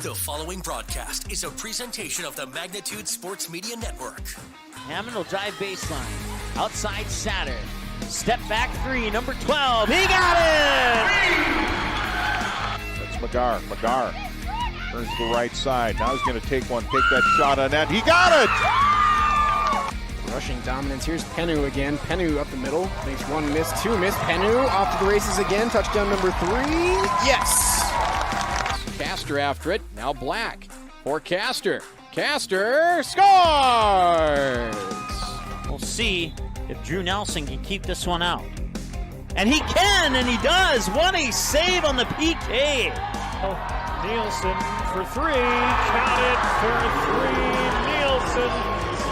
The following broadcast is a presentation of the Magnitude Sports Media Network. Hammond will drive baseline. Outside Satter. Step back three, number 12. He got it! That's McGar. McGar turns to the right side. Now he's going to take that shot on net. He got it! Rushing dominance. Here's Penu again. Penu up the middle. Makes one miss, two miss. Penu off to the races again. Touchdown number 3. Yes! Caster after it. Now Black for Caster. Caster scores! We'll see if Drew Nelson can keep this one out. And he can, and he does. What a save on the PK. Nielsen for 3. Count it for 3. Nielsen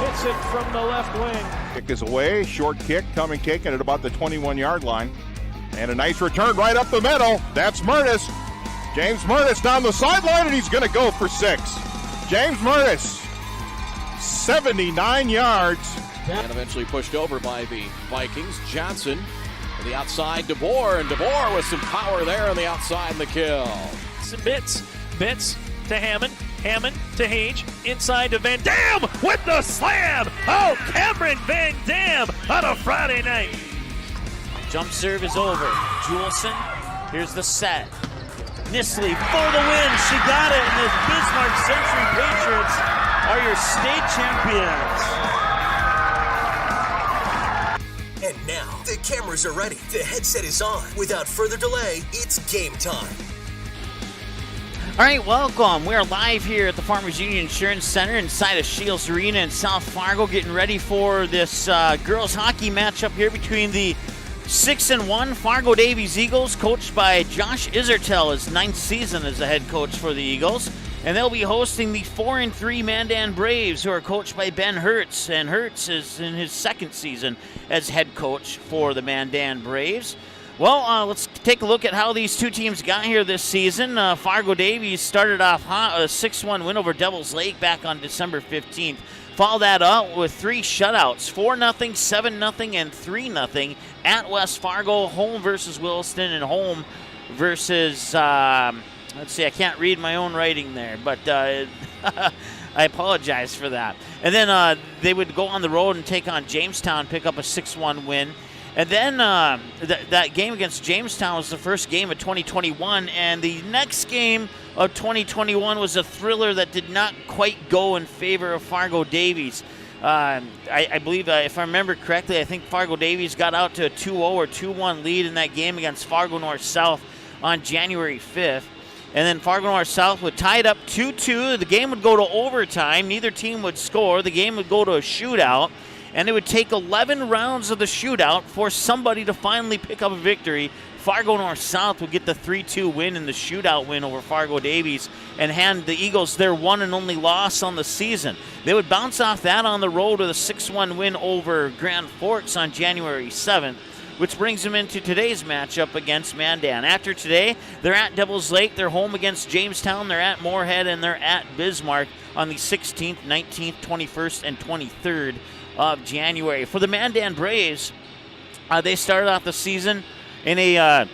hits it from the left wing. Kick is away. Short kick coming, taken at about the 21-yard line. And a nice return right up the middle. That's Murtis. James Murtis down the sideline, and he's going to go for 6. James Murtis, 79 yards. And eventually pushed over by the Vikings. Johnson to the outside, DeBoer, and DeBoer with some power there on the outside in the kill. Some bits to Hammond. Hammond to Hage, inside to Van Dam with the slam. Oh, Cameron Van Dam on a Friday night. Jump serve is over. Juleson, here's the set. Nisley for the win. She got it, and the Bismarck Century Patriots are your state champions. And now, the cameras are ready. The headset is on. Without further delay, it's game time. All right, welcome. We are live here at the Farmers Union Insurance Center inside of Shields Arena in South Fargo, getting ready for this girls hockey matchup here between the 6-1 Fargo Davies Eagles, coached by Josh Isertel, his 9th season as the head coach for the Eagles. And they'll be hosting the 4-3 Mandan Braves, who are coached by Ben Hertz. And Hertz is in his 2nd season as head coach for the Mandan Braves. Well, let's take a look at how these two teams got here this season. Fargo Davies started off hot, a 6-1 win over Devil's Lake back on December 15th. Follow that up with 3 shutouts, 4-0, 7-0, and 3-0 at West Fargo, home versus Williston, and home versus, let's see, I can't read my own writing there, but I apologize for that. And then they would go on the road and take on Jamestown, pick up a 6-1 win. And then that game against Jamestown was the first game of 2021, and the next game of 2021 was a thriller that did not quite go in favor of Fargo Davies. I believe, if I remember correctly, I think Fargo Davies got out to a 2-0 or 2-1 lead in that game against Fargo North South on January 5th. And then Fargo North South would tie it up 2-2. The game would go to overtime. Neither team would score. The game would go to a shootout. And it would take 11 rounds of the shootout for somebody to finally pick up a victory. Fargo North South would get the 3-2 win in the shootout win over Fargo Davies and hand the Eagles their one and only loss on the season. They would bounce off that on the road with a 6-1 win over Grand Forks on January 7th, which brings them into today's matchup against Mandan. After today, they're at Devil's Lake, they're home against Jamestown, they're at Moorhead, and they're at Bismarck on the 16th, 19th, 21st, and 23rd of January. For the Mandan Braves, they started off the season in a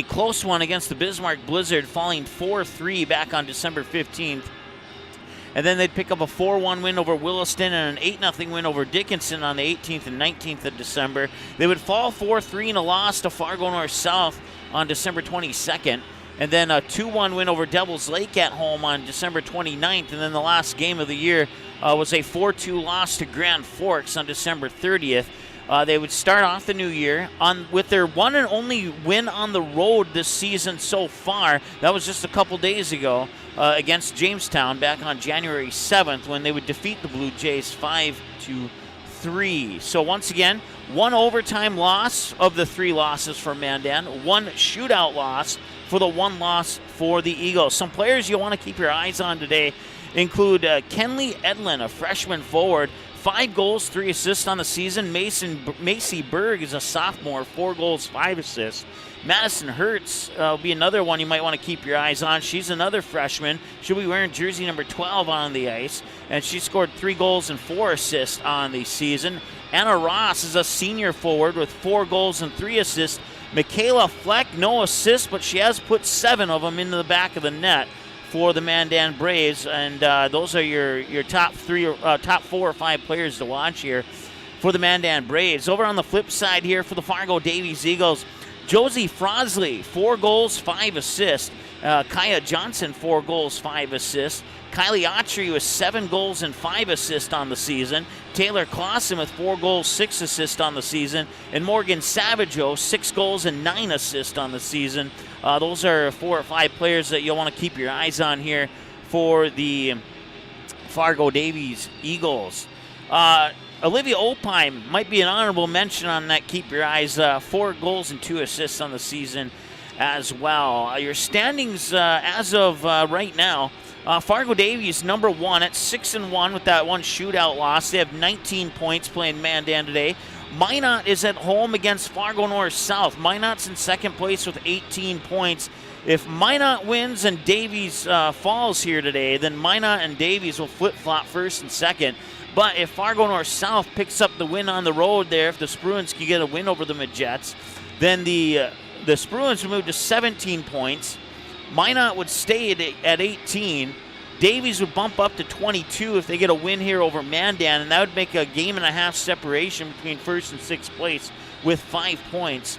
close one against the Bismarck Blizzard, falling 4-3 back on December 15th. And then they'd pick up a 4-1 win over Williston and an 8-0 win over Dickinson on the 18th and 19th of December. They would fall 4-3 in a loss to Fargo North South on December 22nd. And then a 2-1 win over Devil's Lake at home on December 29th. And then the last game of the year was a 4-2 loss to Grand Forks on December 30th. They would start off the new year with their one and only win on the road this season so far. That was just a couple days ago against Jamestown back on January 7th when they would defeat the Blue Jays 5-3. So once again, one overtime loss of the 3 losses for Mandan, one shootout loss for the 1 loss for the Eagles. Some players you want to keep your eyes on today include Kenley Edlin, a freshman forward, 5 goals, 3 assists on the season. Macy Berg is a sophomore, 4 goals, 5 assists. Madison Hertz will be another one you might want to keep your eyes on. She's another freshman. She'll be wearing jersey number 12 on the ice, and she scored 3 goals and 4 assists on the season. Anna Ross is a senior forward with 4 goals and 3 assists. Michaela Fleck, no assists, but she has put 7 of them into the back of the net for the Mandan Braves, and those are your top 4 or 5 players to watch here for the Mandan Braves. Over on the flip side here for the Fargo Davies Eagles, Josie Frosley, 4 goals, 5 assists. Kaya Johnson, 4 goals, 5 assists. Kylie Autry with 7 goals and 5 assists on the season. Taylor Clausen with 4 goals, 6 assists on the season. And Morgan Savageau, 6 goals and 9 assists on the season. Those are 4 or 5 players that you'll want to keep your eyes on here for the Fargo Davies Eagles. Olivia Opheim might be an honorable mention on that. Keep your eyes. 4 goals and 2 assists on the season as well. Your standings as of right now, Fargo Davies number 1 at 6-1 with that one shootout loss. They have 19 points playing Mandan today. Minot is at home against Fargo North South. Minot's in second place with 18 points. If Minot wins and Davies falls here today, then Minot and Davies will flip-flop first and second. But if Fargo North South picks up the win on the road there, if the Spruans can get a win over the Midgets, then the Spruans would move to 17 points. Minot would stay at 18. Davies would bump up to 22 if they get a win here over Mandan, and that would make a game-and-a-half separation between first and sixth place with 5 points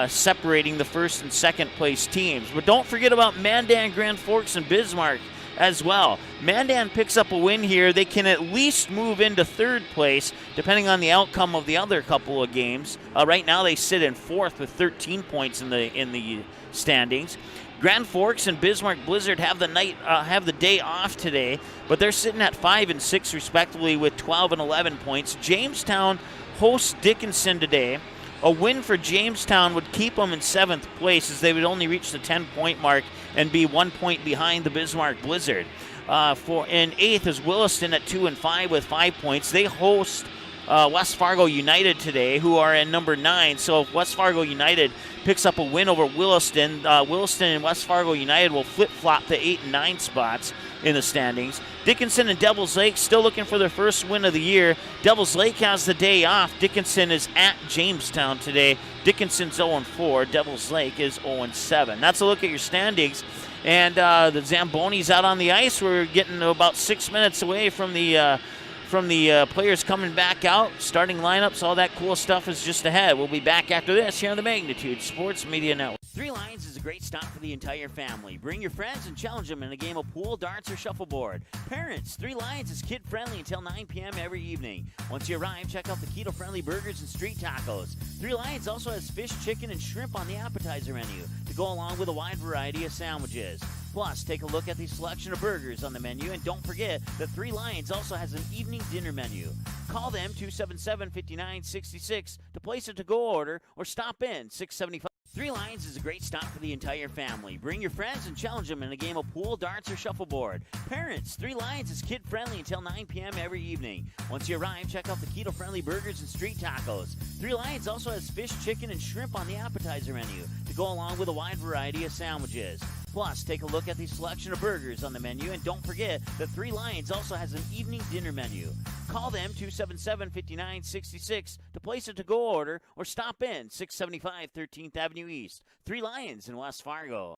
separating the first and second place teams. But don't forget about Mandan, Grand Forks, and Bismarck as well. Mandan picks up a win here. They can at least move into third place, depending on the outcome of the other couple of games. Right now they sit in fourth with 13 points in the standings. Grand Forks and Bismarck Blizzard have the day off today, but they're sitting at 5 and 6 respectively with 12 and 11 points. Jamestown hosts Dickinson today. A win for Jamestown would keep them in 7th place, as they would only reach the 10-point mark and be 1 point behind the Bismarck Blizzard. In 8th is Williston at 2 and 5 with 5 points. They host West Fargo United today, who are in number 9. So if West Fargo United picks up a win over Williston, Williston and West Fargo United will flip-flop to 8 and 9 spots in the standings. Dickinson and Devils Lake still looking for their first win of the year. Devils Lake has the day off. Dickinson is at Jamestown today. Dickinson's 0-4. Devils Lake is 0-7. That's a look at your standings. And the Zambonis out on the ice. We're getting about 6 minutes away from the players coming back out, starting lineups, all that cool stuff is just ahead. We'll be back after this here on the Magnitude Sports Media Network. Three Lions is a great stop for the entire family. Bring your friends and challenge them in a game of pool, darts, or shuffleboard. Parents, Three Lions is kid-friendly until 9 p.m. every evening. Once you arrive, check out the keto-friendly burgers and street tacos. Three Lions also has fish, chicken, and shrimp on the appetizer menu to go along with a wide variety of sandwiches. Plus, take a look at the selection of burgers on the menu, and don't forget that Three Lions also has an evening dinner menu. Call them 277-5966 to place a to-go order or stop in 675. Three Lions is a great stop for the entire family. Bring your friends and challenge them in a game of pool, darts, or shuffleboard. Parents, Three Lions is kid-friendly until 9 p.m. every evening. Once you arrive, check out the keto-friendly burgers and street tacos. Three Lions also has fish, chicken, and shrimp on the appetizer menu to go along with a wide variety of sandwiches. Plus, take a look at the selection of burgers on the menu, and don't forget that Three Lions also has an evening dinner menu. Call them 277-5966 to place a to-go order or stop in 675 13th Avenue East. Three Lions in West Fargo.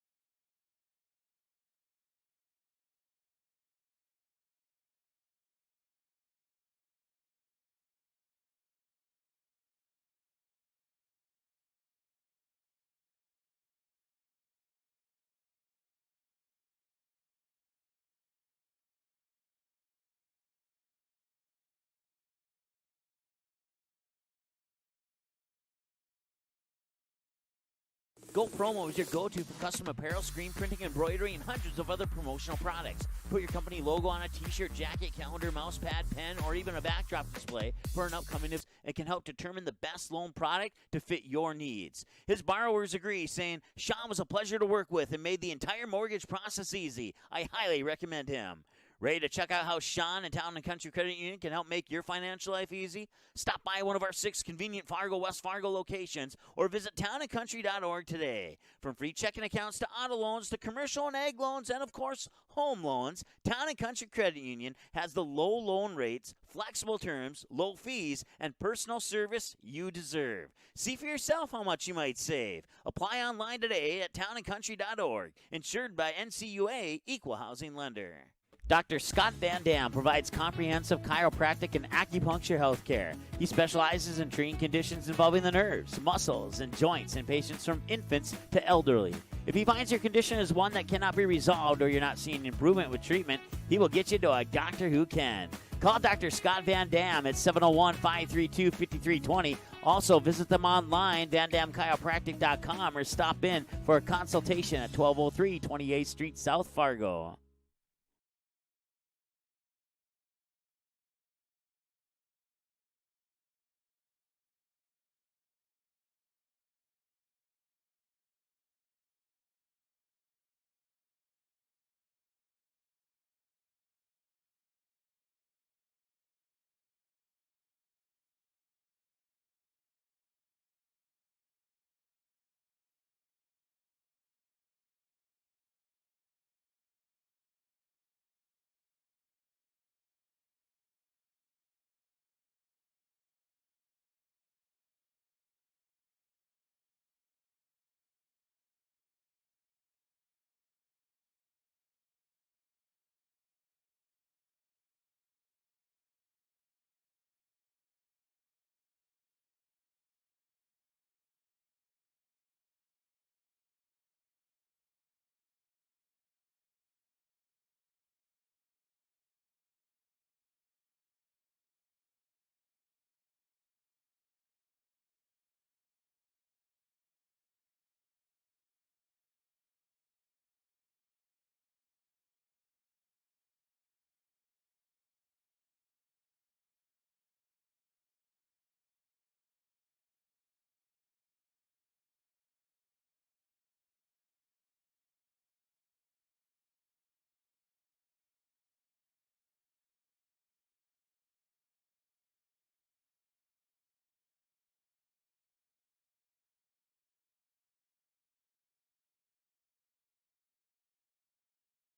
Go Promo is your go-to for custom apparel, screen printing, embroidery, and hundreds of other promotional products. Put your company logo on a t-shirt, jacket, calendar, mouse pad, pen, or even a backdrop display for an upcoming event. It can help determine the best loan product to fit your needs. His borrowers agree, saying, Sean was a pleasure to work with and made the entire mortgage process easy. I highly recommend him. Ready to check out how Sean and Town & Country Credit Union can help make your financial life easy? Stop by one of our 6 convenient Fargo, West Fargo locations or visit townandcountry.org today. From free checking accounts to auto loans to commercial and ag loans and, of course, home loans, Town & Country Credit Union has the low loan rates, flexible terms, low fees, and personal service you deserve. See for yourself how much you might save. Apply online today at townandcountry.org. Insured by NCUA, Equal Housing Lender. Dr. Scott Van Dam provides comprehensive chiropractic and acupuncture health care. He specializes in treating conditions involving the nerves, muscles, and joints in patients from infants to elderly. If he finds your condition is one that cannot be resolved or you're not seeing improvement with treatment, he will get you to a doctor who can. Call Dr. Scott Van Dam at 701-532-5320. Also, visit them online, vandamchiropractic.com, or stop in for a consultation at 1203 28th Street, South Fargo.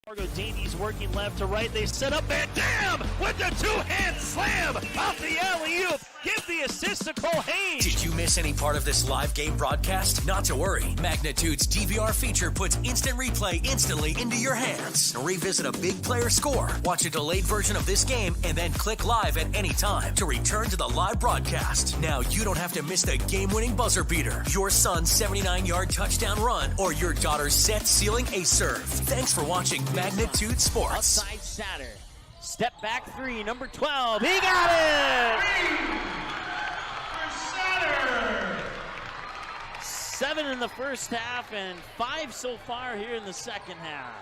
Fargo Davies working left to right. They set up Van Dam with the two-hand slam off the alley-oop. Give the assist to Cole Hayes. Did you miss any part of this live game broadcast? Not to worry. Magnitude's DVR feature puts instant replay instantly into your hands. Revisit a big player score, watch a delayed version of this game, and then click live at any time to return to the live broadcast. Now you don't have to miss the game-winning buzzer beater, your son's 79-yard touchdown run, or your daughter's set-sealing ace serve. Thanks for watching Magnitude Sports. Outside Satter. Step back 3, number 12. He got it! 7 in the first half and 5 so far here in the second half.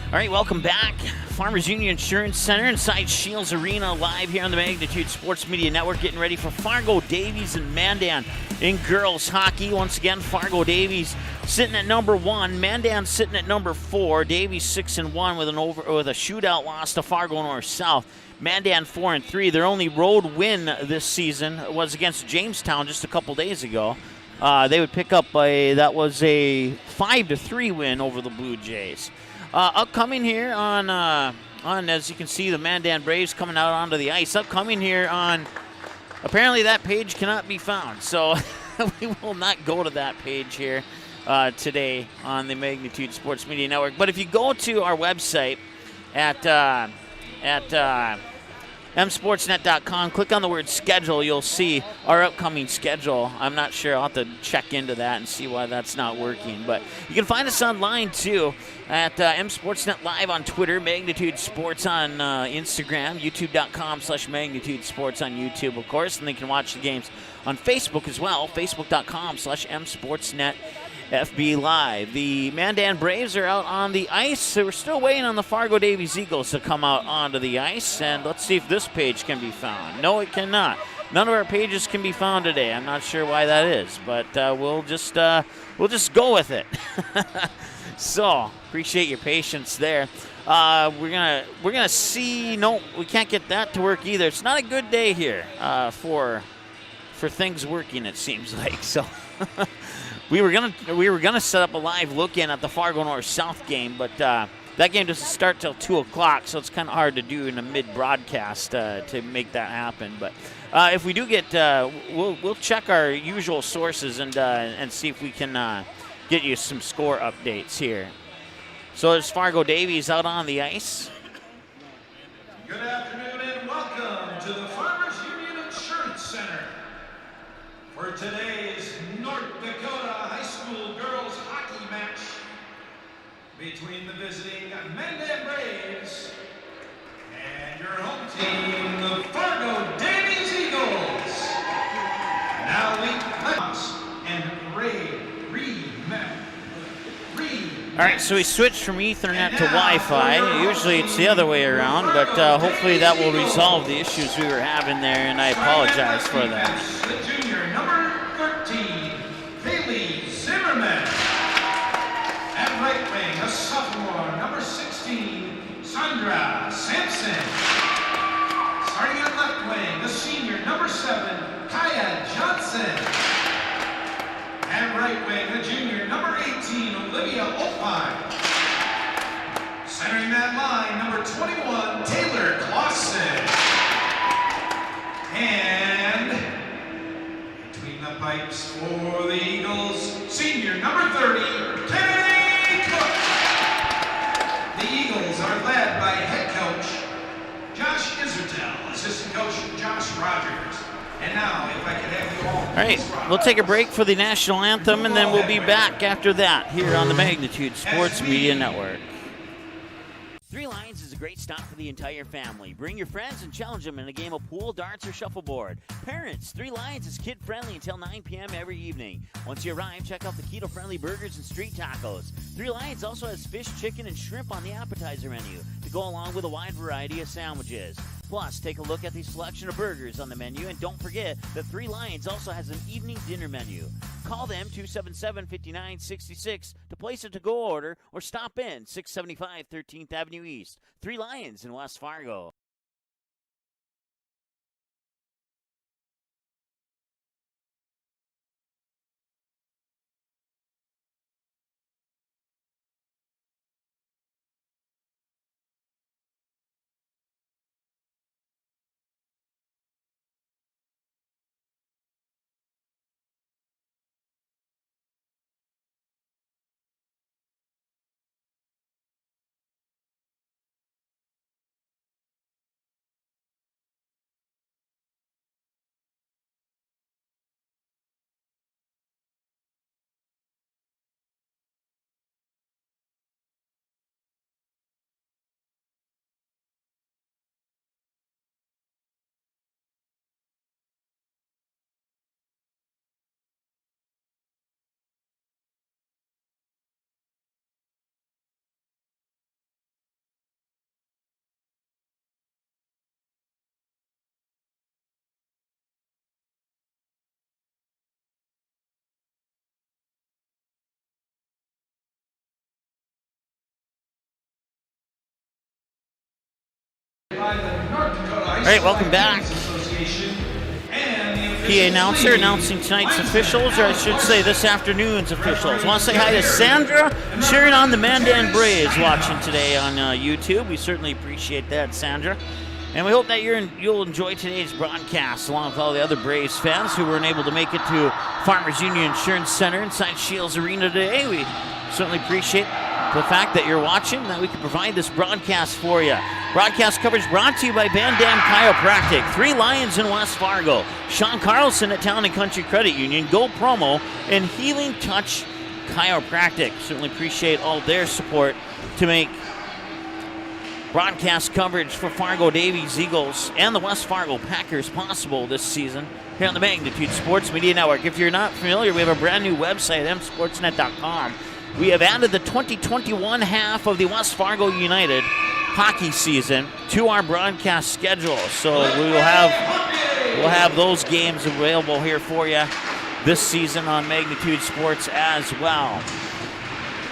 All right, welcome back. Farmers Union Insurance Center inside Shields Arena, live here on the Magnitude Sports Media Network, getting ready for Fargo Davies and Mandan in girls hockey. Once again, Fargo Davies sitting at number 1, Mandan sitting at number 4. Davies 6-1 with a shootout loss to Fargo North South. Mandan 4-3. Their only road win this season was against Jamestown just a couple days ago. They would pick up a 5-3 win over the Blue Jays. Upcoming here on, as you can see, the Mandan Braves coming out onto the ice. Upcoming here on, apparently that page cannot be found, so we will not go to that page here today on the Magnitude Sports Media Network. But if you go to our website at msportsnet.com, click on the word schedule, you'll see our upcoming schedule. I'm not sure. I'll have to check into that and see why that's not working. But you can find us online, too, at msportsnet live on Twitter, Magnitude Sports on Instagram, youtube.com/Magnitude Sports on YouTube, of course. And they can watch the games on Facebook as well, facebook.com/msportsnet. FB Live. The Mandan Braves are out on the ice. So we're still waiting on the Fargo Davies Eagles to come out onto the ice. And let's see if this page can be found. No, it cannot. none of our pages can be found today. I'm not sure why that is, but we'll just go with it. So appreciate your patience there. We're gonna see. No, we can't get that to work either. It's not a good day here for things working. It seems like so. we were gonna set up a live look-in at the Fargo North South game, but that game doesn't start till 2 o'clock, so it's kind of hard to do in a mid-broadcast to make that happen. But if we do get, we'll check our usual sources and see if we can get you some score updates here. So there's Fargo Davies out on the ice. Good afternoon and welcome to the Farmers Union Insurance Center for today's North Dakota High School girls hockey match between the visiting Mandan Braves and your home team, the Fargo Davies Eagles. Now we and All right, so we switched from Ethernet to Wi-Fi. Usually it's the other way around, but hopefully that will resolve the issues we were having there, and I apologize for that. The junior, number 13, Haley Zimmerman. At right wing, a sophomore, number 16, Sandra Sampson. Starting at left wing, a senior, number 7, Kaya Johnson. At right wing, the junior, number 18, Olivia Opine. Centering that line, number 21, Taylor Clausen. And between the pipes for the Eagles, senior, number 30, Kennedy Cook. The Eagles are led by head coach Josh Isertel, assistant coach Josh Rogers. And now, if I could have you all right, we'll take a break for the national anthem, and then we'll be back after that here on the Magnitude Sports Media Network. Three Lions is a great stop for the entire family. Bring your friends and challenge them in a game of pool, darts, or shuffleboard. Parents, Three Lions is kid-friendly until 9 p.m. every evening. Once you arrive, check out the keto-friendly burgers and street tacos. Three Lions also has fish, chicken, and shrimp on the appetizer menu to go along with a wide variety of sandwiches. Plus, take a look at the selection of burgers on the menu, and don't forget that Three Lions also has an evening dinner menu. Call them 277-5966 to place a to-go order or stop in 675 13th Avenue East. Three Lions in West Fargo. All right, welcome back. PA announcer announcing tonight's officials, or I should say this afternoon's officials. I want to say hi to Sandra, cheering on the Mandan Braves watching today on YouTube. We certainly appreciate that, Sandra. And we hope that you'll enjoy today's broadcast along with all the other Braves fans who weren't able to make it to Farmers Union Insurance Center inside Shields Arena today. We certainly appreciate the fact that you're watching, that we can provide this broadcast for you. Broadcast coverage brought to you by Van Dam Chiropractic, Three Lions in West Fargo, Sean Carlson at Town and Country Credit Union, Go Promo, and Healing Touch Chiropractic. Certainly appreciate all their support to make broadcast coverage for Fargo Davies Eagles and the West Fargo Packers possible this season here on the Magnitude Sports Media Network. If you're not familiar, we have a brand new website, msportsnet.com. We have added the 2021 half of the West Fargo United hockey season to our broadcast schedule. So we will have We'll have those games available here for you this season on Magnitude Sports as well.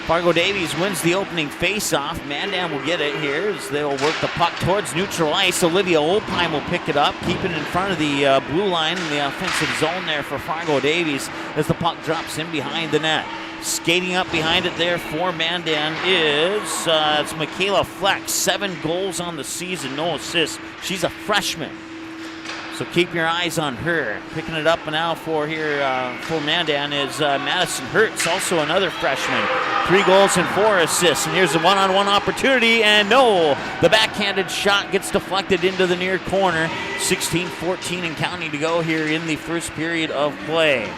Fargo Davies wins the opening face-off. Mandan will get it here as they'll work the puck towards neutral ice. Olivia Oldheim will pick it up, keep it in front of the blue line in the offensive zone there for Fargo Davies as the puck drops in behind the net. Skating up behind it there for Mandan is it's Michaela Fleck. 7 goals on the season, no assists. She's a freshman, so keep your eyes on her. Picking it up now for Mandan is Madison Hertz, also another freshman. 3 goals and 4 assists. And here's a one-on-one opportunity, and no, the backhanded shot gets deflected into the near corner. 16-14 and counting to go here in the first period of play.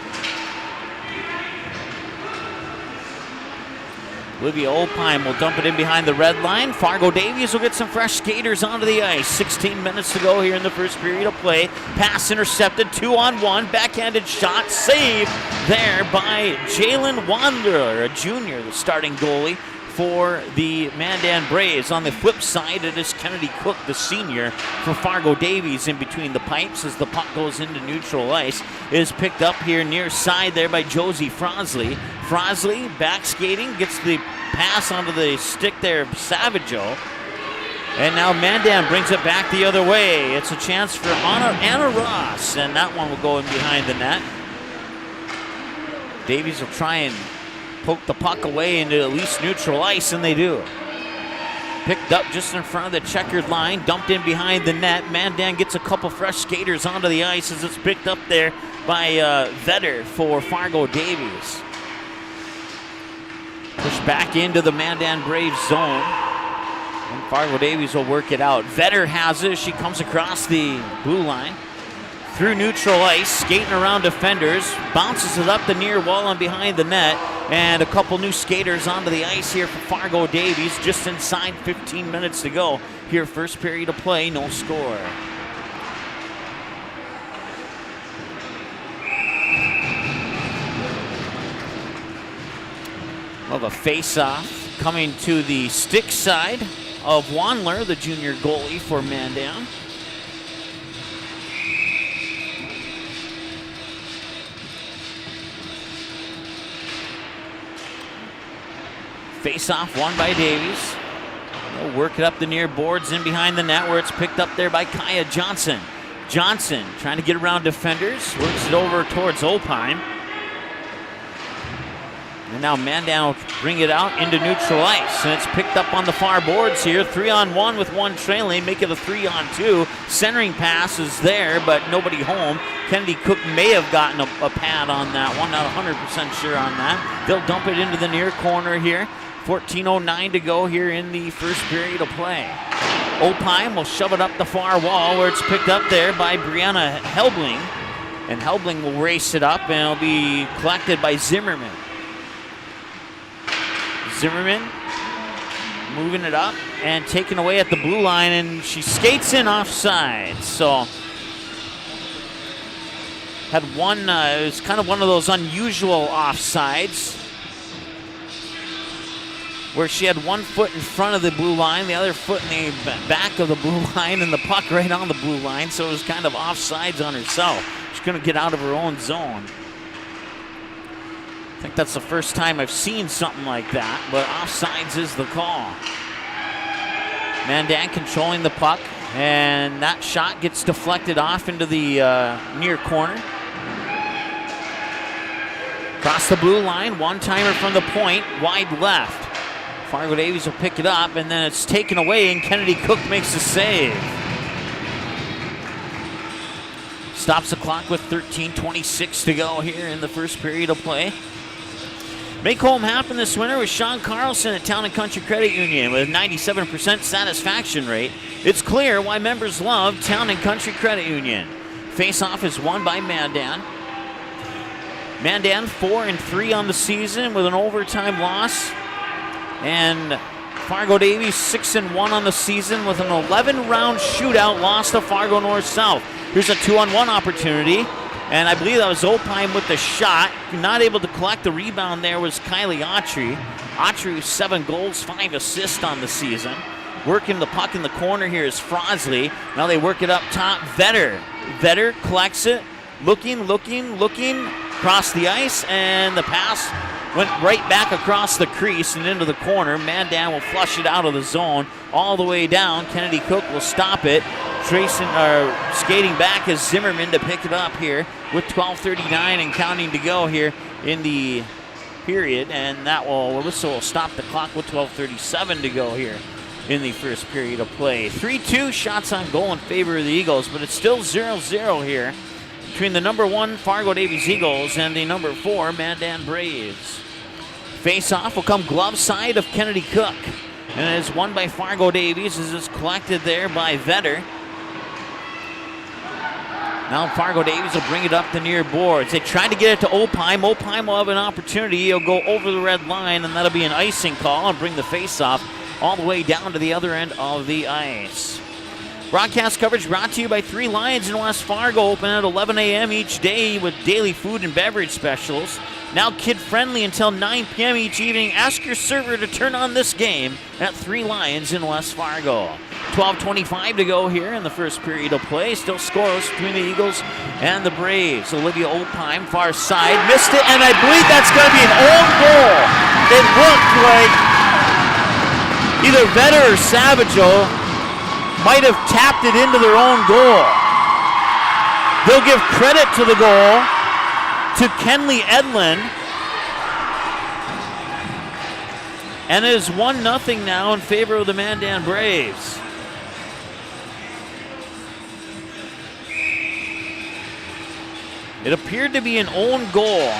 Olivia Oldheim will dump it in behind the red line. Fargo Davies will get some fresh skaters onto the ice. 16 minutes to go here in the first period of play. Pass intercepted, 2-on-1. Backhanded shot, saved there by Jalen Wanderer, a junior, the starting goalie for the Mandan Braves. On the flip side, it is Kennedy Cook, the senior, for Fargo Davies in between the pipes as the puck goes into neutral ice. It is picked up here near side there by Josie Frosley. Frosley back skating, gets the pass onto the stick there of Savageau. And now Mandan brings it back the other way. It's a chance for Anna Ross, and that one will go in behind the net. Davies will try and poke the puck away into at least neutral ice, and they do. Picked up just in front of the checkered line, dumped in behind the net. Mandan gets a couple fresh skaters onto the ice as it's picked up there by Vetter for Fargo Davies. Pushed back into the Mandan Braves zone, and Fargo Davies will work it out. Vetter has it. She comes across the blue line through neutral ice, skating around defenders, bounces it up the near wall and behind the net, and a couple new skaters onto the ice here for Fargo Davies. Just inside 15 minutes to go here, first period of play, no score. Of a face-off coming to the stick side of Wanler, the junior goalie for Mandan. Face-off won by Davies. They'll work it up the near boards in behind the net where it's picked up there by Kaya Johnson. Johnson trying to get around defenders, works it over towards Oldheim. And now Mandan will bring it out into neutral ice, and it's picked up on the far boards here. 3-on-1 with one trailing, make it a 3-on-2. Centering pass is there, but nobody home. Kennedy Cook may have gotten a pad on that one, not 100% sure on that. They'll dump it into the near corner here. 14:09 to go here in the first period of play. Oldheim will shove it up the far wall where it's picked up there by Brianna Helbling. And Helbling will race it up, and it'll be collected by Zimmerman. Zimmerman moving it up and taken away at the blue line, and she skates in offside. So had one, it was kind of one of those unusual offsides where she had one foot in front of the blue line, the other foot in the back of the blue line, and the puck right on the blue line. So it was kind of offsides on herself. She's going to get out of her own zone. I think that's the first time I've seen something like that, but offsides is the call. Mandan controlling the puck, and that shot gets deflected off into the near corner. Across the blue line, one-timer from the point, wide left. Fargo Davies will pick it up, and then it's taken away, and Kennedy Cook makes the save. Stops the clock with 13:26 to go here in the first period of play. Make home happen this winter with Sean Carlson at Town & Country Credit Union with a 97% satisfaction rate. It's clear why members love Town & Country Credit Union. Face-off is won by Mandan. Mandan 4-3 on the season with an overtime loss. And Fargo Davies 6-1 on the season with an 11-round shootout loss to Fargo North-South. Here's a 2-on-1 opportunity. And I believe that was Oldheim with the shot. Not able to collect the rebound there was Kylie Autry. Autry 7 goals, 5 assists on the season. Working the puck in the corner here is Frosley. Now they work it up top. Vetter Vetter collects it, looking, across the ice, and the pass went right back across the crease and into the corner. Mandan will flush it out of the zone all the way down. Kennedy Cook will stop it. Skating back is Zimmerman to pick it up here with 12:39 and counting to go here in the period, and that whistle will stop the clock with 12:37 to go here in the first period of play. 3-2 shots on goal in favor of the Eagles, but it's still 0-0 here between the number 1 Fargo Davies Eagles and the number 4 Mandan Braves. Face-off will come glove side of Kennedy Cook, and it is won by Fargo Davies as it's collected there by Vetter. Now Fargo Davies will bring it up the near boards. They tried to get it to Opheim. Opheim will have an opportunity. He'll go over the red line, and that'll be an icing call and bring the face-off all the way down to the other end of the ice. Broadcast coverage brought to you by 3 Lions in West Fargo, open at 11 a.m. each day with daily food and beverage specials. Now kid-friendly until 9 p.m. each evening. Ask your server to turn on this game at 3 Lions in West Fargo. 12:25 to go here in the first period of play. Still scoreless between the Eagles and the Braves. Olivia Opheim, far side, missed it, and I believe that's going to be an own goal. It looked like either Vetter or Savageau might have tapped it into their own goal. They'll give credit to the goal to Kenley Edlin. And it is 1-0 now in favor of the Mandan Braves. It appeared to be an own goal.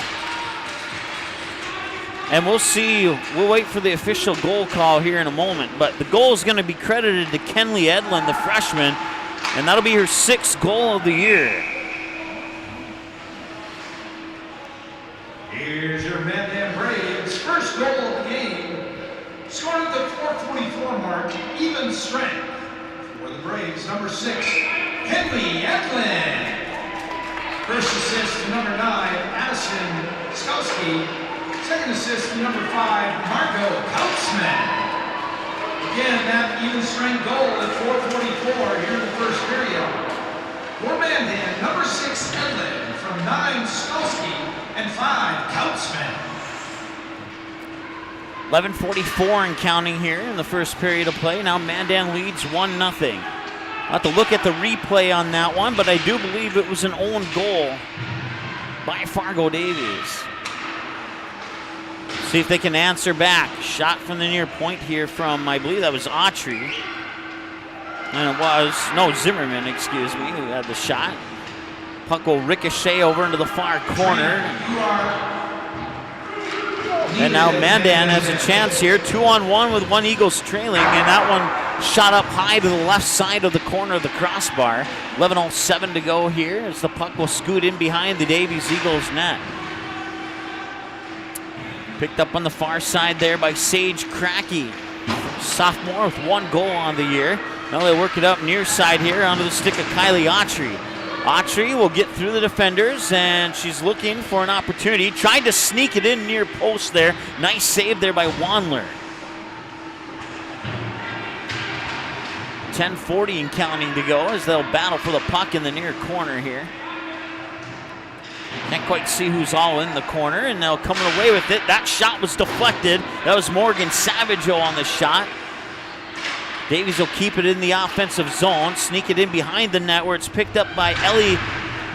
And we'll see, we'll wait for the official goal call here in a moment. But the goal is going to be credited to Kenley Edlin, the freshman, and that'll be her 6th goal of the year. Here's your Mandan Braves' first goal of the game. Scored at the 4:44 mark, even strength. For the Braves, number 6, Kenley Edlin. First assist to number 9, Addison Skowski. Second assist to number 5, Margot Kautzman. Again, that even strength goal at 4:44 here in the first period. For Mandan, number 6, Edlin, from 9, Skowski, and 5, Kautzman. 11:44 and counting here in the first period of play. Now Mandan leads 1-0. I'll have to look at the replay on that one, but I do believe it was an own goal by Fargo Davies. See if they can answer back. Shot from the near point here from, I believe that was Autry. And it was, no, Zimmerman, excuse me, who had the shot. Puck will ricochet over into the far corner. And now Mandan has a chance here. 2-on-1 with 1 Eagles trailing, and that one shot up high to the left side of the corner of the crossbar. 11:07 to go here as the puck will scoot in behind the Davies Eagles net. Picked up on the far side there by Sage Cracky, sophomore with 1 goal on the year. Now they work it up near side here onto the stick of Kylie Autry. Autry will get through the defenders, and she's looking for an opportunity. Tried to sneak it in near post there. Nice save there by Wanler. 10:40 and counting to go as they'll battle for the puck in the near corner here. Can't quite see who's all in the corner, and they'll coming away with it. That shot was deflected. That was Morgan Savageau on the shot. Davies will keep it in the offensive zone, sneak it in behind the net where it's picked up by Ellie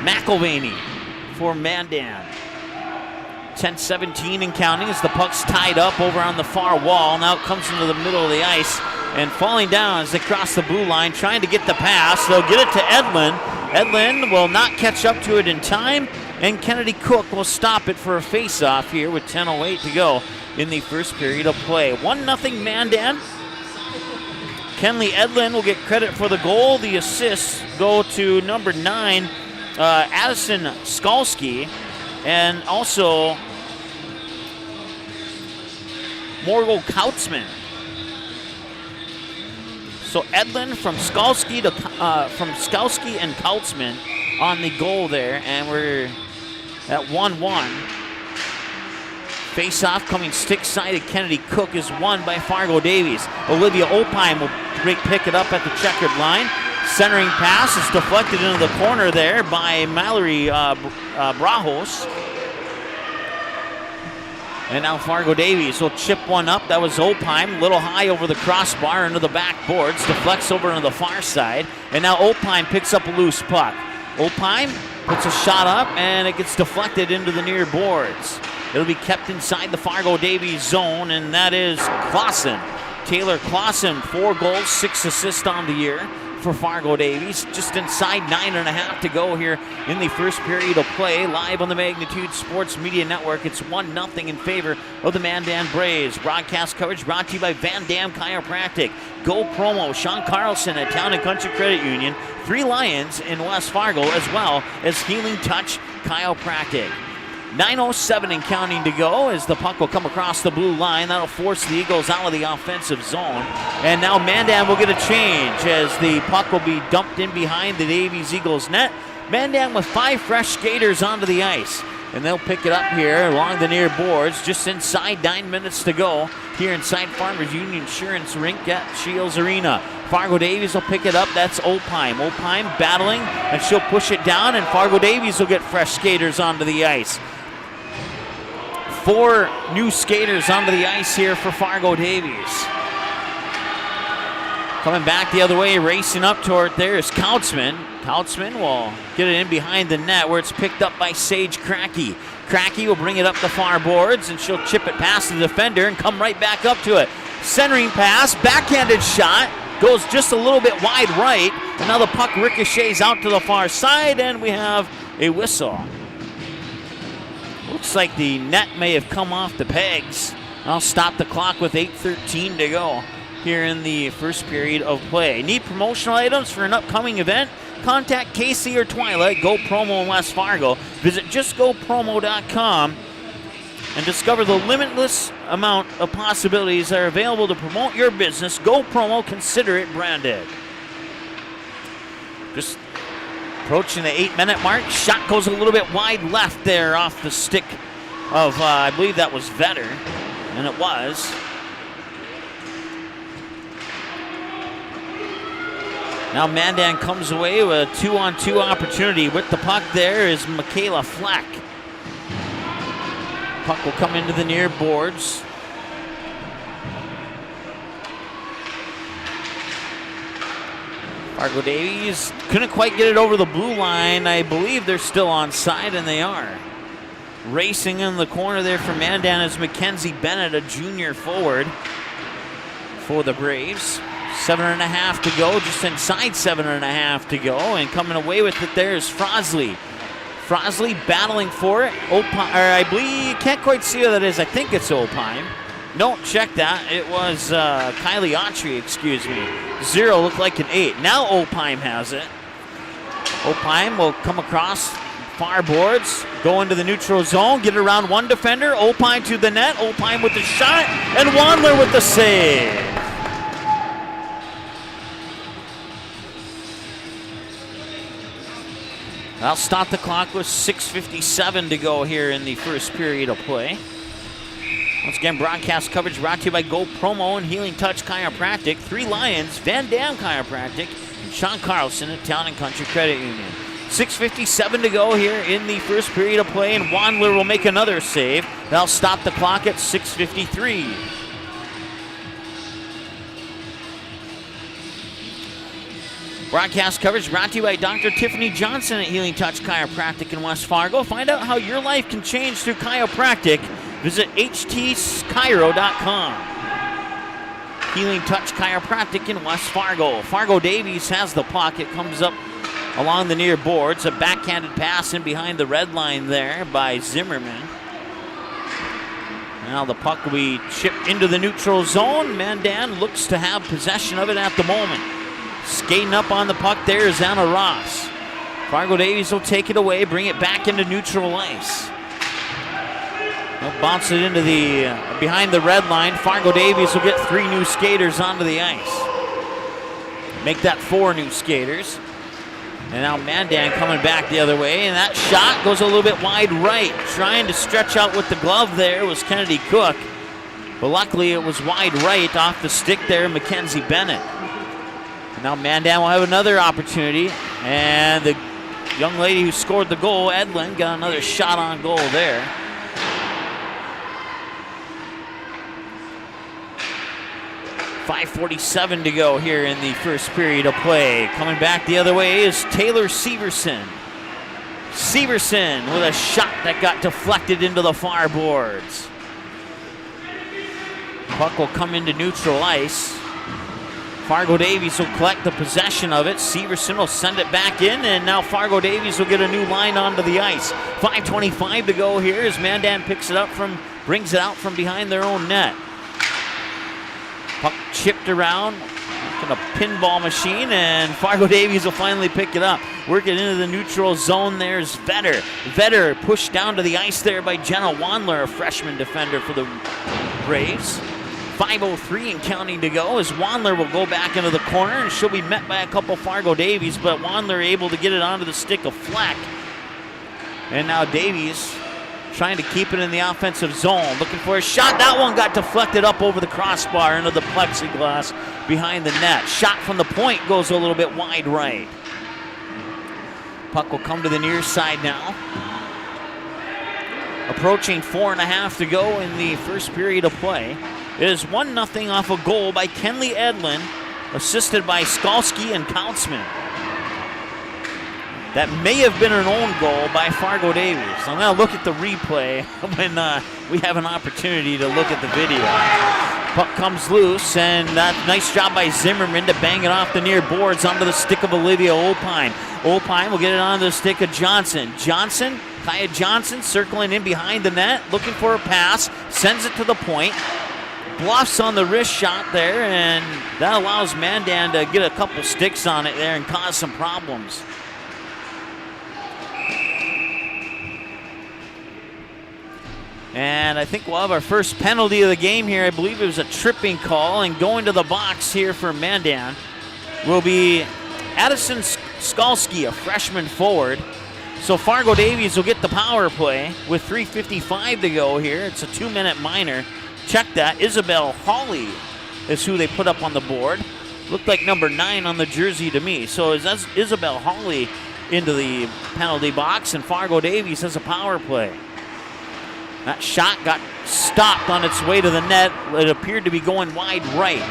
McElvaney for Mandan. 10:17 and counting as the puck's tied up over on the far wall. Now it comes into the middle of the ice and falling down as they cross the blue line, trying to get the pass. They'll get it to Edlin. Edlin will not catch up to it in time, and Kennedy Cook will stop it for a face-off here with 10:08 to go in the first period of play. 1-0 Mandan. Kenley Edlin will get credit for the goal. The assists go to number 9, Addison Skalski, and also Morgul Kautzman. So Edlin from Skalski and Kautzman on the goal there, and we're at 1-1. Face-off coming stick-sided. Kennedy Cook is won by Fargo Davies. Olivia Opheim will pick it up at the checkered line. Centering pass is deflected into the corner there by Mallory Brajos. And now Fargo Davies will chip one up. That was Opheim, a little high over the crossbar into the backboards. Deflects over into the far side. And now Opheim picks up a loose puck. Opheim puts a shot up, and it gets deflected into the near boards. It'll be kept inside the Fargo Davies zone, and that is Clausen. Taylor Clausen, 4 goals, 6 assists on the year for Fargo Davies. Just inside 9.5 to go here in the first period of play. Live on the Magnitude Sports Media Network. It's 1-0 in favor of the Mandan Braves. Broadcast coverage brought to you by Van Dam Chiropractic. Go Promo, Sean Carlson at Town and Country Credit Union. 3 Lions in West Fargo, as well as Healing Touch Chiropractic. 9:07 and counting to go as the puck will come across the blue line. That'll force the Eagles out of the offensive zone. And now Mandan will get a change as the puck will be dumped in behind the Davies Eagles net. Mandan with 5 fresh skaters onto the ice. And they'll pick it up here along the near boards, just inside 9 minutes to go here inside Farmers Union Insurance Rink at Shields Arena. Fargo Davies will pick it up. That's Opheim. Opheim battling, and she'll push it down, and Fargo Davies will get fresh skaters onto the ice. 4 new skaters onto the ice here for Fargo Davies. Coming back the other way, racing up toward there is Kautzman. Kautzman will get it in behind the net where it's picked up by Sage Cracky. Cracky will bring it up the far boards, and she'll chip it past the defender and come right back up to it. Centering pass, backhanded shot, goes just a little bit wide right, and now the puck ricochets out to the far side, and we have a whistle. Looks like the net may have come off the pegs. I'll stop the clock with 8:13 to go here in the first period of play. Need promotional items for an upcoming event? Contact Casey or Twyla, Go Promo in West Fargo. Visit justgopromo.com and discover the limitless amount of possibilities that are available to promote your business. Go Promo, consider it branded. Just approaching the 8-minute mark. Shot goes a little bit wide left there off the stick of, I believe that was Vetter, and it was. Now Mandan comes away with a 2-on-2 opportunity. With the puck there is Michaela Fleck. Puck will come into the near boards. Fargo Davies couldn't quite get it over the blue line. I believe they're still onside, and they are. Racing in the corner there for Mandan is Mackenzie Bennett, a junior forward for the Braves. 7.5 to go, just inside 7.5 to go, and coming away with it there is Frosley. Frosley battling for it. I believe, can't quite see who that is. I think it's Opheim. Don't check that. It was Kylie Autry, excuse me. 0 looked like an 8. Now Opheim has it. Opheim will come across far boards, go into the neutral zone, get around one defender. Opheim to the net. Opheim with the shot, and Wandler with the save. I'll stop the clock with 6:57 to go here in the first period of play. Once again, broadcast coverage brought to you by Go Promo and Healing Touch Chiropractic, 3 Lions, Van Dam Chiropractic, and Sean Carlson at Town and Country Credit Union. 6:57 to go here in the first period of play, and Wandler will make another save. That'll stop the clock at 6:53. Broadcast coverage brought to you by Dr. Tiffany Johnson at Healing Touch Chiropractic in West Fargo. Find out how your life can change through chiropractic. Visit htchiro.com. Healing Touch Chiropractic in West Fargo. Fargo Davies has the puck. It comes up along the near boards. A backhanded pass in behind the red line there by Zimmerman. Now the puck will be chipped into the neutral zone. Mandan looks to have possession of it at the moment. Skating up on the puck there is Anna Ross. Fargo Davies will take it away, bring it back into neutral ice. They'll bounce it into the behind the red line. Fargo Davies will get 3 new skaters onto the ice. Make that 4 new skaters. And now Mandan coming back the other way, and that shot goes a little bit wide right. Trying to stretch out with the glove there was Kennedy Cook. But luckily it was wide right off the stick there, Mackenzie Bennett. Now Mandan will have another opportunity, and the young lady who scored the goal, Edlin, got another shot on goal there. .5:47 to go here in the first period of play. Coming back the other way is Taylor Severson. Severson with a shot that got deflected into the far boards. Puck will come into neutral ice. Fargo Davies will collect the possession of it. Severson will send it back in, and now Fargo Davies will get a new line onto the ice. 5:25 to go here as Mandan brings it out from behind their own net. Puck chipped around in a pinball machine, and Fargo Davies will finally pick it up. Working into the neutral zone, there's Vetter. Vetter pushed down to the ice there by Jenna Wandler, a freshman defender for the Braves. 5:03 and counting to go as Wandler will go back into the corner, and she'll be met by a couple Fargo Davies, but Wandler able to get it onto the stick of Fleck. And now Davies trying to keep it in the offensive zone, looking for a shot. That one got deflected up over the crossbar into the plexiglass behind the net. Shot from the point goes a little bit wide right. Puck will come to the near side now. Approaching 4.5 to go in the first period of play. It is 1-0 off a goal by Kenley Edlin, assisted by Skalski and Kautzman. That may have been an own goal by Fargo Davies. I'm going to look at the replay when we have an opportunity to look at the video. Puck comes loose, and nice job by Zimmerman to bang it off the near boards onto the stick of Olivia Olpine. Olpine will get it onto the stick of Johnson. Kaya Johnson circling in behind the net, looking for a pass, sends it to the point. Bluffs on the wrist shot there, and that allows Mandan to get a couple sticks on it there and cause some problems. And I think we'll have our first penalty of the game here. I believe it was a tripping call, and going to the box here for Mandan will be Addison Skalski, a freshman forward. So Fargo Davies will get the power play with 3:55 to go here. It's a 2-minute minor. Check that. Isabel Hawley is who they put up on the board. Looked like number 9 on the jersey to me. So that's Isabel Hawley into the penalty box, and Fargo Davies has a power play. That shot got stopped on its way to the net. It appeared to be going wide right.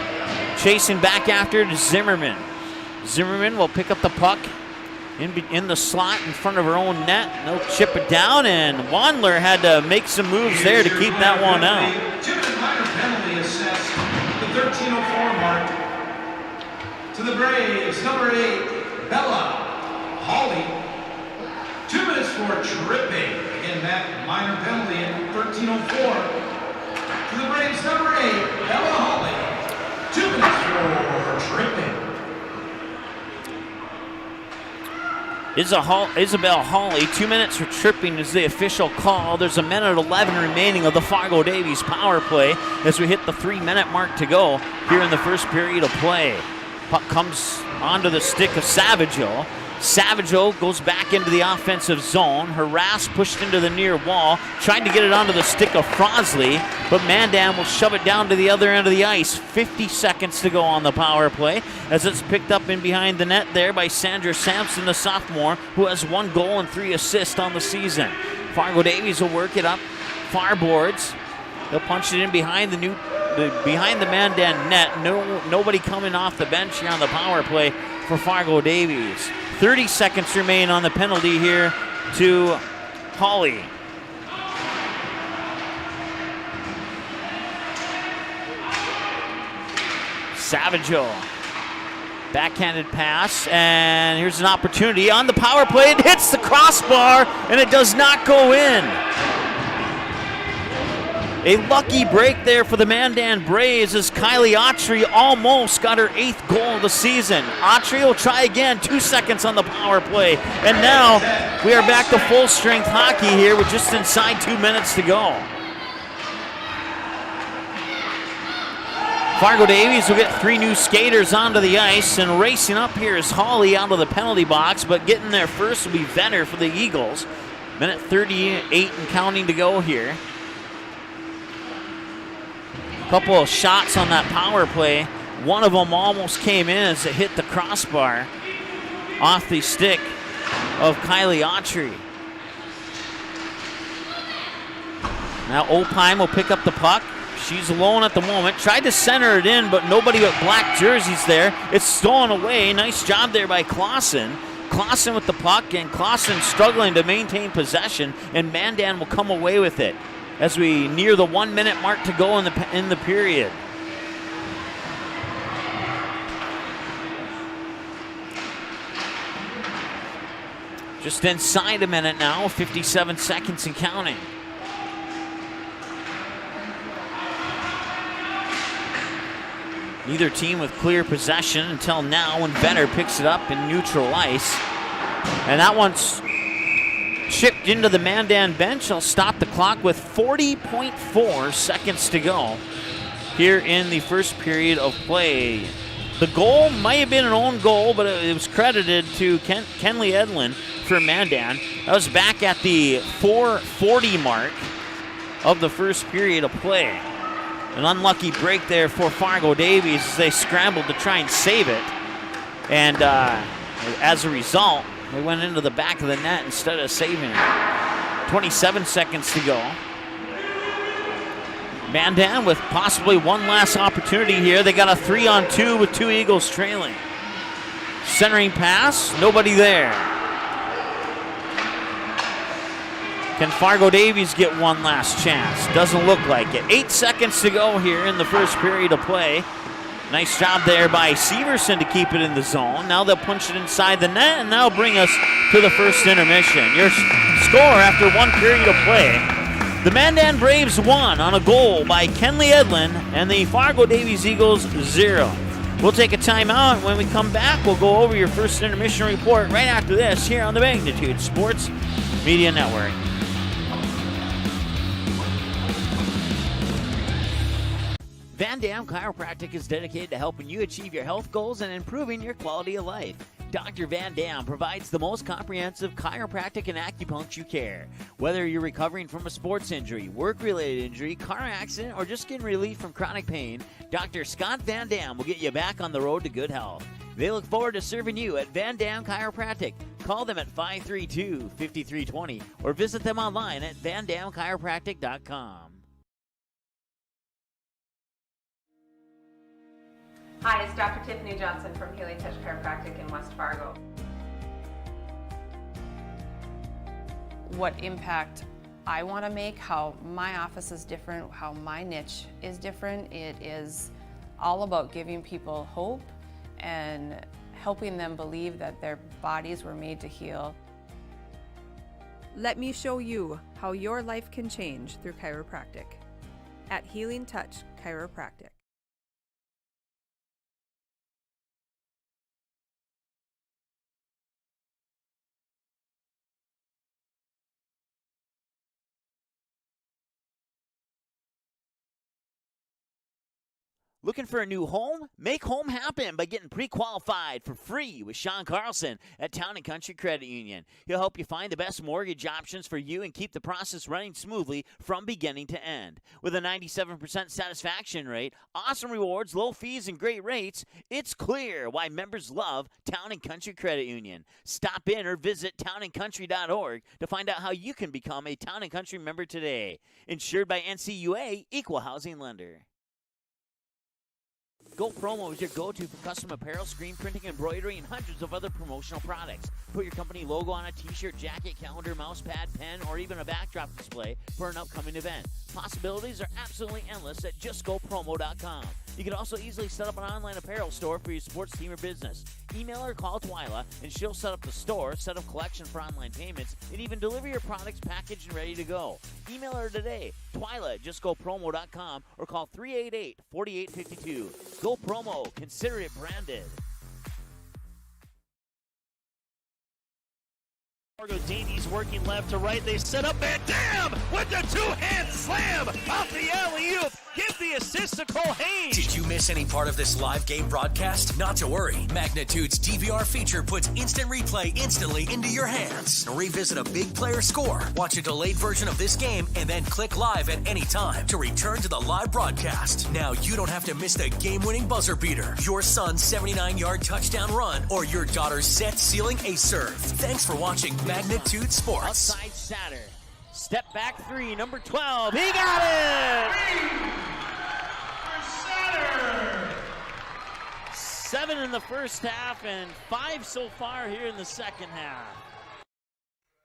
Chasing back after it is Zimmerman. Zimmerman will pick up the puck in the slot in front of her own net. They'll chip it down, and Wandler had to make some moves there to keep that one out. 2-minute minor penalty assessed at the 13:04 mark to the Braves, number 8, Bella Hawley. 2 minutes for tripping. Again, that minor penalty at 13:04 to the Braves, number 8, Bella Hawley. 2 minutes for tripping. Isabel Hawley, 2 minutes for tripping is the official call. There's 1:11 remaining of the Fargo Davies power play as we hit the 3-minute mark to go here in the first period of play. Puck comes onto the stick of Savagel. Savagel goes back into the offensive zone. Harass pushed into the near wall, trying to get it onto the stick of Frosley, but Mandan will shove it down to the other end of the ice. 50 seconds to go on the power play as it's picked up in behind the net there by Sandra Sampson, the sophomore, who has 1 goal and 3 assists on the season. Fargo Davies will work it up far boards. They'll punch it in behind the Mandan net. Nobody coming off the bench here on the power play for Fargo Davies. 30 seconds remain on the penalty here to Hawley. Savagel. Backhanded pass, and here's an opportunity on the power play. It hits the crossbar, and it does not go in. A lucky break there for the Mandan Braves as Kylie Autry almost got her 8th goal of the season. Autry will try again, 2 seconds on the power play. And now we are back to full strength hockey here with just inside 2 minutes to go. Fargo Davies will get 3 new skaters onto the ice, and racing up here is Hawley out of the penalty box, but getting there first will be Vetter for the Eagles. Minute 38 and counting to go here. Couple of shots on that power play One of them almost came in as it hit the crossbar off the stick of Kylie Autry. Now Opheim will pick up the puck. She's alone at the moment. Tried to center it in, but nobody with black jerseys there. It's stolen away. Nice job there by Clausen. Clausen with the puck, and Clausen struggling to maintain possession, and Mandan will come away with it as we near the 1 minute mark to go in the period. Just inside a minute now, 57 seconds and counting. Neither team with clear possession until now when Vetter picks it up in neutral ice. And that one's chipped into the Mandan bench. I'll stop the clock with 40.4 seconds to go here in the first period of play. The goal might have been an own goal, but it was credited to Kenley Edlin for Mandan. That was back at the 4:40 mark of the first period of play. An unlucky break there for Fargo Davies as they scrambled to try and save it. And as a result, they went into the back of the net instead of saving it. 27 seconds to go. Mandan with possibly one last opportunity here. They got a 3-on-2 with 2 Eagles trailing. Centering pass, nobody there. Can Fargo Davies get one last chance? Doesn't look like it. 8 seconds to go here in the first period of play. Nice job there by Severson to keep it in the zone. Now they'll punch it inside the net, and that'll bring us to the first intermission. Your score after 1 period of play. The Mandan Braves won on a goal by Kenley Edlin, and the Fargo Davies Eagles 0. We'll take a timeout. When we come back, we'll go over your first intermission report right after this here on the Magnitude Sports Media Network. Van Dam Chiropractic is dedicated to helping you achieve your health goals and improving your quality of life. Dr. Van Dam provides the most comprehensive chiropractic and acupuncture care. Whether you're recovering from a sports injury, work-related injury, car accident, or just getting relief from chronic pain, Dr. Scott Van Dam will get you back on the road to good health. They look forward to serving you at Van Dam Chiropractic. Call them at 532-5320 or visit them online at vandamchiropractic.com. Hi, it's Dr. Tiffany Johnson from Healing Touch Chiropractic in West Fargo. What impact I want to make, how my office is different, how my niche is different. It is all about giving people hope and helping them believe that their bodies were made to heal. Let me show you how your life can change through chiropractic at Healing Touch Chiropractic. Looking for a new home? Make home happen by getting pre-qualified for free with Sean Carlson at Town & Country Credit Union. He'll help you find the best mortgage options for you and keep the process running smoothly from beginning to end. With a 97% satisfaction rate, awesome rewards, low fees, and great rates, it's clear why members love Town & Country Credit Union. Stop in or visit townandcountry.org to find out how you can become a Town & Country member today. Insured by NCUA, Equal Housing Lender. Go Promo is your go-to for custom apparel, screen printing, embroidery, and hundreds of other promotional products. Put your company logo on a t-shirt, jacket, calendar, mouse pad, pen, or even a backdrop display for an upcoming event. Possibilities are absolutely endless at justgopromo.com. You can also easily set up an online apparel store for your sports team or business. Email or call Twyla, and she'll set up the store, set up collection for online payments, and even deliver your products packaged and ready to go. Email her today, Twyla at justgopromo.com, or call 388-4852. Go Promo. Consider it branded. Fargo Davies working left to right. They set up Van Dam with the two-hand slam off the alley-oop. Give the assist to Cole Hayes. Did you miss any part of this live game broadcast? Not to worry. Magnitude's DVR feature puts instant replay instantly into your hands. Revisit a big player score, watch a delayed version of this game, and then click live at any time to return to the live broadcast. Now you don't have to miss the game-winning buzzer beater, your son's 79-yard touchdown run, or your daughter's set-sealing ace serve. Thanks for watching Magnitude Sports. Outside Satter. Step back 3, number 12. He got it! 7 in the first half and 5 so far here in the second half.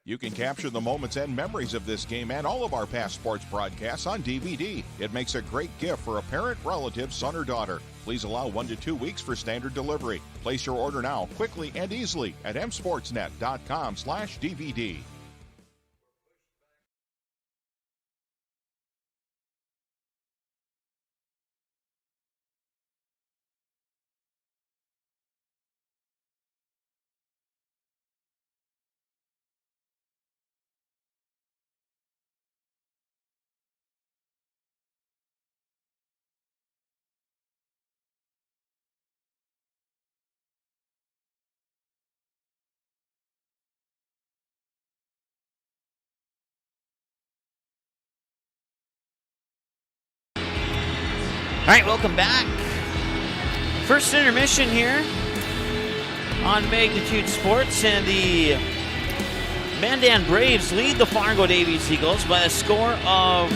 You can capture the moments and memories of this game and all of our past sports broadcasts on DVD. It makes a great gift for a parent, relative, son, or daughter. Please allow 1 to 2 weeks for standard delivery. Place your order now, quickly and easily at msportsnet.com/DVD. All right, welcome back. First intermission here on Magnitude Sports, and the Mandan Braves lead the Fargo Davies Eagles by a score of,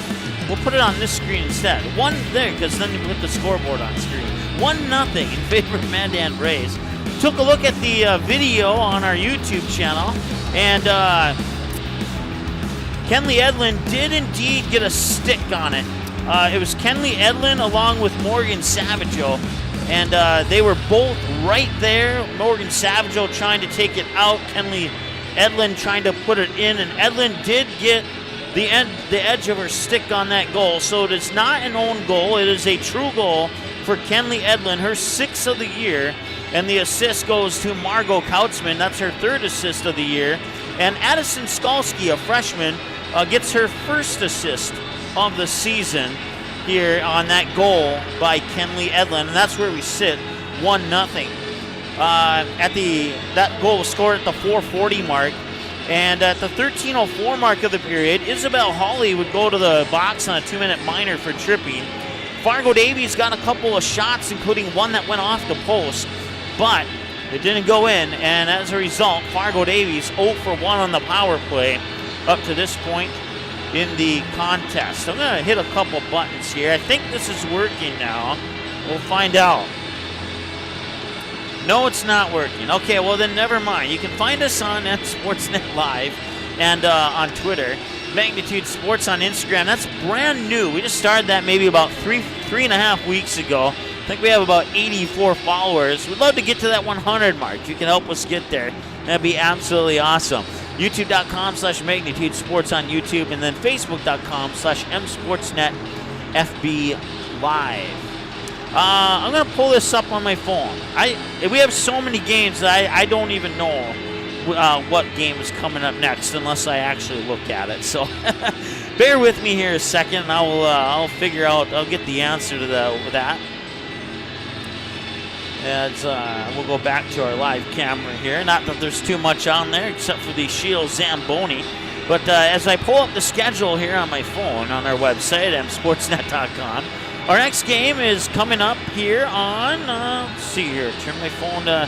we'll put it on this screen instead. 1 there, because then we put the scoreboard on screen. 1-0 in favor of Mandan Braves. Took a look at the video on our YouTube channel, and Kenley Edlin did indeed get a stick on it. It was Kenley Edlin along with Morgan Savageau, and they were both right there. Morgan Savageau trying to take it out, Kenley Edlin trying to put it in, and Edlin did get the edge of her stick on that goal. So it is not an own goal. It is a true goal for Kenley Edlin, her 6th of the year, and the assist goes to Margot Kautzman. That's her 3rd assist of the year. And Addison Skalski, a freshman, gets her 1st assist of the season here on that goal by Kenley Edlin, and that's where we sit, 1-0. That goal was scored at the 4:40 mark, and at the 13:04 mark of the period, Isabel Hawley would go to the box on a 2-minute minor for tripping. Fargo Davies got a couple of shots, including one that went off the post, but it didn't go in, and as a result, Fargo Davies 0 for 1 on the power play up to this point in the contest. I'm going to hit a couple buttons here. I think this is working now. We'll find out. No, it's not working. Okay, well then never mind. You can find us on Sportsnet Live and on Twitter. Magnitude Sports on Instagram. That's brand new. We just started that maybe about three and a half weeks ago. I think we have about 84 followers. We'd love to get to that 100 mark. You can help us get there. That'd be absolutely awesome. YouTube.com/Magnitude Sports on YouTube, and then Facebook.com/MSportsNetFB Live. I'm going to pull this up on my phone. We have so many games that I don't even know what game is coming up next unless I actually look at it. So bear with me here a second, and I'll figure out, I'll get the answer to that. As we'll go back to our live camera here. Not that there's too much on there except for the Shield Zamboni. But as I pull up the schedule here on my phone on our website, msportsnet.com, our next game is coming up here on, let's see here, turn my phone to,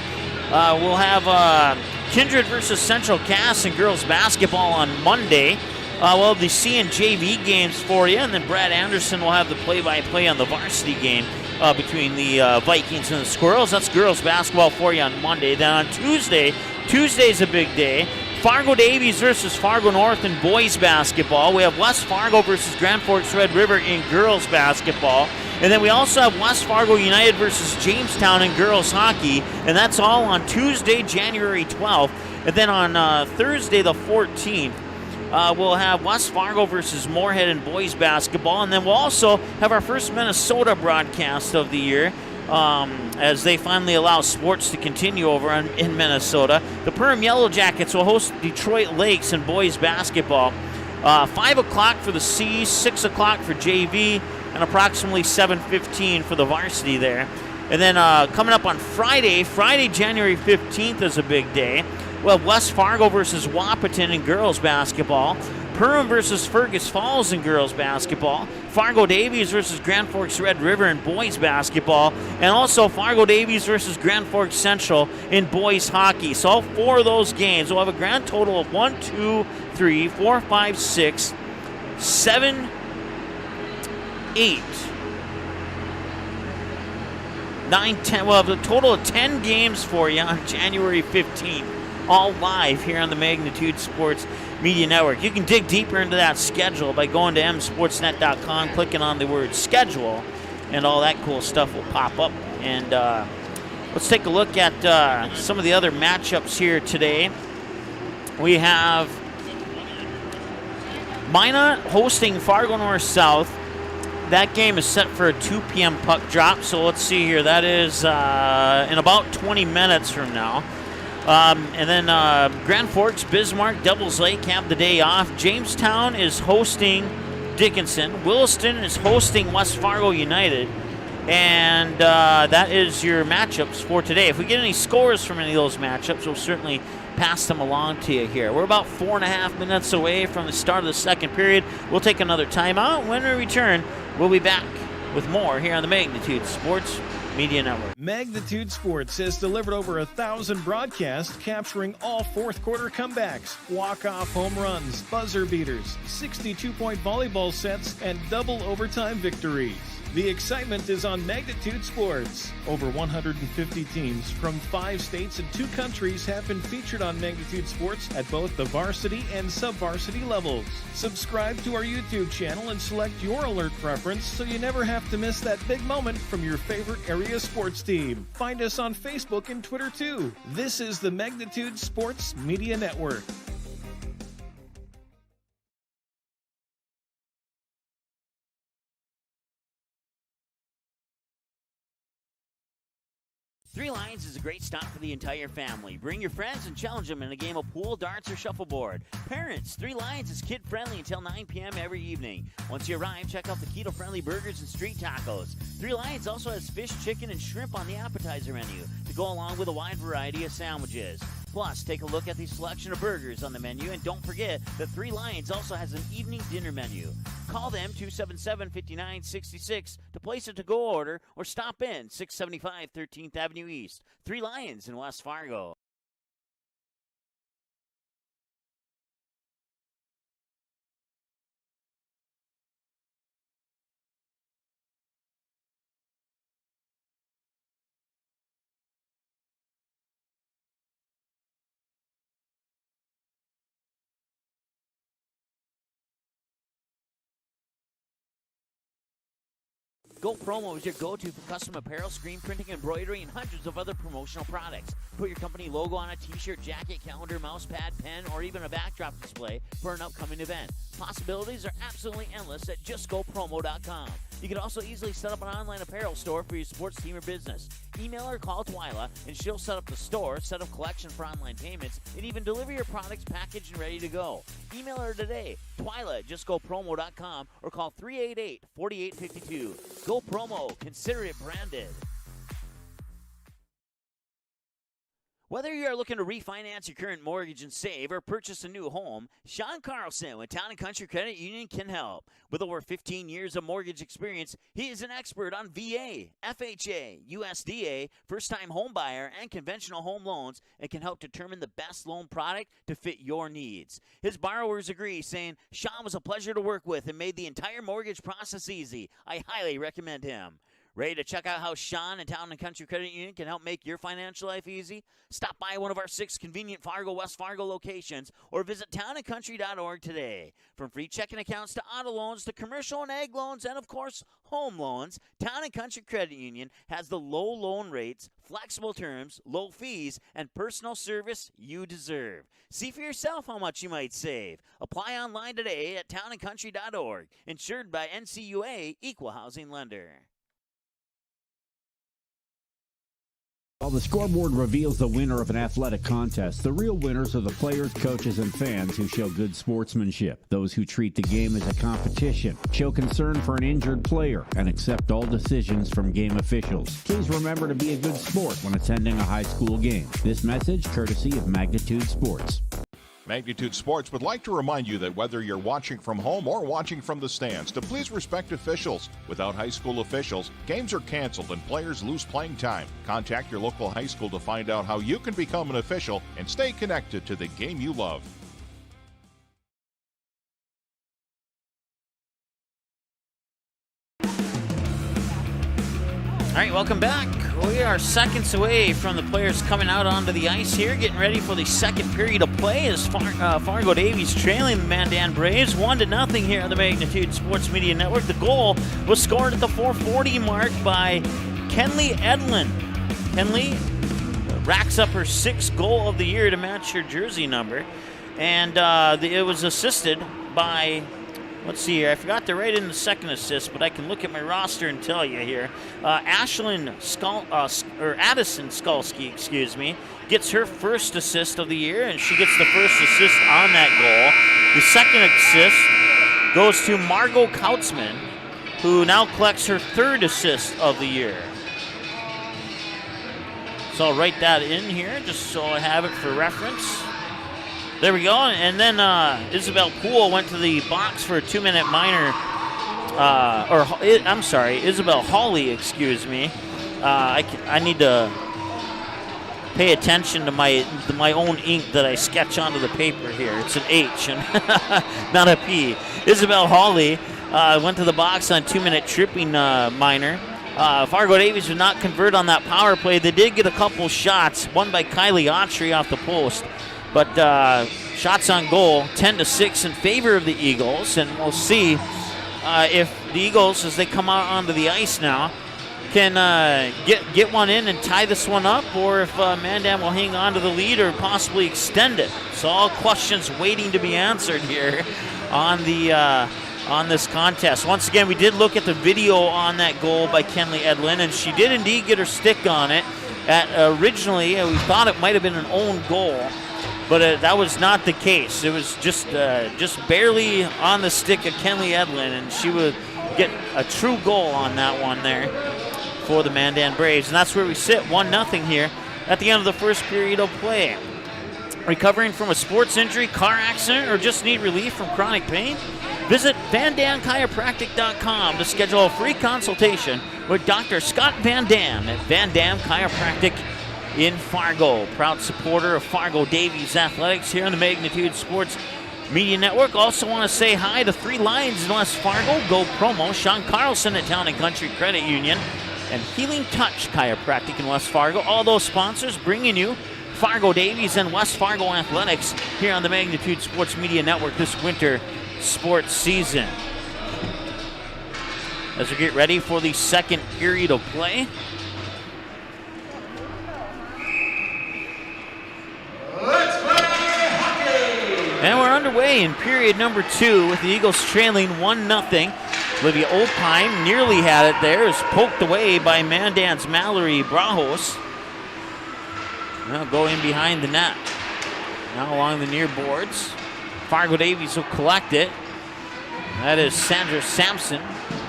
we'll have Kindred versus Central Cass in girls basketball on Monday. We'll have the C and JV games for you, and then Brad Anderson will have the play-by-play on the varsity game between the Vikings and the Squirrels. That's girls basketball for you on Monday. Then on Tuesday's a big day. Fargo Davies versus Fargo North in boys basketball. We have West Fargo versus Grand Forks Red River in girls basketball. And then we also have West Fargo United versus Jamestown in girls hockey. And that's all on Tuesday, January 12th. And then on Thursday, the 14th, we'll have West Fargo versus Moorhead in boys basketball. And then we'll also have our first Minnesota broadcast of the year, as they finally allow sports to continue over in Minnesota. The Perham Yellow Jackets will host Detroit Lakes in boys basketball. 5 o'clock for the C, 6 o'clock for JV, and approximately 7:15 for the varsity there. And then coming up on Friday, January 15th is a big day. We'll have West Fargo versus Wahpeton in girls basketball. Perham versus Fergus Falls in girls basketball. Fargo Davies versus Grand Forks Red River in boys basketball. And also Fargo Davies versus Grand Forks Central in boys hockey. So all 4 of those games will have a grand total of 1, 2, 3, 4, 5, 6, 7, 8, 9, 10. We'll have a total of 10 games for you on January 15th. All live here on the Magnitude Sports Media Network. You can dig deeper into that schedule by going to msportsnet.com, clicking on the word schedule, and all that cool stuff will pop up. And let's take a look at some of the other matchups here today. We have Minot hosting Fargo North South. That game is set for a 2 p.m. puck drop, so let's see here. That is in about 20 minutes from now. And then Grand Forks, Bismarck, Devils Lake have the day off. Jamestown is hosting Dickinson. Williston is hosting West Fargo United. And that is your matchups for today. If we get any scores from any of those matchups, we'll certainly pass them along to you here. We're about 4.5 minutes away from the start of the second period. We'll take another timeout. When we return, we'll be back with more here on the Magnitude Sports Media Network. Magnitude Sports has delivered over 1,000 broadcasts capturing all fourth quarter comebacks, walk-off home runs, buzzer beaters, 62-point volleyball sets, and double overtime victories. The excitement is on Magnitude Sports. Over 150 teams from 5 states and 2 countries have been featured on Magnitude Sports at both the varsity and sub-varsity levels. Subscribe to our YouTube channel and select your alert preference so you never have to miss that big moment from your favorite area sports team. Find us on Facebook and Twitter too. This is the Magnitude Sports Media Network. Three Lions is a great stop for the entire family. Bring your friends and challenge them in a game of pool, darts, or shuffleboard. Parents, Three Lions is kid-friendly until 9 p.m. every evening. Once you arrive, check out the keto-friendly burgers and street tacos. Three Lions also has fish, chicken, and shrimp on the appetizer menu to go along with a wide variety of sandwiches. Plus, take a look at the selection of burgers on the menu, and don't forget that Three Lions also has an evening dinner menu. Call them 277-5966 to place a to-go order or stop in 675 13th Avenue East. Three Lions in West Fargo. Go Promo is your go-to for custom apparel, screen printing, embroidery, and hundreds of other promotional products. Put your company logo on a t-shirt, jacket, calendar, mouse pad, pen, or even a backdrop display for an upcoming event. Possibilities are absolutely endless at justgopromo.com. You can also easily set up an online apparel store for your sports team or business. Email or call Twyla, and she'll set up the store, set up collection for online payments, and even deliver your products packaged and ready to go. Email her today, Twyla at justgopromo.com, or call 388-4852. Go Promo. Consider it branded. Whether you are looking to refinance your current mortgage and save or purchase a new home, Sean Carlson with Town & Country Credit Union can help. With over 15 years of mortgage experience, he is an expert on VA, FHA, USDA, first-time home buyer, and conventional home loans and can help determine the best loan product to fit your needs. His borrowers agree, saying, Sean was a pleasure to work with and made the entire mortgage process easy. I highly recommend him. Ready to check out how Sean and Town & Country Credit Union can help make your financial life easy? Stop by one of our 6 convenient Fargo, West Fargo locations or visit townandcountry.org today. From free checking accounts to auto loans to commercial and ag loans and, of course, home loans, Town & Country Credit Union has the low loan rates, flexible terms, low fees, and personal service you deserve. See for yourself how much you might save. Apply online today at townandcountry.org. Insured by NCUA Equal Housing Lender. While the scoreboard reveals the winner of an athletic contest, the real winners are the players, coaches, and fans who show good sportsmanship. Those who treat the game as a competition, show concern for an injured player, and accept all decisions from game officials. Please remember to be a good sport when attending a high school game. This message courtesy of Magnitude Sports. Magnitude Sports would like to remind you that whether you're watching from home or watching from the stands, to please respect officials. Without high school officials, games are canceled and players lose playing time. Contact your local high school to find out how you can become an official and stay connected to the game you love. All right, welcome back. We are seconds away from the players coming out onto the ice here, getting ready for the second period of play as Fargo Davies trailing the Mandan Braves 1-0 here on the Magnitude Sports Media Network. The goal was scored at the 4:40 mark by Kenley Edlin. Kenley racks up her 6th goal of the year to match her jersey number, and it was assisted by... Let's see here. I forgot to write in the second assist, but I can look at my roster and tell you here. Addison Skalski, gets her first assist of the year, and she gets the first assist on that goal. The second assist goes to Margot Kautzman, who now collects her 3rd assist of the year. So I'll write that in here just so I have it for reference. There we go, and then Isabel Poole went to the box for a 2-minute minor, Isabel Hawley, excuse me. I need to pay attention to my own ink that I sketch onto the paper here. It's an H and not a P. Isabel Hawley went to the box on 2-minute tripping minor. Fargo Davies did not convert on that power play. They did get a couple shots, one by Kylie Autry off the post. But shots on goal, 10-6 in favor of the Eagles, and we'll see if the Eagles, as they come out onto the ice now, can get one in and tie this one up, or if Mandan will hang on to the lead or possibly extend it. So all questions waiting to be answered here on this contest. Once again, we did look at the video on that goal by Kenley Edlin, and she did indeed get her stick on it. Originally, we thought it might have been an own goal, but that was not the case. It was just barely on the stick of Kenley Edlin, and she would get a true goal on that one there for the Mandan Braves. And that's where we sit, 1-0 here at the end of the first period of play. Recovering from a sports injury, car accident, or just need relief from chronic pain? Visit VanDamChiropractic.com to schedule a free consultation with Dr. Scott Van Dam at Van Dam Chiropractic in Fargo. Proud supporter of Fargo Davies Athletics here on the Magnitude Sports Media Network. Also want to say hi to 3 Lions in West Fargo, Go Promo, Sean Carlson at Town and Country Credit Union, and Healing Touch Chiropractic in West Fargo. All those sponsors bringing you Fargo Davies and West Fargo Athletics here on the Magnitude Sports Media Network this winter sports season. As we get ready for the second period of play. Let's play hockey! And we're underway in period number 2 with the Eagles trailing 1-0. Olivia Opine nearly had it there. It was poked away by Mandan's Mallory Brajos. Now go in behind the net. Now along the near boards. Fargo Davies will collect it. That is Sandra Sampson.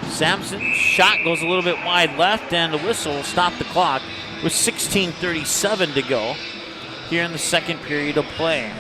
Sampson's shot goes a little bit wide left, and the whistle will stop the clock with 16:37 to go here in the second period of play.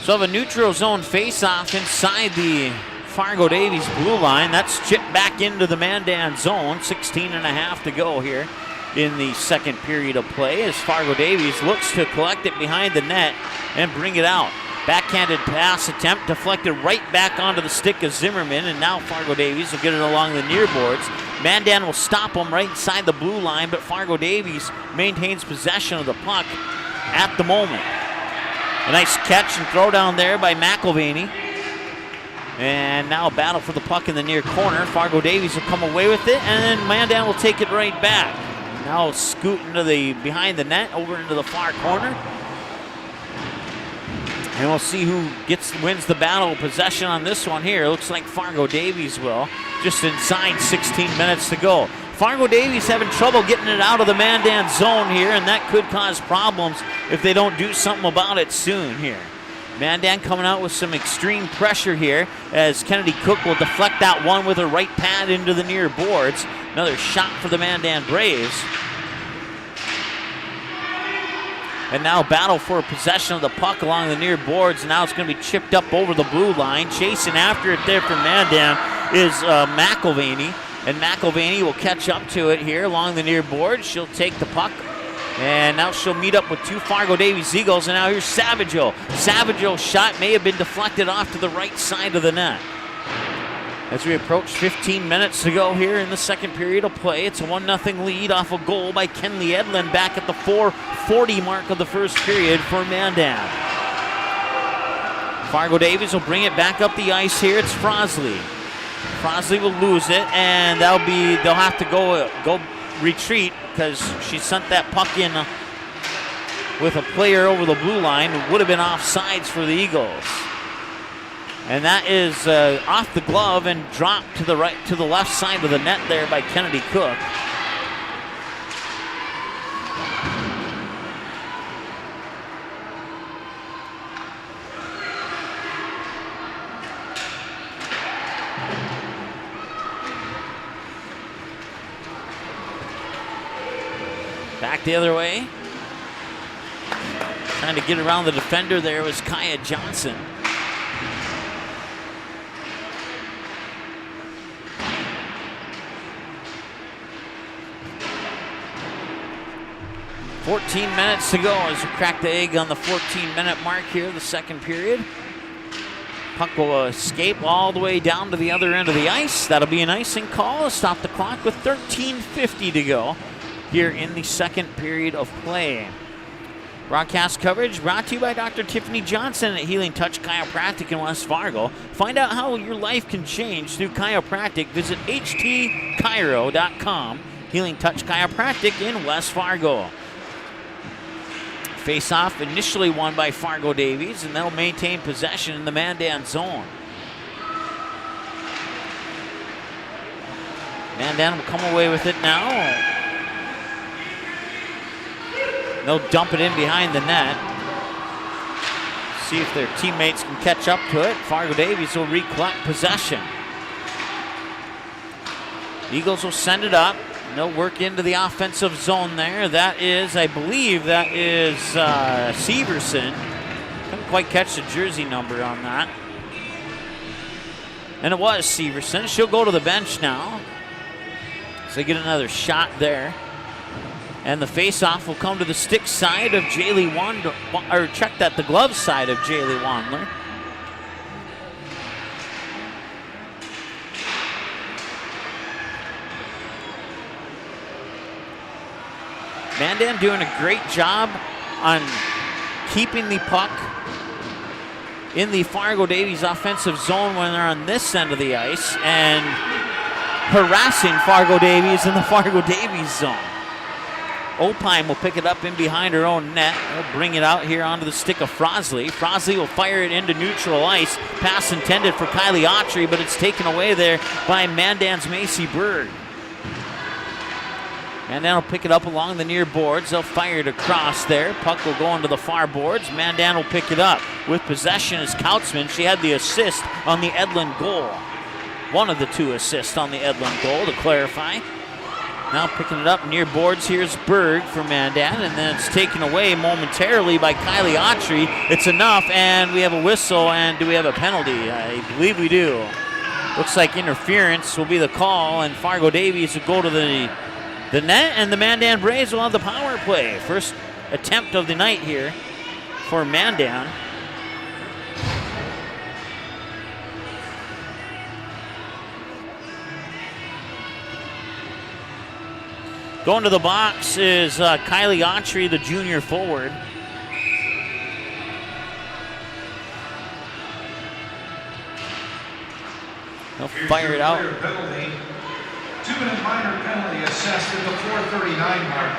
So have a neutral zone face-off inside the Fargo Davies blue line. That's chipped back into the Mandan zone. 16.5 to go here in the second period of play as Fargo Davies looks to collect it behind the net and bring it out. Backhanded pass attempt deflected right back onto the stick of Zimmerman, and now Fargo Davies will get it along the near boards. Mandan will stop them right inside the blue line, but Fargo Davies maintains possession of the puck at the moment. A nice catch and throw down there by McElvaney. And now a battle for the puck in the near corner. Fargo Davies will come away with it, and then Mandan will take it right back. Now scoot into the behind the net, over into the far corner. And we'll see who wins the battle of possession on this one here. It looks like Fargo Davies will. Just inside 16 minutes to go. Fargo Davies having trouble getting it out of the Mandan zone here, and that could cause problems if they don't do something about it soon here. Mandan coming out with some extreme pressure here as Kennedy Cook will deflect that one with her right pad into the near boards. Another shot for the Mandan Braves. And now battle for possession of the puck along the near boards. Now it's going to be chipped up over the blue line. Chasing after it there for Mandan is McElvaney. And McElvaney will catch up to it here along the near board. She'll take the puck. And now she'll meet up with two Fargo Davies Eagles. And now here's Savageau. Savageau's shot may have been deflected off to the right side of the net. As we approach 15 minutes to go here in the second period of play, it's a 1-0 lead off a goal by Kenley Edlin back at the 4:40 mark of the first period for Mandan. Fargo Davies will bring it back up the ice here. It's Frosley. Frosley will lose it, and they'll have to go retreat because she sent that puck in with a player over the blue line. It would have been offsides for the Eagles. And that is off the glove and dropped to the left side of the net there by Kennedy Cook. Back the other way. Trying to get around the defender there was Kaya Johnson. .14 minutes to go as we crack the egg on the 14-minute mark here, the second period. Puck will escape all the way down to the other end of the ice. That'll be an icing call to stop the clock with 13:50 to go here in the second period of play. Broadcast coverage brought to you by Dr. Tiffany Johnson at Healing Touch Chiropractic in West Fargo. Find out how your life can change through chiropractic. Visit htchiro.com. Healing Touch Chiropractic in West Fargo. Face-off initially won by Fargo Davies, and they'll maintain possession in the Mandan zone. Mandan will come away with it now. They'll dump it in behind the net. See if their teammates can catch up to it. Fargo Davies will recollect possession. Eagles will send it up. They'll work into the offensive zone there. That is, I believe, that is Severson. Couldn't quite catch the jersey number on that. And it was Severson. She'll go to the bench now. So they get another shot there. And the face-off will come to the stick side of Jaylee Wandler, or check that, the glove side of Jaylee Wandler. Mandan doing a great job on keeping the puck in the Fargo Davies offensive zone when they're on this end of the ice and harassing Fargo Davies in the Fargo Davies zone. Opine will pick it up in behind her own net. They'll bring it out here onto the stick of Frosley. Frosley will fire it into neutral ice. Pass intended for Kylie Autry, but it's taken away there by Mandan's Macy Berg. Mandan will pick it up along the near boards. They'll fire it across there. Puck will go into the far boards. Mandan will pick it up. With possession is Kautzman. She had the assist on the Edlin goal. One of the two assists on the Edlin goal, to clarify. Now picking it up near boards. Here's Berg for Mandan, and then it's taken away momentarily by Kylie Autry. It's enough, and we have a whistle, and do we have a penalty? I believe we do. Looks like interference will be the call, and Fargo Davies will go to the net, and the Mandan Braves will have the power play. First attempt of the night here for Mandan. Going to the box is Kylie Autry, the junior forward. They'll fire it out. 2-minute minor penalty assessed at the 4:39 mark.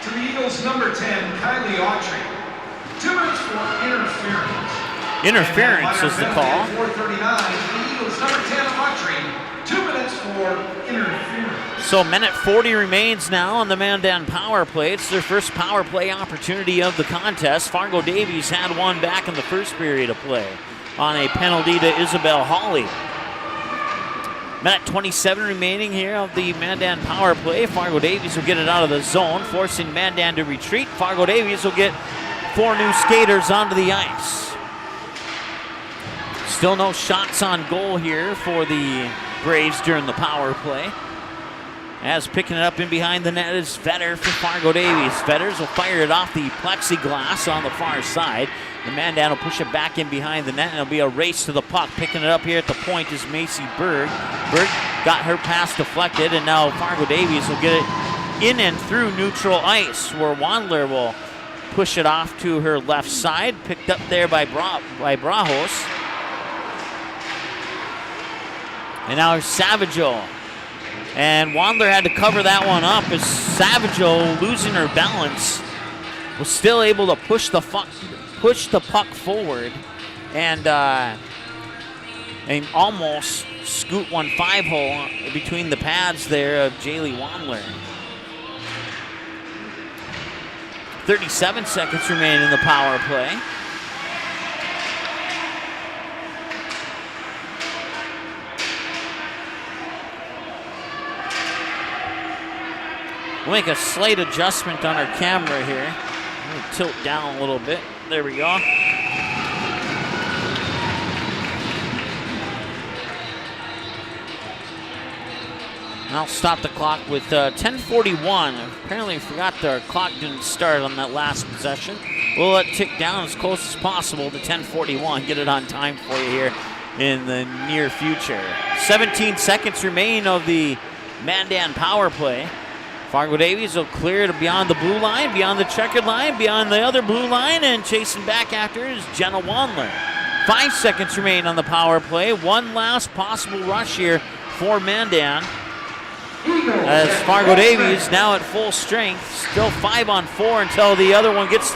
To the Eagles, number 10, Kylie Autry. 2 minutes for interference. Interference is the call. 4:39, the Eagles, number 10, Autry. 2 minutes for interference. So minute 40 remains now on the Mandan power play. It's their first power play opportunity of the contest. Fargo Davies had one back in the first period of play on a penalty to Isabel Hawley. Minute 27 remaining here of the Mandan power play. Fargo Davies will get it out of the zone, forcing Mandan to retreat. Fargo Davies will get 4 new skaters onto the ice. Still no shots on goal here for the Braves during the power play. As picking it up in behind the net is Vetter for Fargo Davies. Vetters will fire it off the plexiglass on the far side. The Mandan will push it back in behind the net, and it'll be a race to the puck. Picking it up here at the point is Macy Berg. Berg got her pass deflected, and now Fargo Davies will get it in and through neutral ice, where Wandler will push it off to her left side. Picked up there by Brajos. And now Savageau. And Wandler had to cover that one up as Savageau, losing her balance, was still able to push the puck forward and almost scoot one 5-hole between the pads there of Jaylee Wandler. 37 seconds remain in the power play. We'll make a slight adjustment on our camera here. We'll tilt down a little bit. There we go. I'll stop the clock with 10:41. Apparently forgot the clock didn't start on that last possession. We'll let it tick down as close as possible to 10:41. Get it on time for you here in the near future. 17 seconds remain of the Mandan power play. Fargo Davies will clear it beyond the blue line, beyond the checkered line, beyond the other blue line, and chasing back after is Jenna Wandler. 5 seconds remain on the power play. One last possible rush here for Mandan. As Fargo Davies now at full strength, still 5-on-4 until the other one gets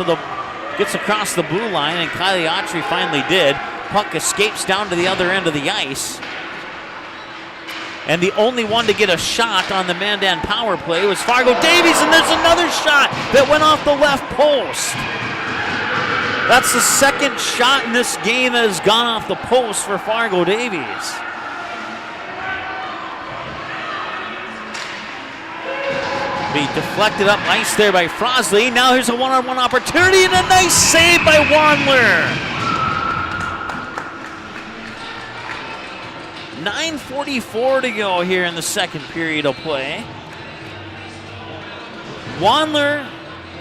across the blue line, and Kylie Autry finally did. Puck escapes down to the other end of the ice. And the only one to get a shot on the Mandan power play was Fargo Davies, and there's another shot that went off the left post. That's the second shot in this game that has gone off the post for Fargo Davies. Be deflected up ice there by Frosley. Now here's a one-on-one opportunity and a nice save by Wandler. 9:44 to go here in the second period of play. Wandler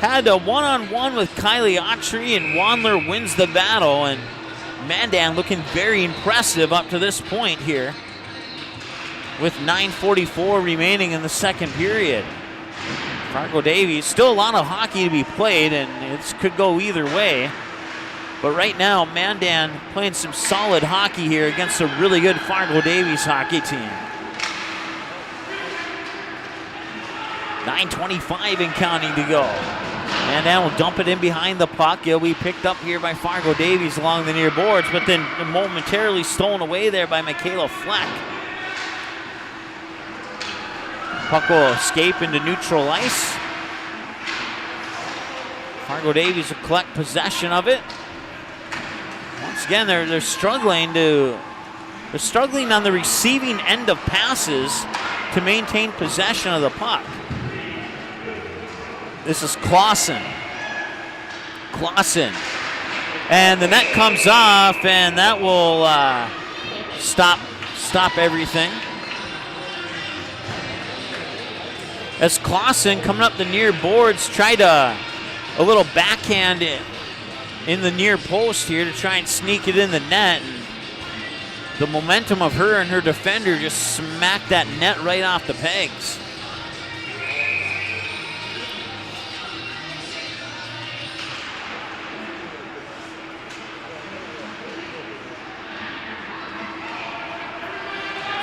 had a one-on-one with Kylie Autry, and Wandler wins the battle, and Mandan looking very impressive up to this point here with 9:44 remaining in the second period. Fargo Davies, still a lot of hockey to be played, and it could go either way. But right now, Mandan playing some solid hockey here against a really good Fargo Davies hockey team. 9:25 and counting to go. Mandan will dump it in behind the puck. It'll be picked up here by Fargo Davies along the near boards, but then momentarily stolen away there by Michaela Fleck. Puck will escape into neutral ice. Fargo Davies will collect possession of it. Once again, they're struggling on the receiving end of passes to maintain possession of the puck. This is Clausen. And the net comes off, and that will stop everything. As Clausen, coming up the near boards, tried a little backhand in the near post here to try and sneak it in the net. And the momentum of her and her defender just smacked that net right off the pegs.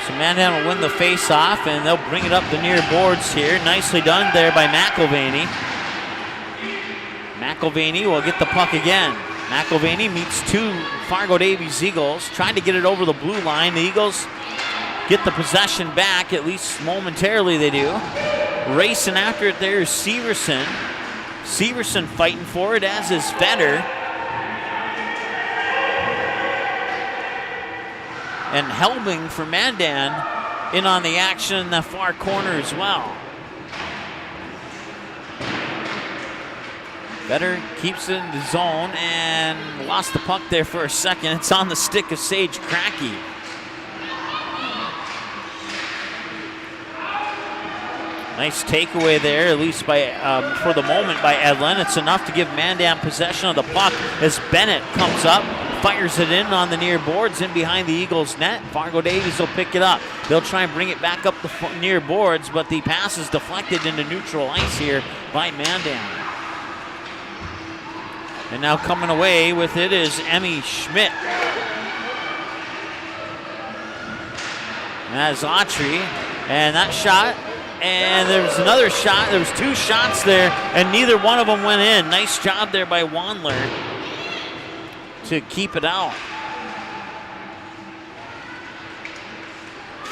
So Mandan will win the face-off, and they'll bring it up the near boards here. Nicely done there by McIlvaney. McElvaney will get the puck again. McElvaney meets 2 Fargo Davies Eagles, trying to get it over the blue line. The Eagles get the possession back, at least momentarily they do. Racing after it there is Severson. Severson fighting for it, as is Vetter. And Helbing for Mandan in on the action in the far corner as well. Vetter keeps it in the zone and lost the puck there for a second. It's on the stick of Sage Cracky. Nice takeaway there, at least by for the moment by Edlin. It's enough to give Mandan possession of the puck as Bennett comes up, fires it in on the near boards, in behind the Eagles' net. Fargo Davies will pick it up. They'll try and bring it back up the near boards, but the pass is deflected into neutral ice here by Mandan. And now coming away with it is Emmy Schmidt. And that's Autry, and that shot. And there was another shot. There was 2 shots there, and neither one of them went in. Nice job there by Wandler to keep it out.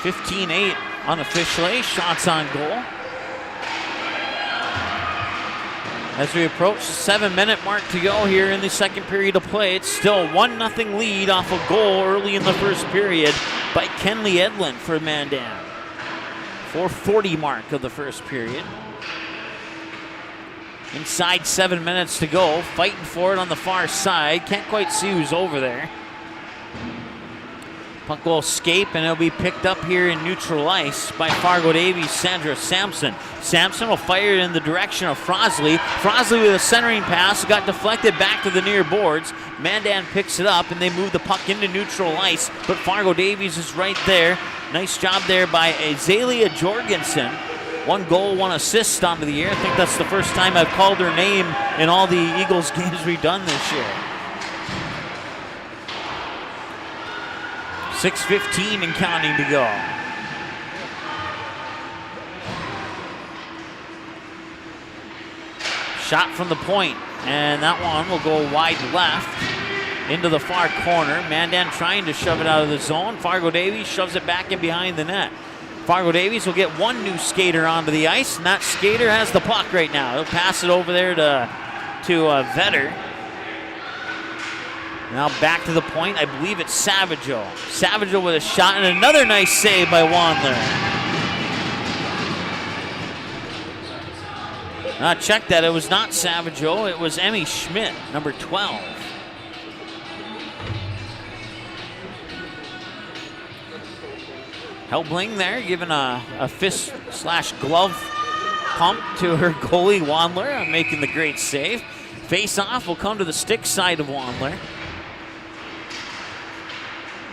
15-8 unofficially. Shots on goal. As we approach the 7-minute mark to go here in the second period of play, it's still 1-0 lead off a goal early in the first period by Kenley Edlin for Mandan. 4:40 mark of the first period. Inside 7 minutes to go. Fighting for it on the far side. Can't quite see who's over there. Puck will escape, and it'll be picked up here in neutral ice by Fargo Davies' Sandra Sampson. Sampson will fire it in the direction of Frosley. Frosley with a centering pass got deflected back to the near boards. Mandan picks it up, and they move the puck into neutral ice, but Fargo Davies is right there. Nice job there by Azalea Jorgensen. 1 goal, 1 assist onto the year. I think that's the first time I've called her name in all the Eagles games we've done this year. 6:15 and counting to go. Shot from the point, and that one will go wide left into the far corner. Mandan trying to shove it out of the zone. Fargo Davies shoves it back in behind the net. Fargo Davies will get 1 new skater onto the ice, and that skater has the puck right now. He'll pass it over there to Vetter. Now back to the point. I believe it's Savageau. Savageau with a shot, and another nice save by Wandler. Check that. It was not Savageau. It was Emmy Schmidt, number 12. Helbling there, giving a fist/glove pump to her goalie, Wandler, making the great save. Face-off will come to the stick side of Wandler.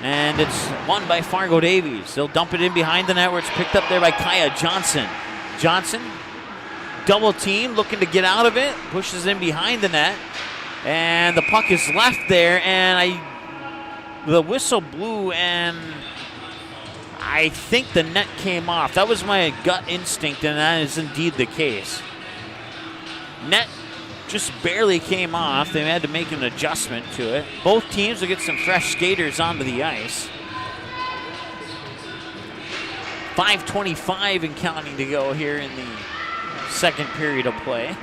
And it's won by Fargo Davies. They'll dump it in behind the net where it's picked up there by Kaya Johnson. Johnson, double team, looking to get out of it, pushes in behind the net. And the puck is left there, and the whistle blew, and I think the net came off. That was my gut instinct, and that is indeed the case. Net just barely came off. They had to make an adjustment to it. Both teams will get some fresh skaters onto the ice. 5:25 and counting to go here in the second period of play.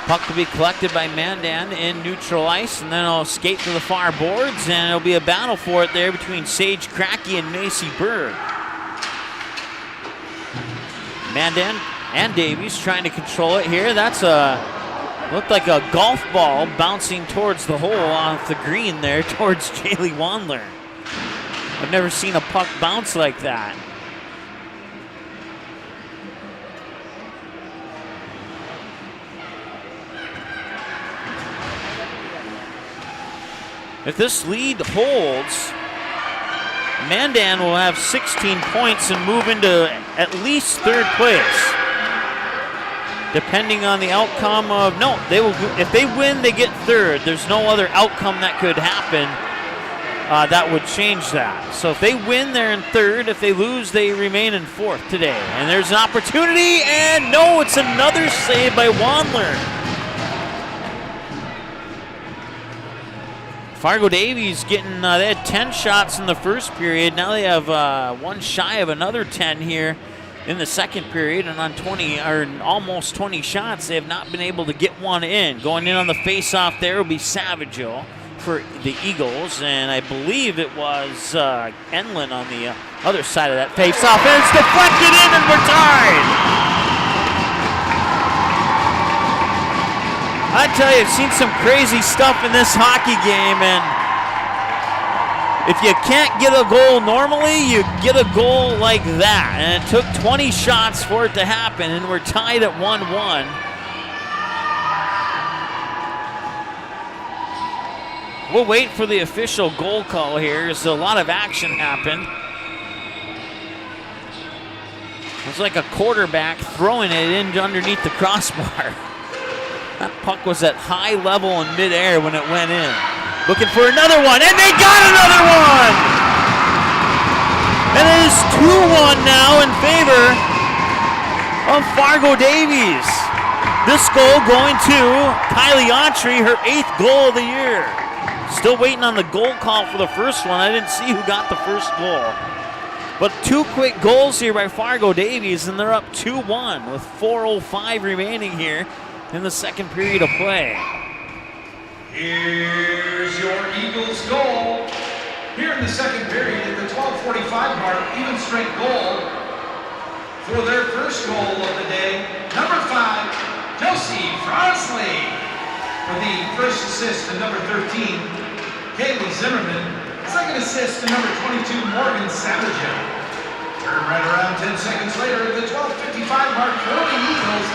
Puck will be collected by Mandan in neutral ice, and then it'll skate to the far boards, and it'll be a battle for it there between Sage Cracky and Macy Berg. Mandan and Davies trying to control it here. That's looked like a golf ball bouncing towards the hole off the green there towards Jaylee Wandler. I've never seen a puck bounce like that. If this lead holds, Mandan will have 16 points and move into at least third place. Depending on the outcome of, if they win, they get third. There's no other outcome that could happen that would change that. So if they win, they're in third. If they lose, they remain in fourth today. And there's an opportunity, and no, it's another save by Wandler. Fargo Davies getting, they had 10 shots in the first period. Now they have one shy of another 10 here in the second period, and on 20 or almost 20 shots, they have not been able to get one in. Going in on the face-off there will be Savagel for the Eagles, and I believe it was Enlin on the other side of that face-off, and it's deflected in, and we're tied. I tell you, I've seen some crazy stuff in this hockey game, and if you can't get a goal normally, you get a goal like that. And it took 20 shots for it to happen, and we're tied at 1-1. We'll wait for the official goal call here. There's a lot of action happened. It's like a quarterback throwing it in underneath the crossbar. That puck was at high level in midair when it went in. Looking for another one, and they got another one! And it is 2-1 now in favor of Fargo Davies. This goal going to Kylie Autry, her 8th goal of the year. Still waiting on the goal call for the first one. I didn't see who got the first goal. But 2 quick goals here by Fargo Davies, and they're up 2-1 with 4:05 remaining here in the second period of play. Here's your Eagles goal. Here in the second period at the 12:45 mark, even strength goal for their first goal of the day. Number 5, Josie Frosley. For the first assist to number 13, Kaylee Zimmerman. Second assist to number 22, Morgan Savagel. Turn right around 10 seconds later at the 12:55 mark for the Eagles.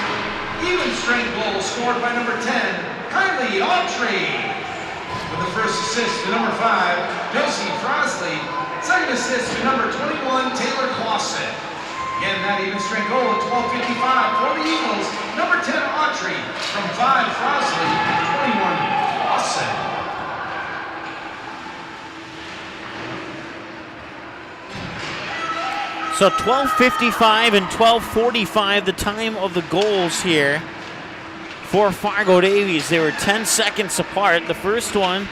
Even strength goal scored by number 10, Kylie Autry. With the first assist to number 5, Josie Frosley. Second assist to number 21, Taylor Clausen. Again, that even strength goal at 12:55 for the Eagles. Number 10, Autry. From 5, Frosley. 21, Clausen. So 12:55 and 12:45, the time of the goals here for Fargo Davies. They were 10 seconds apart. The first one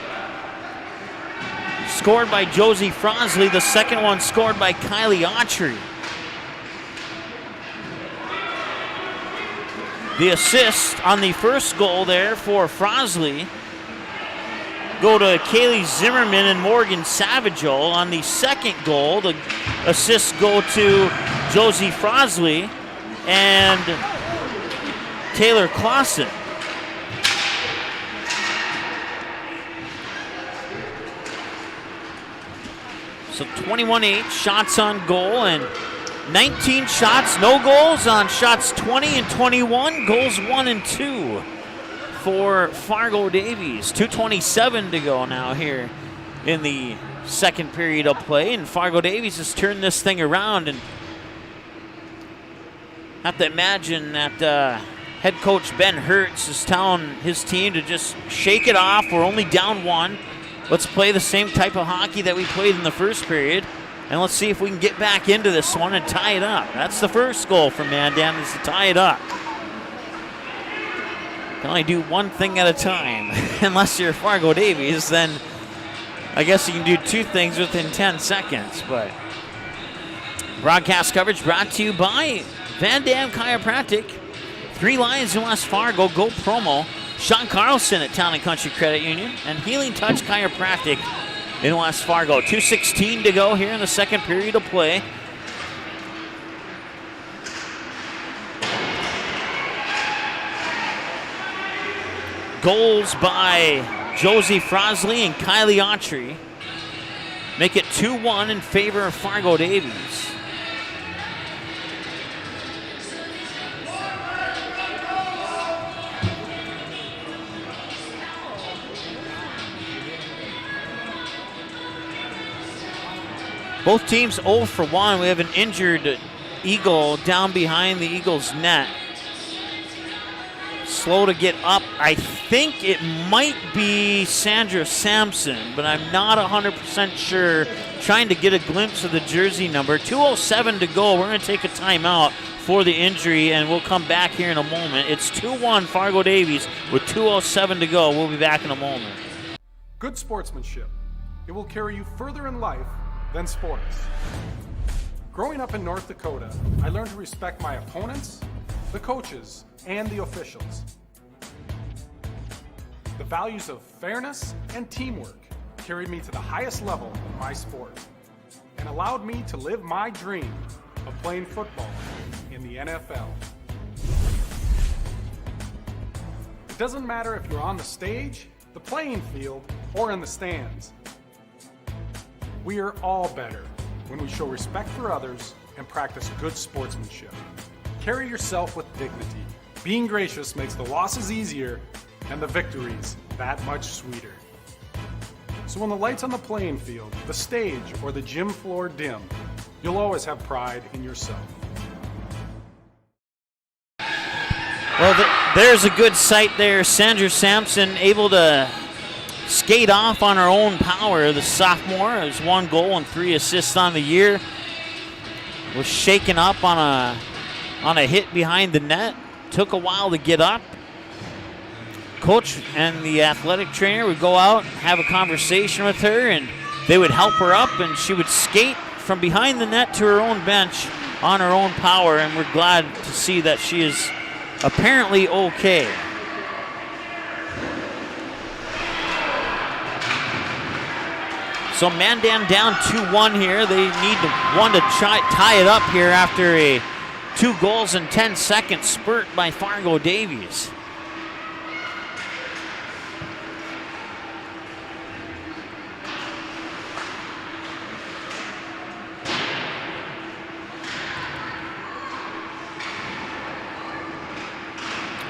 scored by Josie Frosley. The second one scored by Kylie Autry. The assist on the first goal there for Frosley go to Kaylee Zimmerman and Morgan Savagel. On the second goal, the assists go to Josie Frosley and Taylor Clausen. So 21-8 shots on goal and 19 shots, no goals on shots 20 and 21, goals 1 and 2 for Fargo Davies. 2:27 to go now here in the second period of play, and Fargo Davies has turned this thing around, and have to imagine that head coach Ben Hertz is telling his team to just shake it off. We're only down 1. Let's play the same type of hockey that we played in the first period, and let's see if we can get back into this one and tie it up. That's the first goal for Mandan, is to tie it up. You can only do one thing at a time. Unless you're Fargo Davies, then I guess you can do 2 things within 10 seconds. But broadcast coverage brought to you by Van Dam Chiropractic, 3 Lions in West Fargo, Go Promo, Sean Carlson at Town & Country Credit Union, and Healing Touch Chiropractic in West Fargo. 2:16 to go here in the second period of play. Goals by Josie Frosley and Kylie Autry make it 2-1 in favor of Fargo Davies. Both teams 0 for 1. We have an injured Eagle down behind the Eagles' net. slow to get up. I think it might be Sandra Sampson, but I'm not 100% sure. Trying to get a glimpse of the jersey number. 2:07 to go. We're going to take a timeout for the injury, and we'll come back here in a moment. It's 2-1 Fargo Davies with 2:07 to go. We'll be back in a moment. Good sportsmanship. It will carry you further in life than sports. Growing up in North Dakota, I learned to respect my opponents, the coaches, and the officials. The values of fairness and teamwork carried me to the highest level in my sport and allowed me to live my dream of playing football in the NFL. It doesn't matter if you're on the stage, the playing field, or in the stands. We are all better when we show respect for others and practice good sportsmanship. Carry yourself with dignity. Being gracious makes the losses easier and the victories that much sweeter. So when the lights on the playing field, the stage, or the gym floor dim, you'll always have pride in yourself. Well, there's a good sight there. Sandra Sampson able to skate off on her own power. The sophomore has 1 goal and 3 assists on the year. Was shaken up on a hit behind the net. Took a while to get up. Coach and the athletic trainer would go out, have a conversation with her, and they would help her up, and she would skate from behind the net to her own bench on her own power, and we're glad to see that she is apparently okay. So Mandan down 2-1 here. They need one to tie it up here after a 2 goals in 10 seconds spurt by Fargo Davies.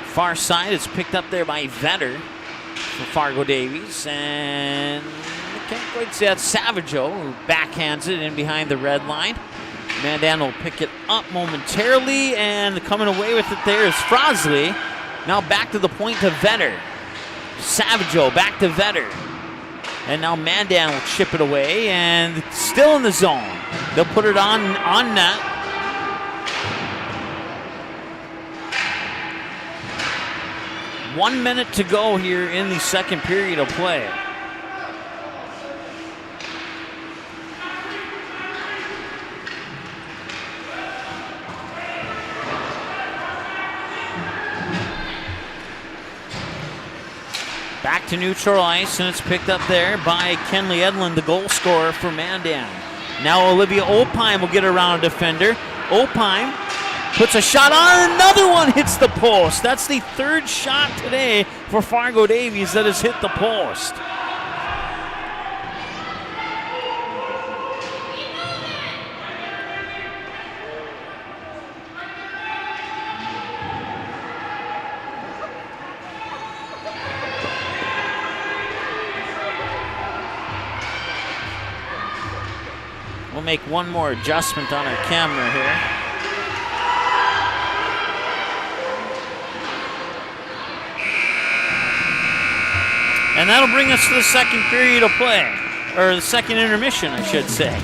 Far side is picked up there by Vetter for Fargo Davies, and I can't quite see that. Savageau who backhands it in behind the red line. Mandan will pick it up momentarily, and coming away with it there is Frosley. Now back to the point to Vetter. Savageau back to Vetter. And now Mandan will chip it away, and still in the zone. They'll put it on net. One minute to go here in the second period of play. Back to neutral ice, and it's picked up there by Kenley Edlund, the goal scorer for Mandan. Now Olivia Opheim will get around a defender. Opheim puts a shot on, another one hits the post. That's the 3rd shot today for Fargo Davies that has hit the post. We'll make one more adjustment on our camera here. And that'll bring us to the second period of play, or the second intermission, I should say.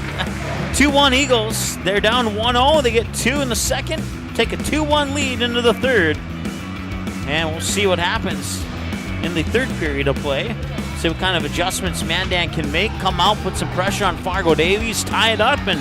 2-1 Eagles. They're down 1-0. They get 2 in the second, take a 2-1 lead into the third. And we'll see what happens in the third period of play. See what kind of adjustments Mandan can make, come out, put some pressure on Fargo Davies, tie it up, and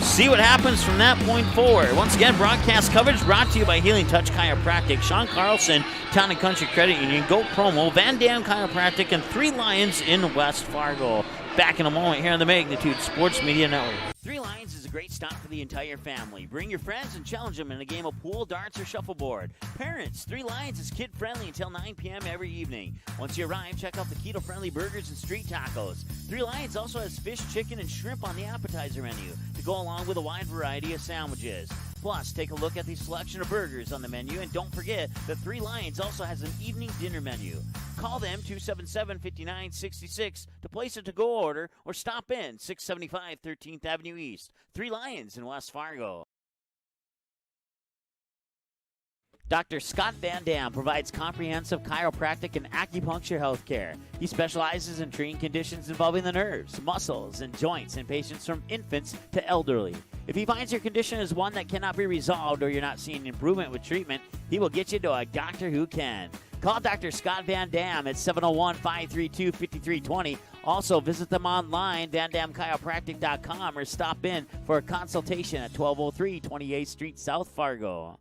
see what happens from that point forward. Once again, broadcast coverage brought to you by Healing Touch Chiropractic, Sean Carlson, Town and Country Credit Union, Go Promo, Van Dam Chiropractic, and 3 Lions in West Fargo. Back in a moment here on the Magnitude Sports Media Network. 3 Lions is a great stop for the entire family. Bring your friends and challenge them in a game of pool, darts, or shuffleboard. Parents, 3 Lions is kid-friendly until 9 p.m. every evening. Once you arrive, check out the keto-friendly burgers and street tacos. 3 Lions also has fish, chicken, and shrimp on the appetizer menu to go along with a wide variety of sandwiches. Plus, take a look at the selection of burgers on the menu, and don't forget that 3 Lions also has an evening dinner menu. Call them 277-5966 to place a to-go order, or stop in 675 13th Avenue East. 3 Lions in West Fargo. Dr. Scott Van Dam provides comprehensive chiropractic and acupuncture health care. He specializes in treating conditions involving the nerves, muscles, and joints in patients from infants to elderly. If he finds your condition is one that cannot be resolved or you're not seeing improvement with treatment, he will get you to a doctor who can. Call Dr. Scott Van Dam at 701-532-5320. Also, visit them online, vandamchiropractic.com, or stop in for a consultation at 1203 28th Street, South Fargo.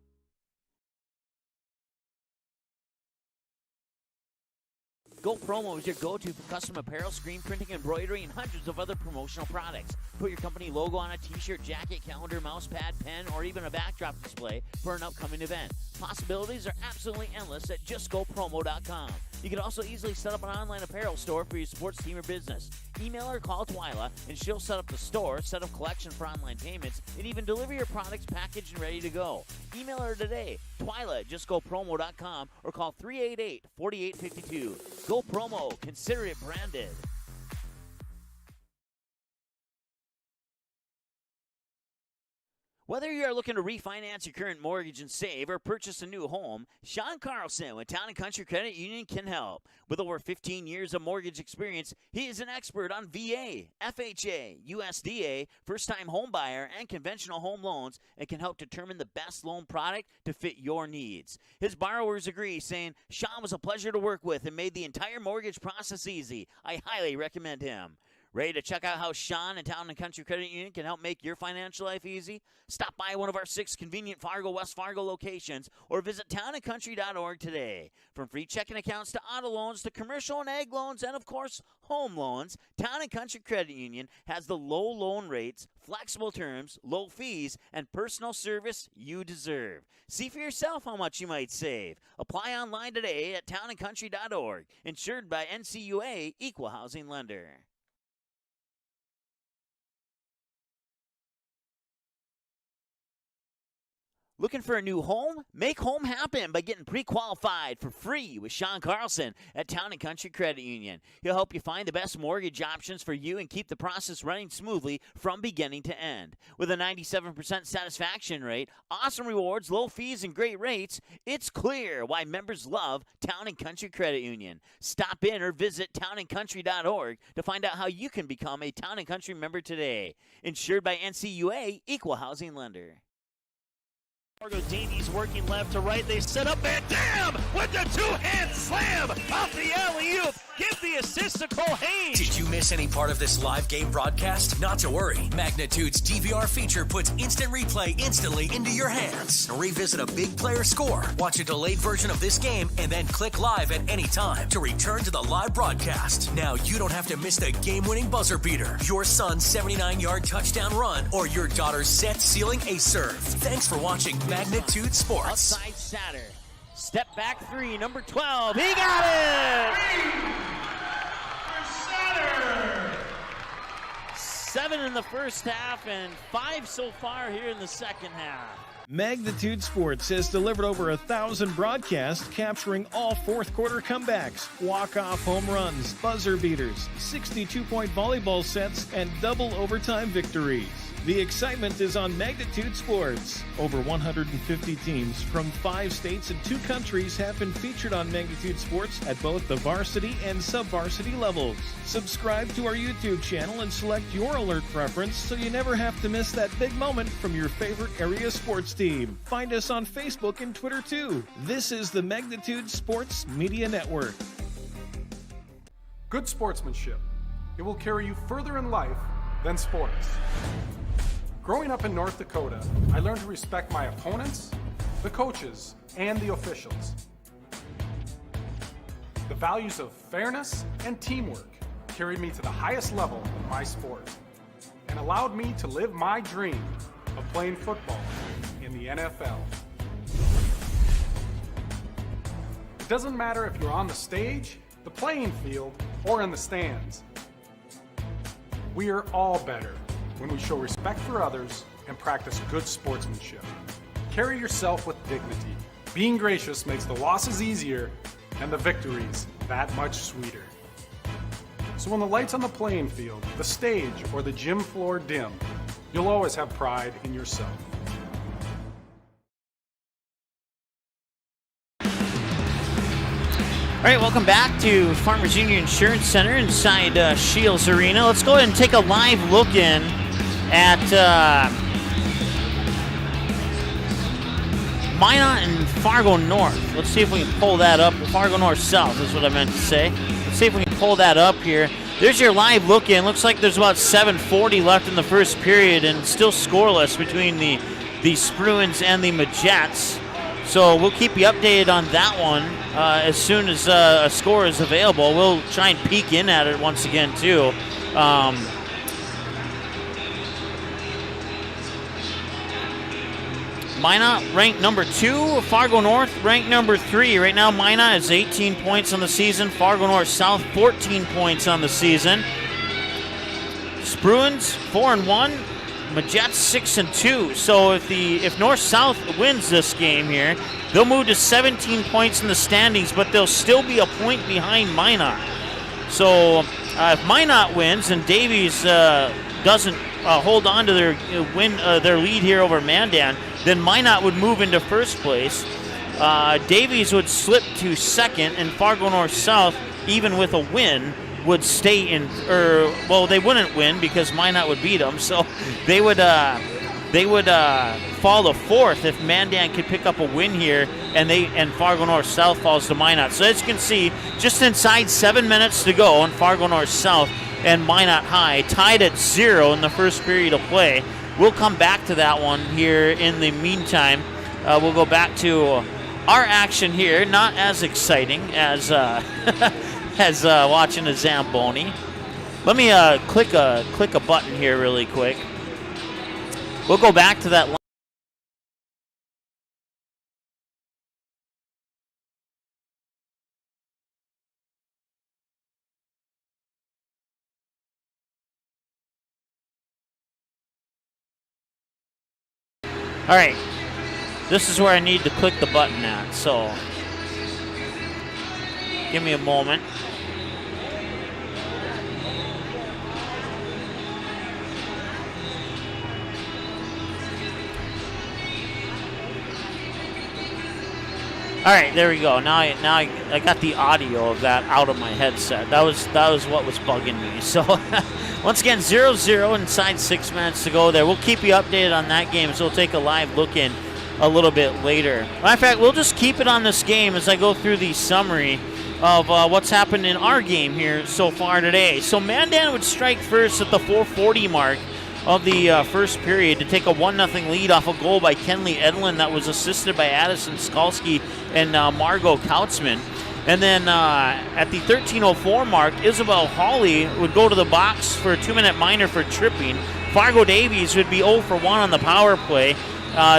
Go Promo is your go-to for custom apparel, screen printing, embroidery, and hundreds of other promotional products. Put your company logo on a t-shirt, jacket, calendar, mouse pad, pen, or even a backdrop display for an upcoming event. Possibilities are absolutely endless at justgopromo.com. You can also easily set up an online apparel store for your sports team or business. Email or call Twyla, and she'll set up the store, set up collection for online payments, and even deliver your products packaged and ready to go. Email her today, Twyla at justgopromo.com, or call 388-4852. Go Promo. Consider it branded. Whether you are looking to refinance your current mortgage and save or purchase a new home, Sean Carlson with Town & Country Credit Union can help. With over 15 years of mortgage experience, he is an expert on VA, FHA, USDA, first-time home buyer, and conventional home loans, and can help determine the best loan product to fit your needs. His borrowers agree, saying, Sean was a pleasure to work with and made the entire mortgage process easy. I highly recommend him. Ready to check out how Sean and Town & Country Credit Union can help make your financial life easy? Stop by one of our 6 convenient Fargo, West Fargo locations or visit townandcountry.org today. From free checking accounts to auto loans to commercial and ag loans and, of course, home loans, Town & Country Credit Union has the low loan rates, flexible terms, low fees, and personal service you deserve. See for yourself how much you might save. Apply online today at townandcountry.org. Insured by NCUA, Equal Housing Lender. Looking for a new home? Make home happen by getting pre-qualified for free with Sean Carlson at Town & Country Credit Union. He'll help you find the best mortgage options for you and keep the process running smoothly from beginning to end. With a 97% satisfaction rate, awesome rewards, low fees, and great rates, it's clear why members love Town & Country Credit Union. Stop in or visit townandcountry.org to find out how you can become a Town & Country member today. Insured by NCUA, Equal Housing Lender. Fargo Davies working left to right. They set up Van Dam with the two-hand slam off the alley-oop. Give the assist to Cole Haynes. Did you miss any part of this live game broadcast? Not to worry. Magnitude's DVR feature puts instant replay instantly into your hands. Revisit a big player score, watch a delayed version of this game, and then click live at any time to return to the live broadcast. Now you don't have to miss the game-winning buzzer beater, your son's 79-yard touchdown run, or your daughter's set-sealing ace serve. Thanks for watching Magnitude Sports. Outside Satter. Step back 3, number 12. He got it! 7 in the first half and 5 so far here in the second half. Magnitude Sports has delivered over 1,000 broadcasts capturing all fourth quarter comebacks, walk-off home runs, buzzer beaters, 62-point volleyball sets, and double overtime victories. The excitement is on Magnitude Sports. Over 150 teams from 5 states and 2 countries have been featured on Magnitude Sports at both the varsity and sub-varsity levels. Subscribe to our YouTube channel and select your alert preference so you never have to miss that big moment from your favorite area sports team. Find us on Facebook and Twitter too. This is the Magnitude Sports Media Network. Good sportsmanship. It will carry you further in life than sports. Growing up in North Dakota, I learned to respect my opponents, the coaches, and the officials. The values of fairness and teamwork carried me to the highest level in my sport and allowed me to live my dream of playing football in the NFL. It doesn't matter if you're on the stage, the playing field, or in the stands. We are all better when we show respect for others and practice good sportsmanship. Carry yourself with dignity. Being gracious makes the losses easier and the victories that much sweeter. So when the lights on the playing field, the stage, or the gym floor dim, you'll always have pride in yourself. All right, welcome back to Farmers Union Insurance Center inside Shields Arena. Let's go ahead and take a live look in at Minot and Fargo North. Let's see if we can pull that up. Fargo North South is what I meant to say. Let's see if we can pull that up here. There's your live look in. Looks like there's about 7:40 left in the first period and still scoreless between the Spruans and the Majets. So we'll keep you updated on that one as soon as a score is available. We'll try and peek in at it once again, too. Minot ranked number 2. Fargo North ranked number 3. Right now, Minot has 18 points on the season. Fargo North South, 14 points on the season. Spruans, 4-1. Majets 6-2. So if North South wins this game here, they'll move to 17 points in the standings, but they'll still be a point behind Minot. So if Minot wins and Davies doesn't hold on to their their lead here over Mandan, then Minot would move into first place. Davies would slip to second, and Fargo North South, even with a win, would stay in, they wouldn't win because Minot would beat them, so they would fall to fourth if Mandan could pick up a win here, and Fargo North South falls to Minot. So as you can see, just inside 7 minutes to go, and Fargo North South and Minot High tied at 0 in the first period of play. We'll come back to that one here in the meantime. We'll go back to our action here, not as exciting as as watching a Zamboni. Let me click a button here really quick. We'll go back to that line. All right, this is where I need to click the button at, so give me a moment. All right, there we go. Now I got the audio of that out of my headset. That was what was bugging me. So once again, 0-0 inside 6 minutes to go there. We'll keep you updated on that game, so we'll take a live look in a little bit later. Matter of fact, we'll just keep it on this game as I go through the summary of what's happened in our game here so far today. So Mandan would strike first at the 4:40 mark of the first period to take a 1-0 lead off a goal by Kenley Edlin that was assisted by Addison Skalski and Margot Kautzman. And then at the 13:04 mark, Isabel Hawley would go to the box for a 2-minute minor for tripping. Fargo Davies would be 0 for 1 on the power play.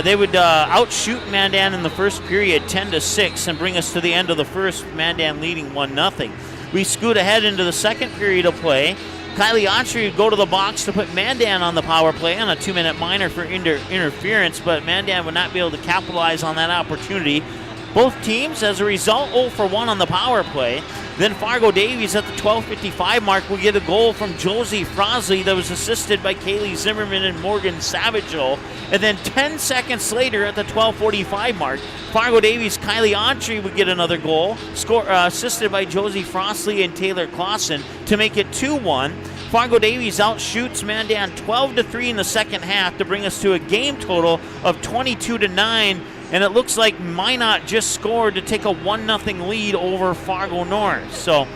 They would outshoot Mandan in the first period 10-6 and bring us to the end of the first, Mandan leading 1-0. We scoot ahead into the second period of play. Kylie Autry would go to the box to put Mandan on the power play on a 2-minute minor for interference, but Mandan would not be able to capitalize on that opportunity. Both teams, as a result, 0 for 1 on the power play. Then Fargo Davies at the 12:55 mark will get a goal from Josie Frosley that was assisted by Kaylee Zimmerman and Morgan Savagel. And then 10 seconds later at the 12:45 mark, Fargo Davies' Kylie Autry would get another goal, assisted by Josie Frosley and Taylor Clausen to make it 2-1. Fargo Davies outshoots Mandan 12-3 in the second half to bring us to a game total of 22-9. And it looks like Minot just scored to take a 1-0 lead over Fargo North. So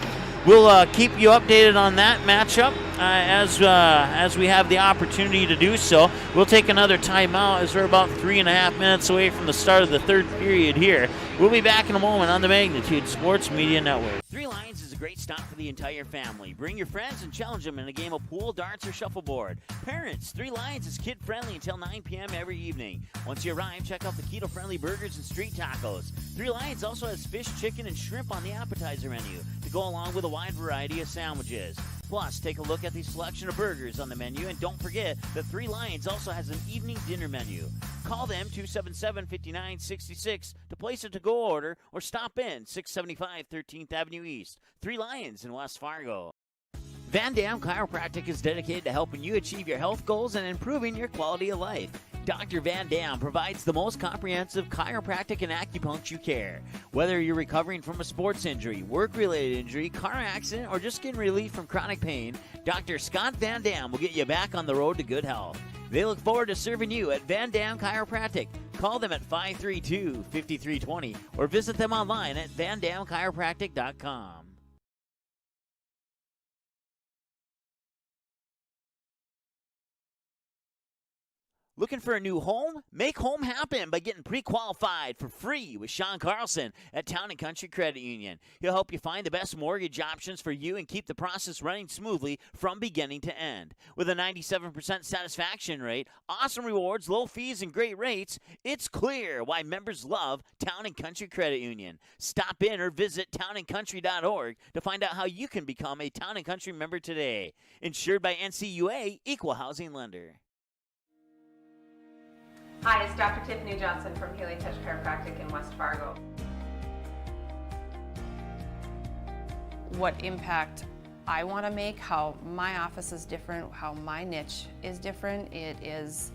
we'll keep you updated on that matchup as we have the opportunity to do so. We'll take another timeout as we're about 3.5 minutes away from the start of the third period here. We'll be back in a moment on the Magnitude Sports Media Network. Three Lions is a great stop for the entire family. Bring your friends and challenge them in a game of pool, darts, or shuffleboard. Parents, Three Lions is kid-friendly until 9 p.m. every evening. Once you arrive, check out the keto-friendly burgers and street tacos. Three Lions also has fish, chicken, and shrimp on the appetizer menu to go along with a wide variety of sandwiches. Plus, take a look at the selection of burgers on the menu, and don't forget that Three Lions also has an evening dinner menu. Call them 277-5966 to place a to-go order or stop in 675 13th Avenue East. Three Lions in West Fargo. Van Dam Chiropractic is dedicated to helping you achieve your health goals and improving your quality of life. Dr. Van Dam provides the most comprehensive chiropractic and acupuncture care. Whether you're recovering from a sports injury, work-related injury, car accident, or just getting relief from chronic pain, Dr. Scott Van Dam will get you back on the road to good health. They look forward to serving you at Van Dam Chiropractic. Call them at 532-5320 or visit them online at vandamchiropractic.com. Looking for a new home? Make home happen by getting pre-qualified for free with Sean Carlson at Town & Country Credit Union. He'll help you find the best mortgage options for you and keep the process running smoothly from beginning to end. With a 97% satisfaction rate, awesome rewards, low fees, and great rates, it's clear why members love Town & Country Credit Union. Stop in or visit townandcountry.org to find out how you can become a Town & Country member today. Insured by NCUA, Equal Housing Lender. Hi, it's Dr. Tiffany Johnson from Healing Touch Chiropractic in West Fargo. What impact I want to make, how my office is different, how my niche is different. It is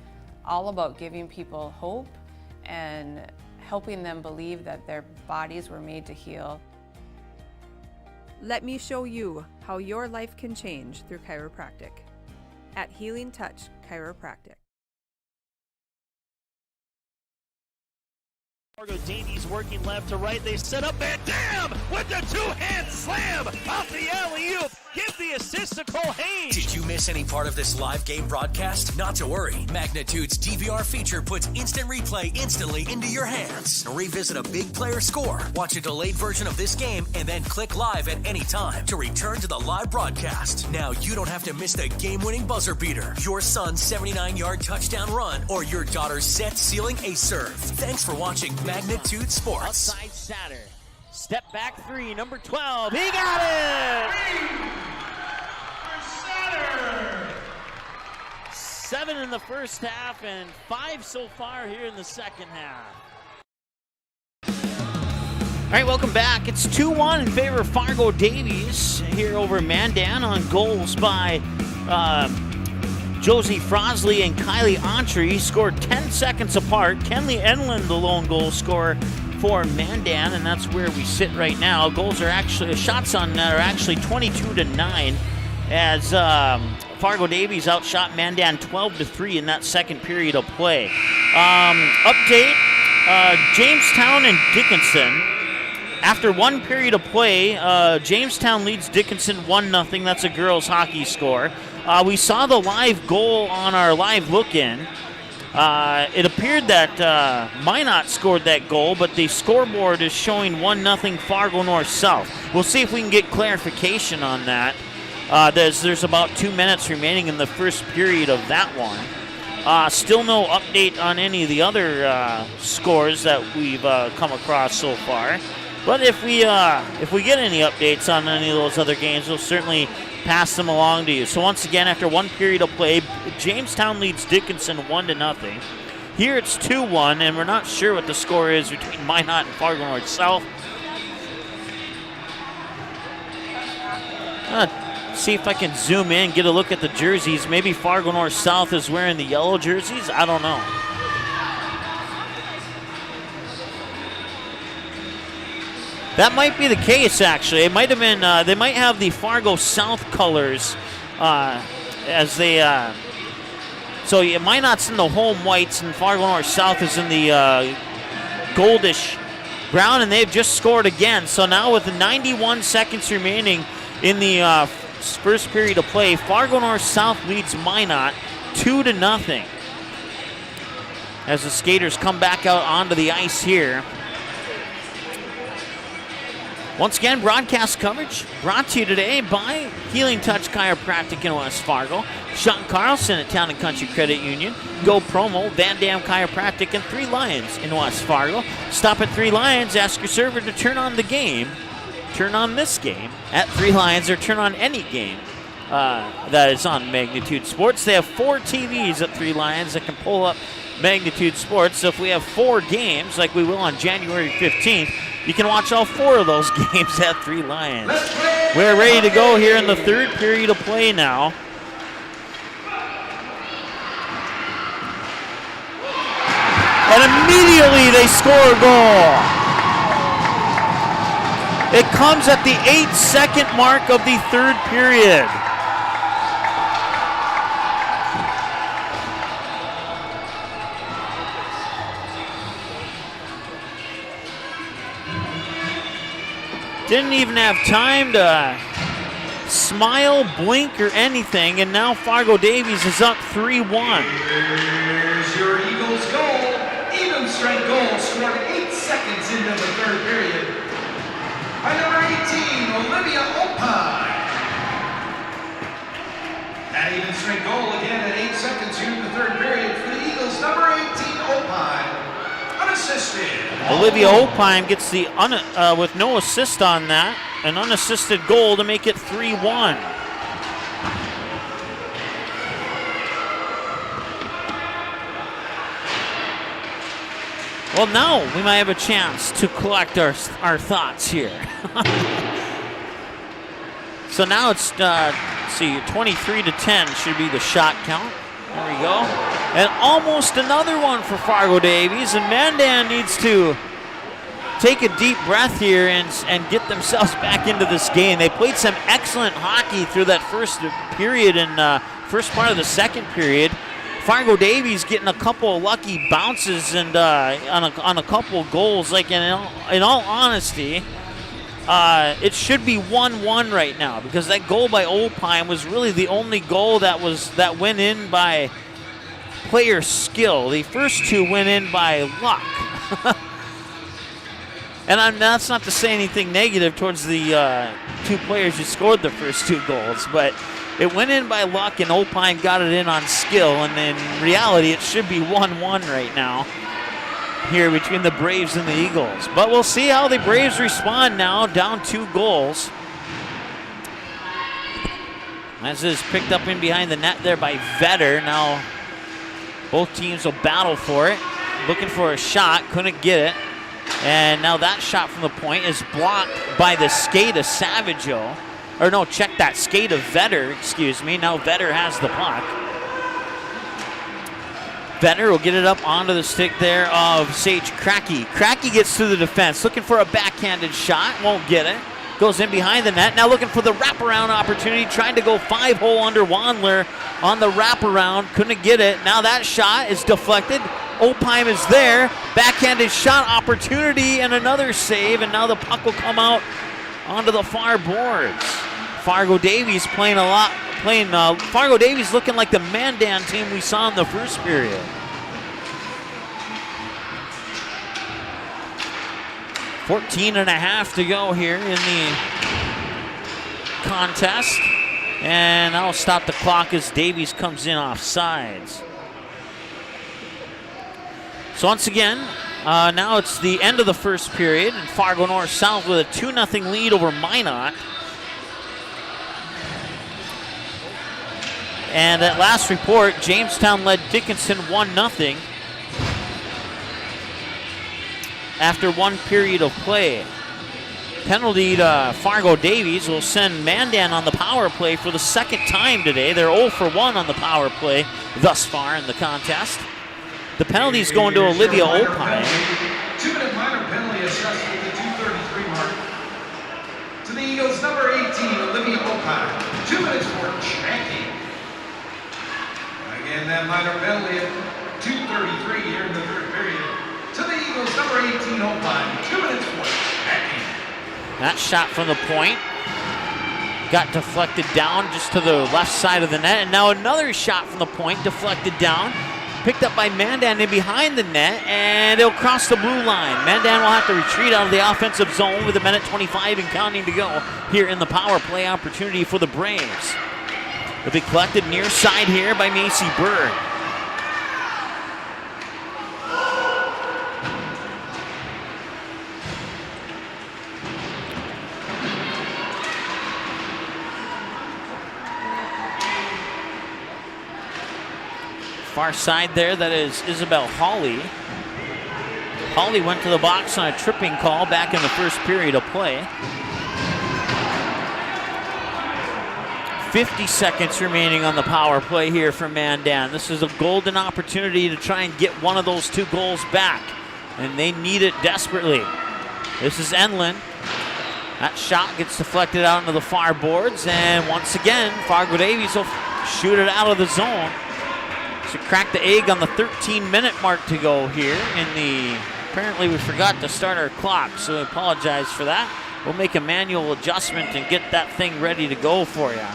all about giving people hope and helping them believe that their bodies were made to heal. Let me show you how your life can change through chiropractic at Healing Touch Chiropractic. Fargo Davies working left to right. They set up Van Dam with the two-hand slam off the alley-oop. Give the assist to Cole Hayes. Did you miss any part of this live game broadcast? Not to worry. Magnitude's DVR feature puts instant replay instantly into your hands. Revisit a big player score, watch a delayed version of this game, and then click live at any time to return to the live broadcast. Now you don't have to miss the game-winning buzzer beater, your son's 79-yard touchdown run, or your daughter's set-sealing ace serve. Thanks for watching Magnitude Sports. Outside Satter. Step back three, number 12. He got it! 7 in the first half and 5 so far here in the second half. All right, welcome back. It's 2-1 in favor of Fargo Davies here over Mandan on goals by Josie Frosley and Kylie Entree. Scored 10 seconds apart. Kenley Enlund, the lone goal scorer for Mandan, and that's where we sit right now. Shots on net are actually 22-9 as Fargo Davies outshot Mandan 12-3 in that second period of play. Update, Jamestown and Dickinson. After one period of play, Jamestown leads Dickinson 1-0. That's a girls' hockey score. We saw the live goal on our live look-in. It appeared that Minot scored that goal, but the scoreboard is showing 1-0 Fargo North-South. We'll see if we can get clarification on that. There's about 2 minutes remaining in the first period of that one. Still no update on any of the other scores that we've come across so far. But if we get any updates on any of those other games, we'll certainly pass them along to you. So once again, after one period of play, Jamestown leads Dickinson 1-0. Here it's 2-1, and we're not sure what the score is between Minot and Fargo North South. See if I can zoom in, get a look at the jerseys. Maybe Fargo North South is wearing the yellow jerseys. I don't know. That might be the case, actually. It might have been. They might have the Fargo South colors as they. So Minot's in the home whites, and Fargo North South is in the goldish brown, and they've just scored again. So now with 91 seconds remaining in the first period of play, Fargo North South leads Minot 2-0. As the skaters come back out onto the ice here. Once again, broadcast coverage brought to you today by Healing Touch Chiropractic in West Fargo, Sean Carlson at Town & Country Credit Union, Go Promo, Van Dam Chiropractic, and 3 Lions in West Fargo. Stop at 3 Lions, ask your server to turn on the game. Turn on this game at 3 Lions, or turn on any game that is on Magnitude Sports. They have 4 TVs at 3 Lions that can pull up Magnitude Sports. So if we have 4 games, like we will on January 15th, you can watch all 4 of those games at 3 Lions. We're ready to go here in the third period of play now. And immediately they score a goal. It comes at the 8-second mark of the third period. Didn't even have time to smile, blink, or anything, and now Fargo Davies is up 3-1. Here's your Eagles goal. Even strength goal scored 8 seconds into the third period by number 18, Olivia Opine. That even strength goal again at 8 seconds into the third period for the Eagles, number 18, Opine. Unassisted. Olivia Opine gets the, with no assist on that, an unassisted goal to make it 3-1. Well, now we might have a chance to collect our thoughts here. So now it's, see, 23-10 should be the shot count. There we go. And almost another one for Fargo Davies, and Mandan needs to take a deep breath here and get themselves back into this game. They played some excellent hockey through that first period and first part of the second period. Fargo Davies getting a couple of lucky bounces and on a couple of goals. Like in all honesty, it should be 1-1 right now because that goal by Opine was really the only goal that went in by player skill. The first two went in by luck. And that's not to say anything negative towards the two players who scored the first two goals, but it went in by luck and Opine got it in on skill, and in reality it should be 1-1 right now here between the Braves and the Eagles. But we'll see how the Braves respond now, down 2 goals. As is picked up in behind the net there by Vetter. Now both teams will battle for it. Looking for a shot, couldn't get it. And now that shot from the point is blocked by the skate of Savageau. Or no, check that, skate of Vetter, excuse me. Now Vetter has the puck. Vetter will get it up onto the stick there of Sage Cracky. Cracky gets through the defense, looking for a backhanded shot, won't get it. Goes in behind the net, now looking for the wraparound opportunity, trying to go 5-hole under Wandler on the wraparound, couldn't get it. Now that shot is deflected. Opine is there, backhanded shot opportunity and another save, and now the puck will come out onto the far boards. Fargo Davies playing Fargo Davies looking like the Mandan team we saw in the first period. .14.5 to go here in the contest. And I'll stop the clock as Davies comes in off sides. So once again, now it's the end of the first period, and Fargo North South with a 2-0 lead over Minot. And at last report, Jamestown led Dickinson 1-0 after 1 period of play. Penalty to Fargo Davies will send Mandan on the power play for the second time today. They're 0 for 1 on the power play thus far in the contest. The penalty is going to Olivia Opine. 2-minute minor penalty assessed at the 2:33 mark. To the Eagles, number 18, Olivia Opine. 2 minutes for Cranky. Again, that minor penalty at 2:33 here in the third period. To the Eagles, number 18, Opine. 2 minutes for Cranky. That shot from the point got deflected down just to the left side of the net. And now another shot from the point deflected down. Picked up by Mandan in behind the net, and it'll cross the blue line. Mandan will have to retreat out of the offensive zone with 1:25 and counting to go here in the power play opportunity for the Braves. It'll be collected near side here by Macy Bird. Far side there, that is Isabel Hawley. Hawley went to the box on a tripping call back in the first period of play. 50 seconds remaining on the power play here for Mandan. This is a golden opportunity to try and get one of those 2 goals back, and they need it desperately. This is Enlund. That shot gets deflected out into the far boards, and once again, Fargo Davies will shoot it out of the zone. So crack the egg on the 13-minute mark to go here in the... Apparently we forgot to start our clock, so I apologize for that. We'll make a manual adjustment and get that thing ready to go for you.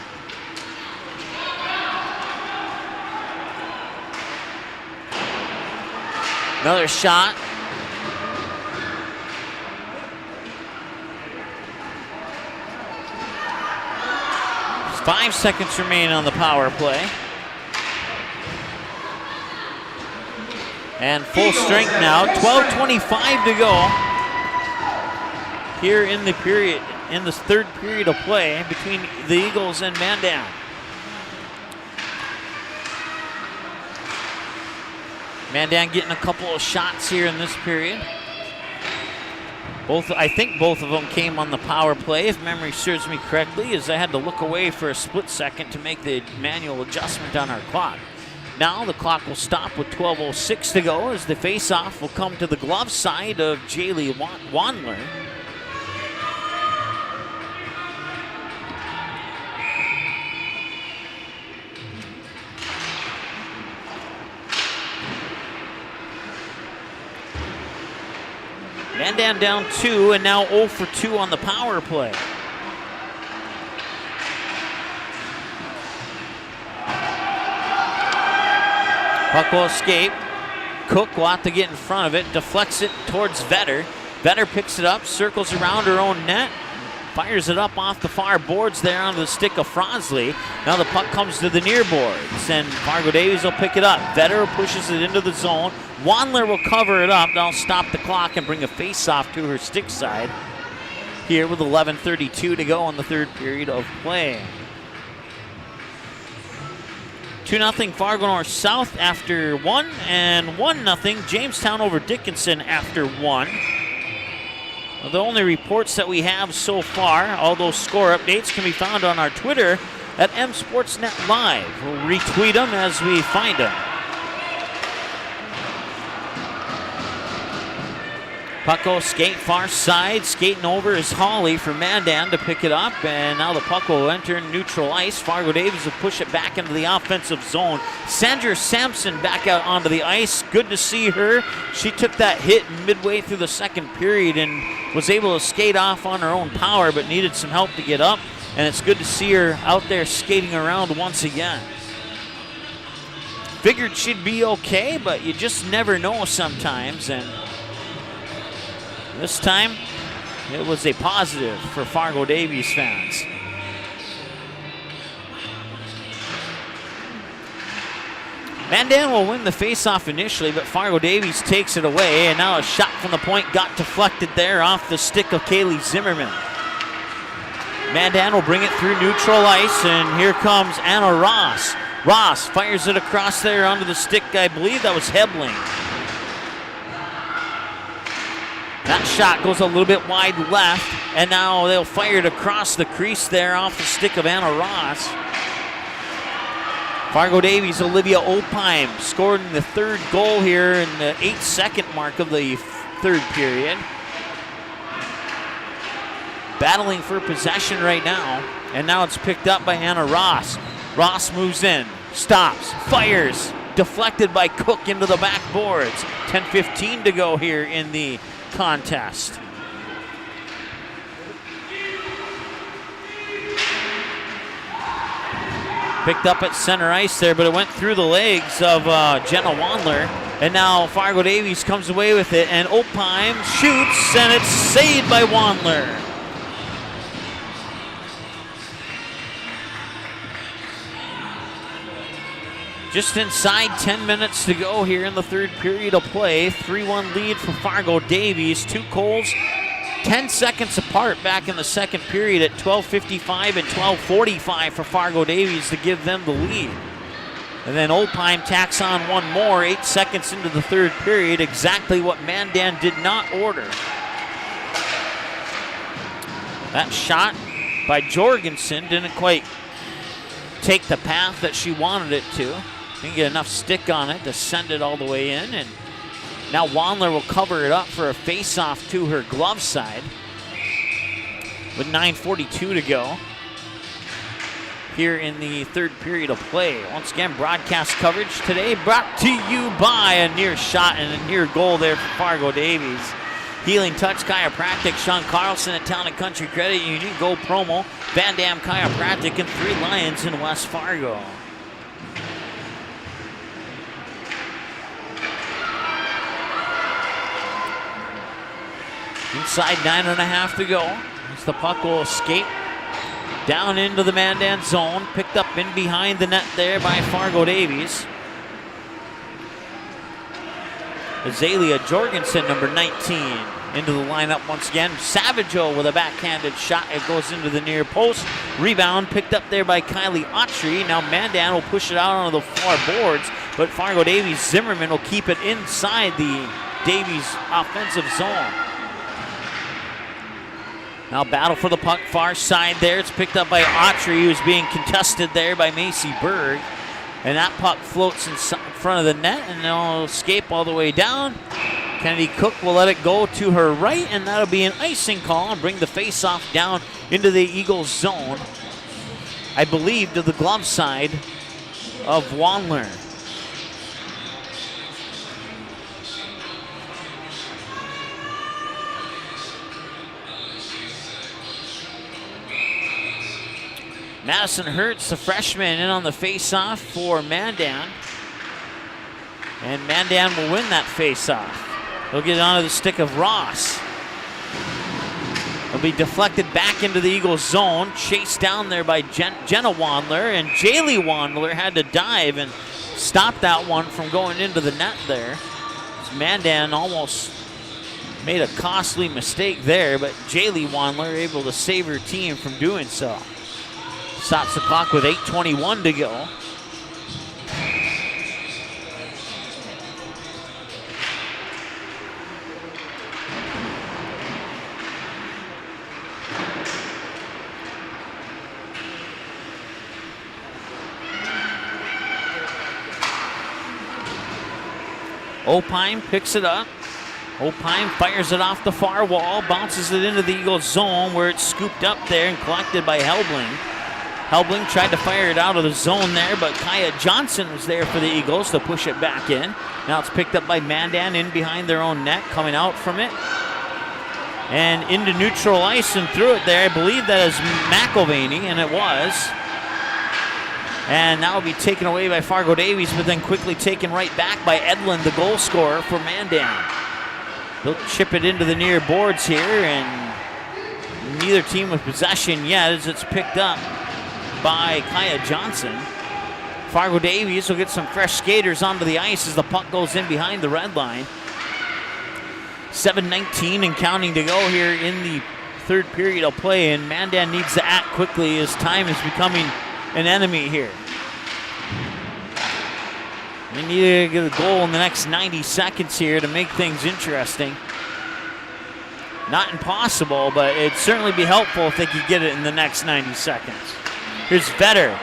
Another shot. There's 5 seconds remaining on the power play. And full strength now. 12:25 to go here in the period, in this third period of play between the Eagles and Mandan. Mandan getting a couple of shots here in this period. I think both of them came on the power play, if memory serves me correctly, as I had to look away for a split second to make the manual adjustment on our clock. Now the clock will stop with 12:06 to go as the face-off will come to the glove side of Jaylee Wandler. Mandan down 2 and now 0 for 2 on the power play. Puck will escape. Cook will have to get in front of it, deflects it towards Vetter. Vetter picks it up, circles around her own net, fires it up off the far boards there onto the stick of Franzley. Now the puck comes to the near boards, and Fargo Davies will pick it up. Vetter pushes it into the zone. Wandler will cover it up. That'll stop the clock and bring a face-off to her stick side here with 11:32 to go in the third period of play. 2-0 Fargo North South after 1, and 1-0 Jamestown over Dickinson after 1. Well, the only reports that we have so far, all those score updates, can be found on our Twitter at msportsnet live. We'll retweet them as we find them. Puck will skate far side. Skating over is Hawley for Mandan to pick it up. And now the puck will enter neutral ice. Fargo Davies will push it back into the offensive zone. Sandra Sampson back out onto the ice. Good to see her. She took that hit midway through the second period and was able to skate off on her own power, but needed some help to get up. And it's good to see her out there skating around once again. Figured she'd be okay, but you just never know sometimes. And this time, it was a positive for Fargo Davies fans. Mandan will win the faceoff initially, but Fargo Davies takes it away, and now a shot from the point got deflected there off the stick of Kaylee Zimmerman. Mandan will bring it through neutral ice, and here comes Anna Ross. Ross fires it across there onto the stick. I believe that was Hebling. That shot goes a little bit wide left, and now they'll fire it across the crease there off the stick of Anna Ross. Fargo Davies, Olivia Opheim scored the third goal here in the 8-second mark of the third period. Battling for possession right now, and now it's picked up by Anna Ross. Ross moves in, stops, fires, deflected by Cook into the back boards. 10:15 to go here in the contest. Picked up at center ice there, but it went through the legs of Jenna Wandler. And now Fargo Davies comes away with it, and Opheim shoots, and it's saved by Wandler. Just inside 10 minutes to go here in the third period of play. 3-1 lead for Fargo Davies. Two goals 10 seconds apart back in the second period at 12:55 and 12:45 for Fargo Davies to give them the lead. And then Opheim tacks on one more 8 seconds into the third period, exactly what Mandan did not order. That shot by Jorgensen didn't quite take the path that she wanted it to. Didn't get enough stick on it to send it all the way in. And now Wandler will cover it up for a face-off to her glove side with 9:42 to go here in the third period of play. Once again, broadcast coverage today brought to you by a near shot and a near goal there for Fargo Davies. Healing Touch Chiropractic, Sean Carlson at Town & Country Credit Union, Go Promo, Van Dam Chiropractic, and 3 Lions in West Fargo. Inside 9.5 to go. As the puck will escape down into the Mandan zone. Picked up in behind the net there by Fargo Davies. Azalea Jorgensen, number 19, into the lineup once again. Savageau with a backhanded shot. It goes into the near post. Rebound picked up there by Kylie Autry. Now Mandan will push it out onto the far boards, but Fargo Davies Zimmerman will keep it inside the Davies offensive zone. Now battle for the puck far side there. It's picked up by Autry, who's being contested there by Macy Berg. And that puck floats in front of the net, and it'll escape all the way down. Kennedy Cook will let it go to her right, and that'll be an icing call and bring the face-off down into the Eagles zone. I believe to the glove side of Wandler. Madison Hertz, the freshman, in on the face-off for Mandan. And Mandan will win that face-off. They'll get it onto the stick of Ross. It'll be deflected back into the Eagles zone, chased down there by Jenna Wandler, and Jaylee Wandler had to dive and stop that one from going into the net there. Mandan almost made a costly mistake there, but Jaylee Wandler able to save her team from doing so. Stops the clock with 8:21 to go. Opine picks it up. Opine fires it off the far wall, bounces it into the Eagles zone where it's scooped up there and collected by Helbling. Helbling tried to fire it out of the zone there, but Kaya Johnson was there for the Eagles to push it back in. Now it's picked up by Mandan in behind their own net, coming out from it. And into neutral ice and through it there. I believe that is McElvaney, and it was. And now will be taken away by Fargo Davies, but then quickly taken right back by Edlin, the goal scorer for Mandan. They'll chip it into the near boards here, and neither team with possession yet as it's picked up by Kaya Johnson. Fargo Davies will get some fresh skaters onto the ice as the puck goes in behind the red line. 7:19 and counting to go here in the third period of play, and Mandan needs to act quickly as time is becoming an enemy here. They need to get a goal in the next 90 seconds here to make things interesting. Not impossible, but it'd certainly be helpful if they could get it in the next 90 seconds. Here's Vetter.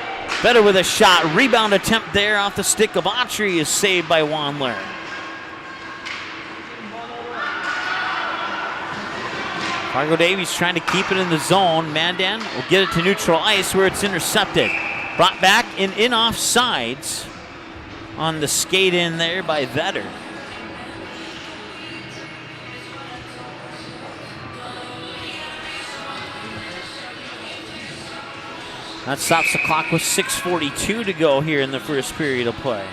Vetter with a shot. Rebound attempt there off the stick of Autry is saved by Wandler. Fargo Davies trying to keep it in the zone. Mandan will get it to neutral ice where it's intercepted. Brought back in offsides on the skate in there by Vetter. That stops the clock with 6:42 to go here in the first period of play.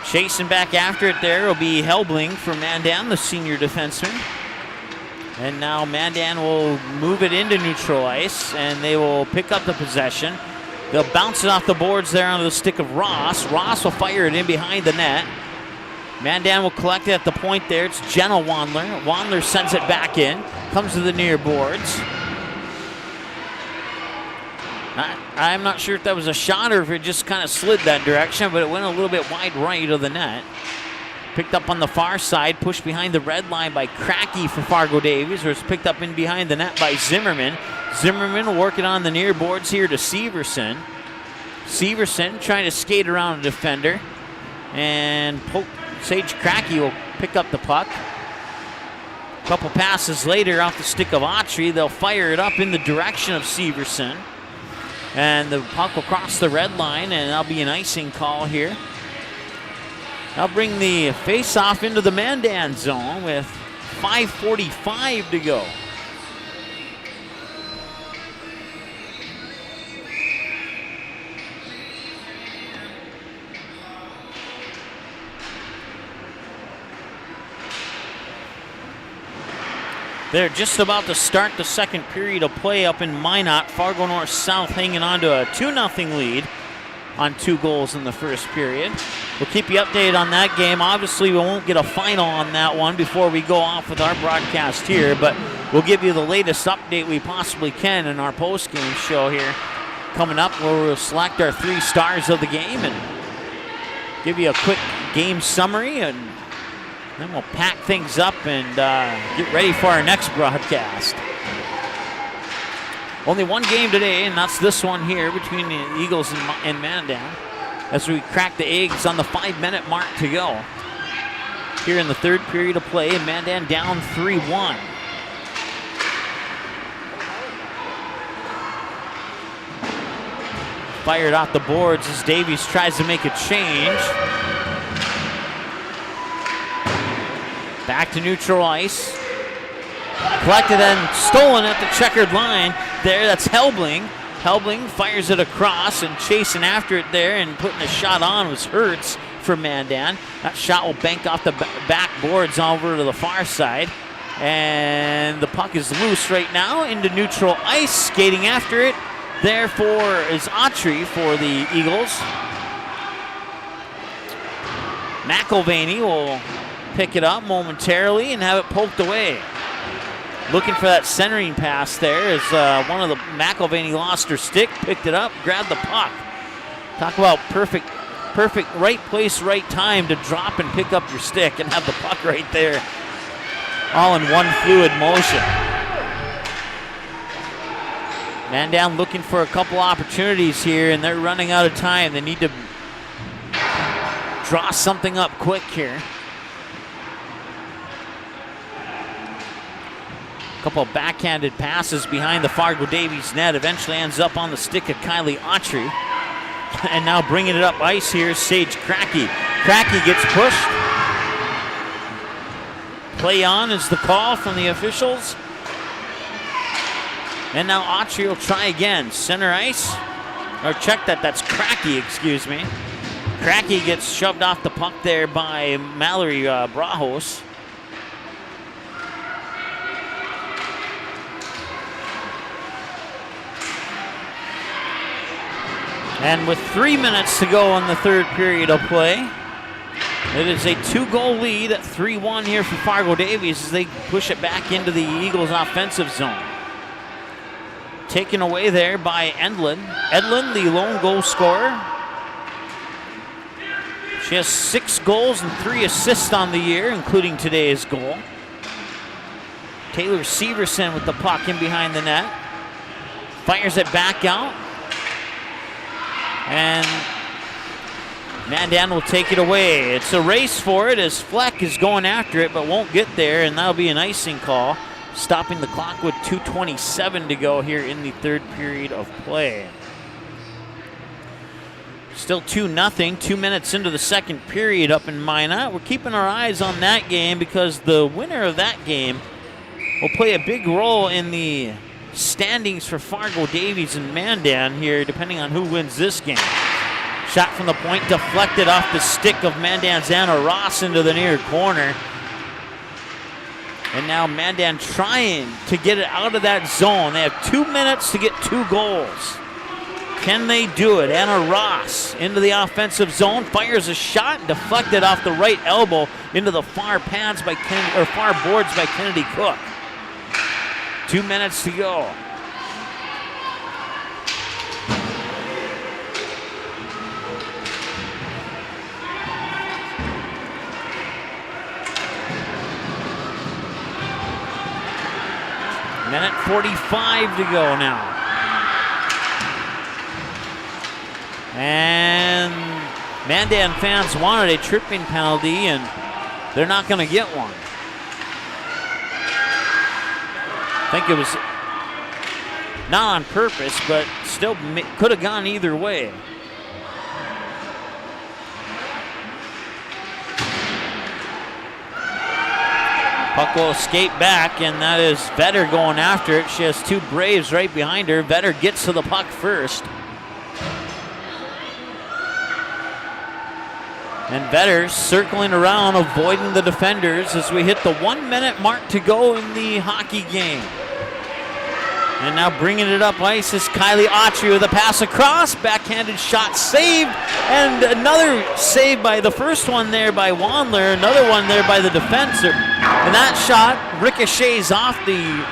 Chasing back after it there will be Helbling for Mandan, the senior defenseman. And now Mandan will move it into neutral ice, and they will pick up the possession. They'll bounce it off the boards there onto the stick of Ross. Ross will fire it in behind the net. Mandan will collect it at the point there. It's Jenna Wandler. Wandler sends it back in. Comes to the near boards. I'm not sure if that was a shot or if it just kind of slid that direction, but it went a little bit wide right of the net. Picked up on the far side, pushed behind the red line by Cracky for Fargo Davies, or it's picked up in behind the net by Zimmerman. Zimmerman working on the near boards here to Severson. Severson trying to skate around a defender, and Sage Cracky will pick up the puck. A couple passes later off the stick of Autry, they'll fire it up in the direction of Severson. And the puck will cross the red line, and that'll be an icing call here. That'll bring the face-off into the Mandan zone with 5:45 to go. They're just about to start the second period of play up in Minot. Fargo North South hanging on to a 2-0 lead on 2 goals in the first period. We'll keep you updated on that game. Obviously, we won't get a final on that one before we go off with our broadcast here, but we'll give you the latest update we possibly can in our post-game show here coming up, where we'll select our 3 stars of the game and give you a quick game summary, and then we'll pack things up and get ready for our next broadcast. Only one game today, and that's this one here between the Eagles and Mandan, as we crack the eggs on the 5-minute mark to go. Here in the third period of play, Mandan down 3-1. Fired off the boards as Davies tries to make a change. Back to neutral ice. Collected and stolen at the checkered line. There, that's Helbling. Helbling fires it across, and chasing after it there and putting a shot on was Hertz for Mandan. That shot will bank off the back boards over to the far side. And the puck is loose right now into neutral ice. Skating after it, therefore, is Autry for the Eagles. McElvaney will pick it up momentarily and have it poked away. Looking for that centering pass there as one of the McElvaney lost her stick, picked it up, grabbed the puck. Talk about perfect right place, right time to drop and pick up your stick and have the puck right there, all in one fluid motion. Mandan looking for a couple opportunities here, and they're running out of time. They need to draw something up quick here. Couple of backhanded passes behind the Fargo Davies net. Eventually ends up on the stick of Kylie Autry. And now bringing it up ice here is Sage Cracky. Cracky gets pushed. Play on is the call from the officials. And now Autry will try again. Center ice. Or check that. That's Cracky, excuse me. Cracky gets shoved off the puck there by Mallory Brajos. And with 3 minutes to go in the third period of play, it is a 2-goal lead at 3-1 here for Fargo Davies as they push it back into the Eagles' offensive zone. Taken away there by Edlin. Edlin, the lone goal scorer. She has 6 goals and 3 assists on the year, including today's goal. Taylor Severson with the puck in behind the net. Fires it back out. And Mandan will take it away. It's a race for it as Fleck is going after it but won't get there, and that'll be an icing call, stopping the clock with 2:27 to go here in the third period of play. Still 2-0, 2 minutes into the second period up in Minot. We're keeping our eyes on that game because the winner of that game will play a big role in the standings for Fargo Davies and Mandan here, depending on who wins this game. Shot from the point deflected off the stick of Mandan's Anna Ross into the near corner. And now Mandan trying to get it out of that zone. They have 2 minutes to get 2 goals. Can they do it? Anna Ross into the offensive zone, fires a shot, deflected off the right elbow into the far pads by far boards by Kennedy Cook. 2 minutes to go. Minute 45 to go now. And Mandan fans wanted a tripping penalty, and they're not going to get one. I think it was not on purpose, but still could have gone either way. Puck will escape back, and that is Vetter going after it. She has two Braves right behind her. Vetter gets to the puck first. And Vetter circling around, avoiding the defenders as we hit the 1 minute mark to go in the hockey game. And now bringing it up ice is Kylie Autry with a pass across. Backhanded shot saved. And another save by the first one there by Wandler. Another one there by the defenseman. And that shot ricochets off the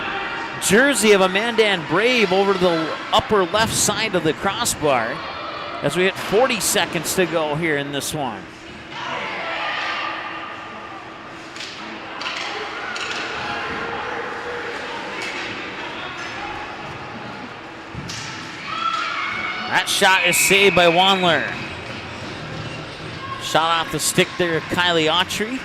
jersey of a Mandan Brave over to the upper left side of the crossbar as we hit 40 seconds to go here in this one. That shot is saved by Wandler. Shot off the stick there, Kylie Autry.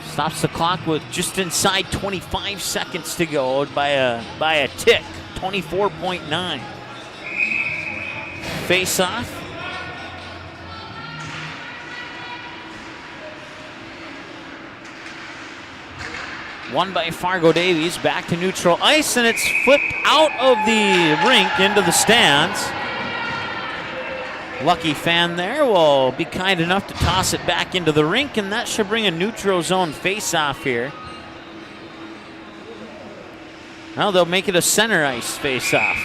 Stops the clock with just inside 25 seconds to go by a tick, 24.9. Face off. Won by Fargo Davies, back to neutral ice, and it's flipped out of the rink into the stands. Lucky fan there will be kind enough to toss it back into the rink, and that should bring a neutral zone face-off here. Now they'll make it a center ice face-off.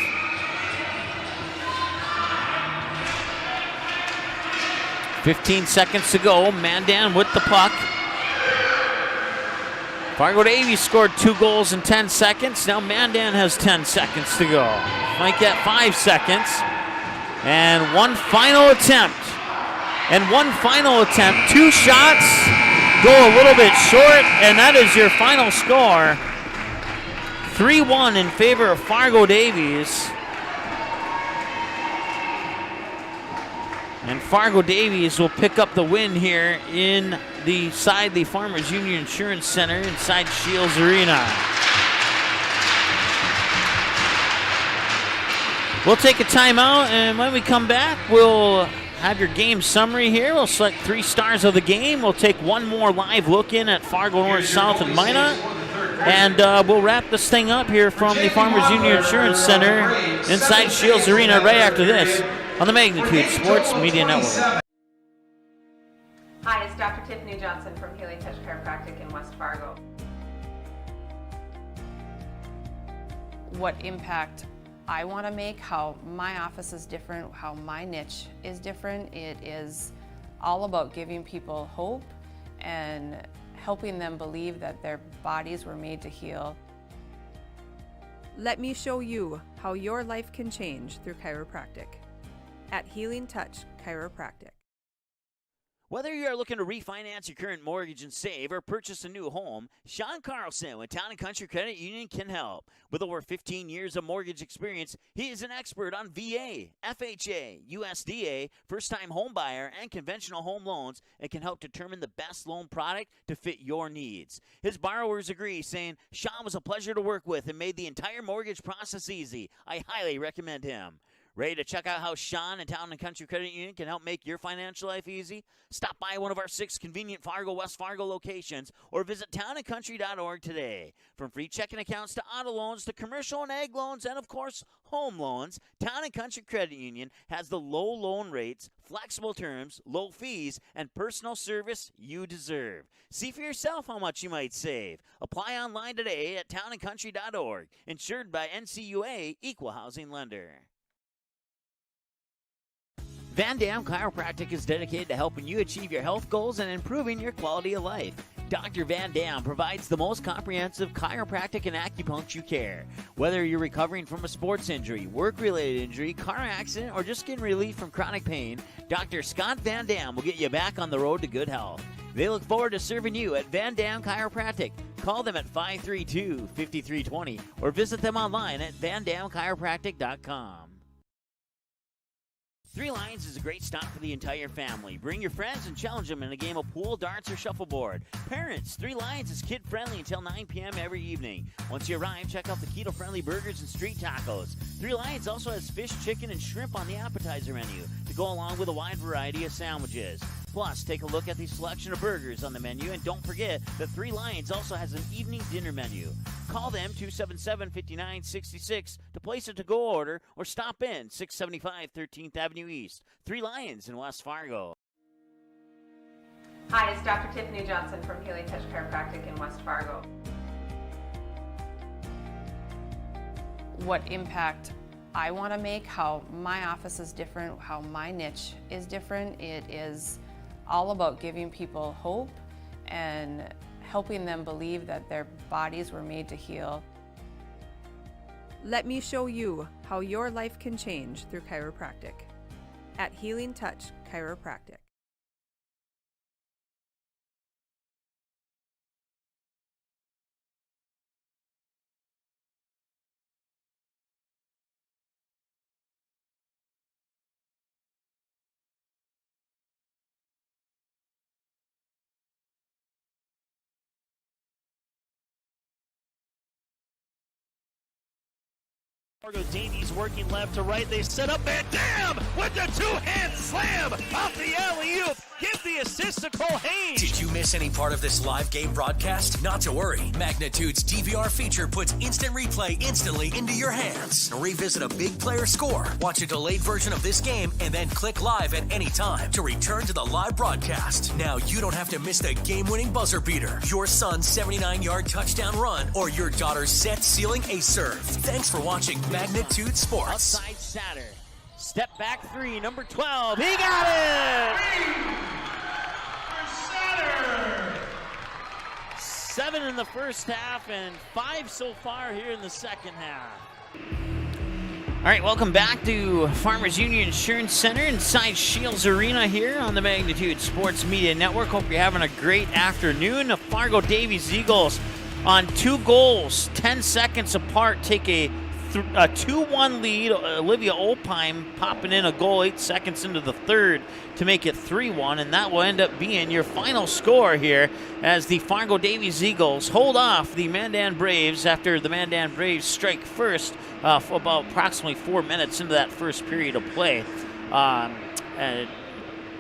.15 seconds to go. Mandan with the puck. Fargo Davies scored 2 goals in 10 seconds. Now Mandan has 10 seconds to go. Might get 5 seconds. And one final attempt. 2 shots go a little bit short, and that is your final score. 3-1 in favor of Fargo Davies. And Fargo Davies will pick up the win here inside the Farmers Union Insurance Center inside Shields Arena. We'll take a timeout, and when we come back, we'll have your game summary here. We'll select 3 stars of the game. We'll take one more live look in at Fargo North South and Minot. And we'll wrap this thing up here from the Farmers Union Insurance Center inside Shields Arena right after this on the Magnitude Sports Media Network. Hi, it's Dr. Tiffany Johnson from Healing Touch Chiropractic in West Fargo. What impact I want to make, how my office is different, how my niche is different. It is all about giving people hope and helping them believe that their bodies were made to heal. Let me show you how your life can change through chiropractic at Healing Touch Chiropractic. Whether you are looking to refinance your current mortgage and save or purchase a new home, Sean Carlson with Town & Country Credit Union can help. With over 15 years of mortgage experience, he is an expert on VA, FHA, USDA, first-time home buyer, and conventional home loans and can help determine the best loan product to fit your needs. His borrowers agree, saying, Sean was a pleasure to work with and made the entire mortgage process easy. I highly recommend him. Ready to check out how Sean and Town & Country Credit Union can help make your financial life easy? Stop by one of our 6 convenient Fargo, West Fargo locations or visit townandcountry.org today. From free checking accounts to auto loans to commercial and ag loans and, of course, home loans, Town & Country Credit Union has the low loan rates, flexible terms, low fees, and personal service you deserve. See for yourself how much you might save. Apply online today at townandcountry.org. Insured by NCUA, Equal Housing Lender. Van Dam Chiropractic is dedicated to helping you achieve your health goals and improving your quality of life. Dr. Van Dam provides the most comprehensive chiropractic and acupuncture care. Whether you're recovering from a sports injury, work-related injury, car accident, or just getting relief from chronic pain, Dr. Scott Van Dam will get you back on the road to good health. They look forward to serving you at Van Dam Chiropractic, Call them at 532-5320 or visit them online at vandamchiropractic.com. Three Lions is a great stop for the entire family. Bring your friends and challenge them in a game of pool, darts, or shuffleboard. Parents, Three Lions is kid-friendly until 9 p.m. every evening. Once you arrive, check out the keto-friendly burgers and street tacos. Three Lions also has fish, chicken, and shrimp on the appetizer menu to go along with a wide variety of sandwiches. Plus, take a look at the selection of burgers on the menu, and don't forget that Three Lions also has an evening dinner menu. Call them 277-5966 to place a to-go order or stop in 675 13th Avenue East. Three Lions in West Fargo. Hi, it's Dr. Tiffany Johnson from Healing Touch Chiropractic in West Fargo. What impact I want to make, how my office is different, how my niche is different, it is all about giving people hope and helping them believe that their bodies were made to heal. Let me show you how your life can change through chiropractic at Healing Touch Chiropractic. Fargo Davies working left to right. They set up Van Dam with the two-hand slam off the alley-oop. Give the assist to Cole Haynes. Did you miss any part of this live game broadcast? Not to worry. Magnitude's DVR feature puts instant replay instantly into your hands. Revisit a big player score, watch a delayed version of this game, and then click live at any time to return to the live broadcast. Now you don't have to miss the game-winning buzzer beater, your son's 79-yard touchdown run, or your daughter's set-sealing ace serve. Thanks for watching Magnitude Sports. Outside Satter. Step back three, number 12. He got it! 7 in the first half and 5 so far here in the second half. All right, welcome back to Farmers Union Insurance Center inside Shields Arena here on the Magnitude Sports Media Network. Hope you're having a great afternoon. The Fargo Davies Eagles on 2 goals, 10 seconds apart, take a 2-1 lead. Olivia Opheim popping in a goal 8 seconds into the third to make it 3-1, and that will end up being your final score here as the Fargo Davies Eagles hold off the Mandan Braves after the Mandan Braves strike first for about approximately 4 minutes into that first period of play.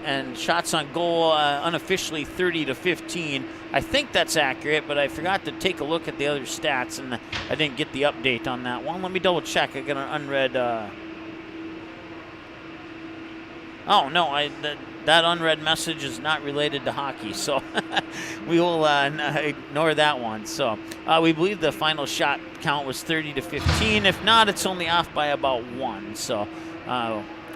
And shots on goal unofficially 30-15. I think that's accurate, but I forgot to take a look at the other stats, and I didn't get the update on that one. Let me double check. I got an unread. Oh no, that unread message is not related to hockey, so we will ignore that one. So we believe the final shot count was 30-15. If not, it's only off by about 1. So.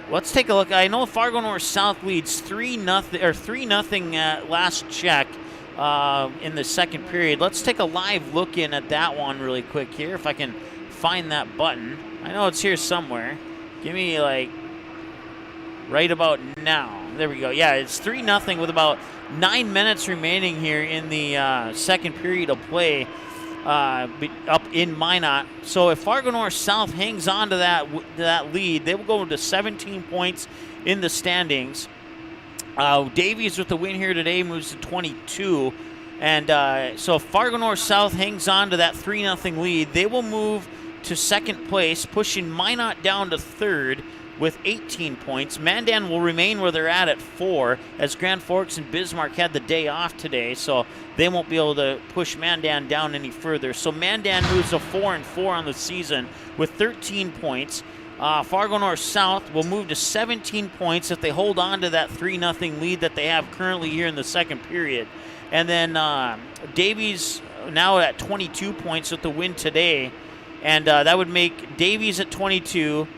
Let's take a look. I know Fargo North South leads 3-0 at last check in the second period. Let's take a live look in at that one really quick here if I can find that button. I know it's here somewhere. Give me like right about now. There we go. Yeah, it's 3-0 with about 9 minutes remaining here in the second period of play. Up in Minot. So if Fargo North South hangs on to that lead, they will go to 17 points in the standings. Davies with the win here today moves to 22. And so if Fargo North South hangs on to that 3-0 lead, they will move to second place, pushing Minot down to third with 18 points. Mandan will remain where they're at 4, as Grand Forks and Bismarck had the day off today, so they won't be able to push Mandan down any further. So Mandan moves to 4-4 on the season with 13 points. Fargo North South will move to 17 points if they hold on to that 3-0 lead that they have currently here in the second period. And then Davies now at 22 points with the win today, and that would make Davies at 22,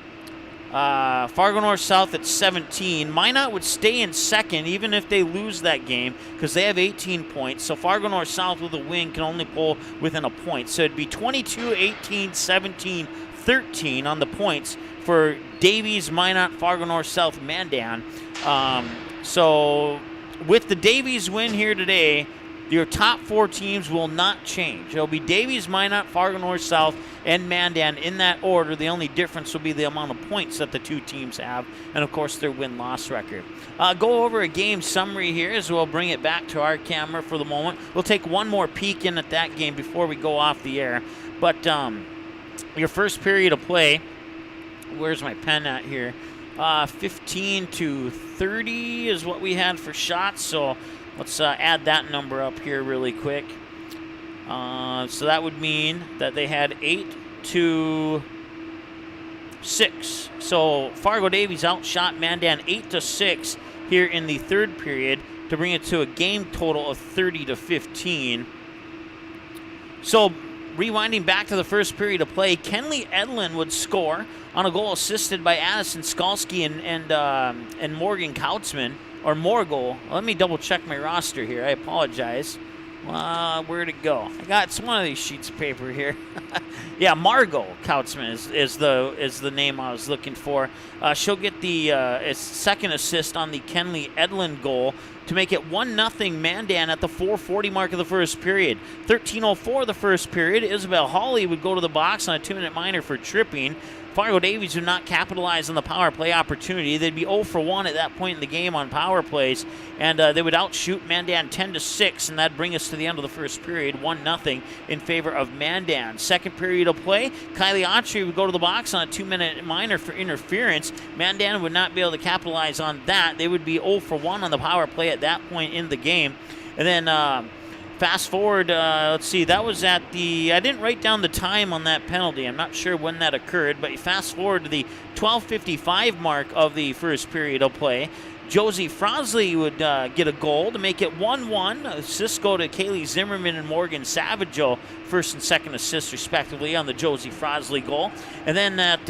Fargo North South at 17. Minot would stay in second even if they lose that game because they have 18 points. So Fargo North South with a win can only pull within a point. So it'd be 22, 18, 17, 13 on the points for Davies, Minot, Fargo North South, Mandan. So with the Davies win here today, Your top 4 teams will not change. It'll be Davies, Minot, Fargo North South, and Mandan in that order. The only difference will be the amount of points that the 2 teams have, and of course their win-loss record. Go over a game summary here as we'll bring it back to our camera for the moment. We'll take one more peek in at that game before we go off the air. But your first period of play, where's my pen at here? 15 to 30 is what we had for shots, so let's add that number up here really quick. So that would mean that they had 8 to 6. So Fargo Davies outshot Mandan 8 to 6 here in the third period to bring it to a game total of 30 to 15. So rewinding back to the first period of play, Kenley Edlin would score on a goal assisted by Addison Skalski and Morgan Kautzman. Or Morgul. Let me double check my roster here. I apologize. Where'd it go? It's one of these sheets of paper here. Yeah, Margot Kautzman is the name I was looking for. She'll get the second assist on the Kenley Edlin goal to make it 1-0 Mandan at the 4:40 mark of the first period. 13:04 the first period. Isabel Hawley would go to the box on a 2-minute minor for tripping. Fargo Davies would not capitalize on the power play opportunity. They'd be 0 for 1 at that point in the game on power plays, and they would outshoot Mandan 10 to 6, and that'd bring us to the end of the first period, 1-0 in favor of Mandan. Second period of play, Kylie Autry would go to the box on a 2-minute minor for interference. Mandan would not be able to capitalize on that. They would be 0 for 1 on the power play at that point in the game. And then fast forward, let's see, that was at I didn't write down the time on that penalty. I'm not sure when that occurred, but fast forward to the 12:55 mark of the first period of play. Josie Frosley would get a goal to make it 1-1. Assists go to Kaylee Zimmerman and Morgan Savageau, first and second assists respectively on the Josie Frosley goal. And then at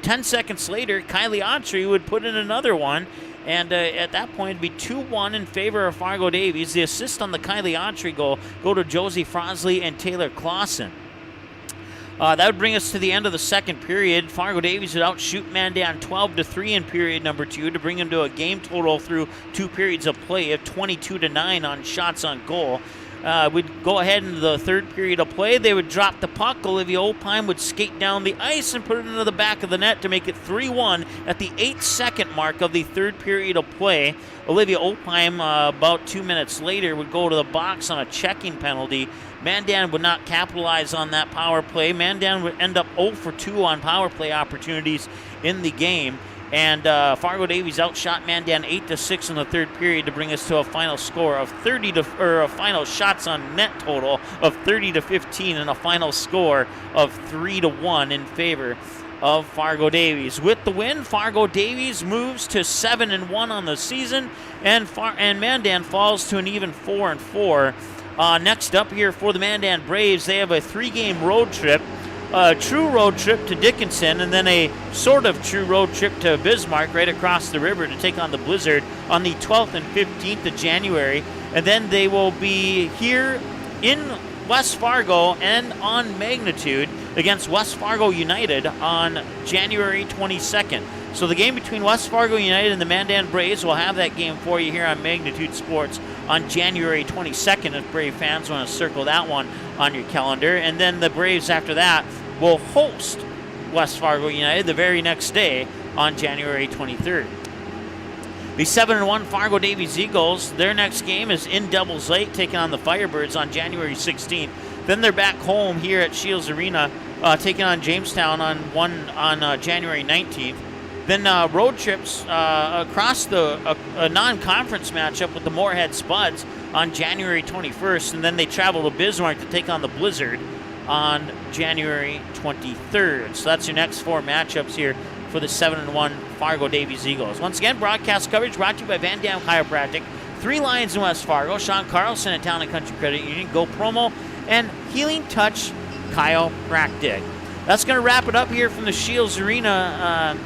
10 seconds later, Kylie Autry would put in another one. And at that point, it'd be 2-1 in favor of Fargo Davies. The assist on the Kylie Autry goal go to Josie Frosley and Taylor Clausen. That would bring us to the end of the second period. Fargo Davies would outshoot Mandan 12 to 3 in period number 2 to bring them to a game total through 2 periods of play of 22 to 9 on shots on goal. We'd go ahead into the third period of play. They would drop the puck. Olivia Opheim would skate down the ice and put it into the back of the net to make it 3-1 at the 8-second mark of the third period of play. Olivia Opheim, about 2 minutes later, would go to the box on a checking penalty. Mandan would not capitalize on that power play. Mandan would end up 0 for 2 on power play opportunities in the game. And Fargo Davies outshot Mandan 8 to 6 in the third period to bring us to a final score of a final shots on net total of 30 to 15 and a final score of 3-1 in favor of Fargo Davies. With the win, Fargo Davies moves to 7-1 on the season, and Mandan falls to an even 4-4. Next up here for the Mandan Braves, they have a 3-game road trip. A true road trip to Dickinson, and then a sort of true road trip to Bismarck right across the river to take on the Blizzard on the 12th and 15th of January. And then they will be here in West Fargo and on Magnitude against West Fargo United on January 22nd. So the game between West Fargo United and the Mandan Braves, will have that game for you here on Magnitude Sports on January 22nd if Brave fans want to circle that one on your calendar. And then the Braves after that will host West Fargo United the very next day on January 23rd. The 7-1 Fargo Davies Eagles, their next game is in Devils Lake, taking on the Firebirds on January 16th. Then they're back home here at Shields Arena, taking on Jamestown on January 19th. Then road trips across a non-conference matchup with the Moorhead Spuds on January 21st, and then they travel to Bismarck to take on the Blizzard on January 23rd. So that's your next 4 matchups here for the 7-1 Fargo Davies Eagles. Once again, broadcast coverage brought to you by Van Dam Chiropractic, 3 Lions in West Fargo, Sean Carlson at Town & Country Credit Union, Go Promo, and Healing Touch Chiropractic. That's going to wrap it up here from the Shields Arena,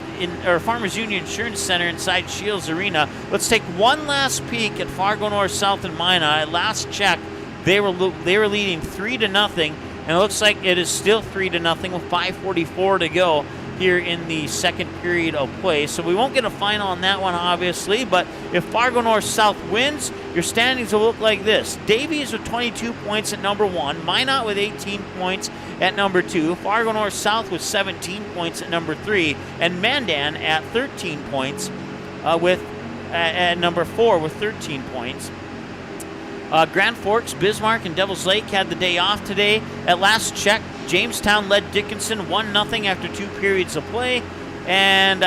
Farmers Union Insurance Center inside Shields Arena. Let's take one last peek at Fargo North South and Minot. At last check, they were leading 3-0, and it looks like it is still 3-0 with 5:44 to go. here in the second period of play. So we won't get a final on that one, obviously, but if Fargo North South wins, your standings will look like this. Davies with 22 points at number 1, Minot with 18 points at number 2, Fargo North South with 17 points at number 3, and Mandan at 13 points at number 4 with 13 points. Grand Forks, Bismarck, and Devils Lake had the day off today. At last check, Jamestown led Dickinson 1-0 after 2 periods of play. And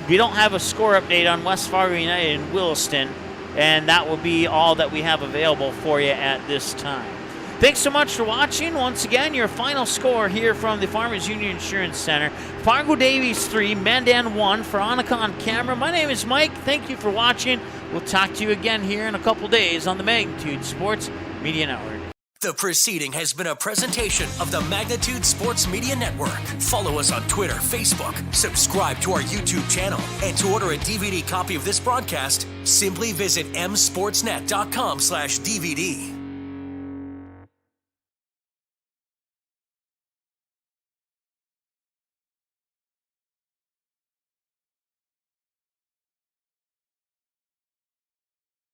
we don't have a score update on West Fargo United and Williston. And that will be all that we have available for you at this time. Thanks so much for watching. Once again, your final score here from the Farmers Union Insurance Center. Fargo Davies 3, Mandan 1 for Annika on camera. My name is Mike. Thank you for watching. We'll talk to you again here in a couple days on the Magnitude Sports Media Network. The proceeding has been a presentation of the Magnitude Sports Media Network. Follow us on Twitter, Facebook, subscribe to our YouTube channel, and to order a DVD copy of this broadcast, simply visit msportsnet.com/DVD.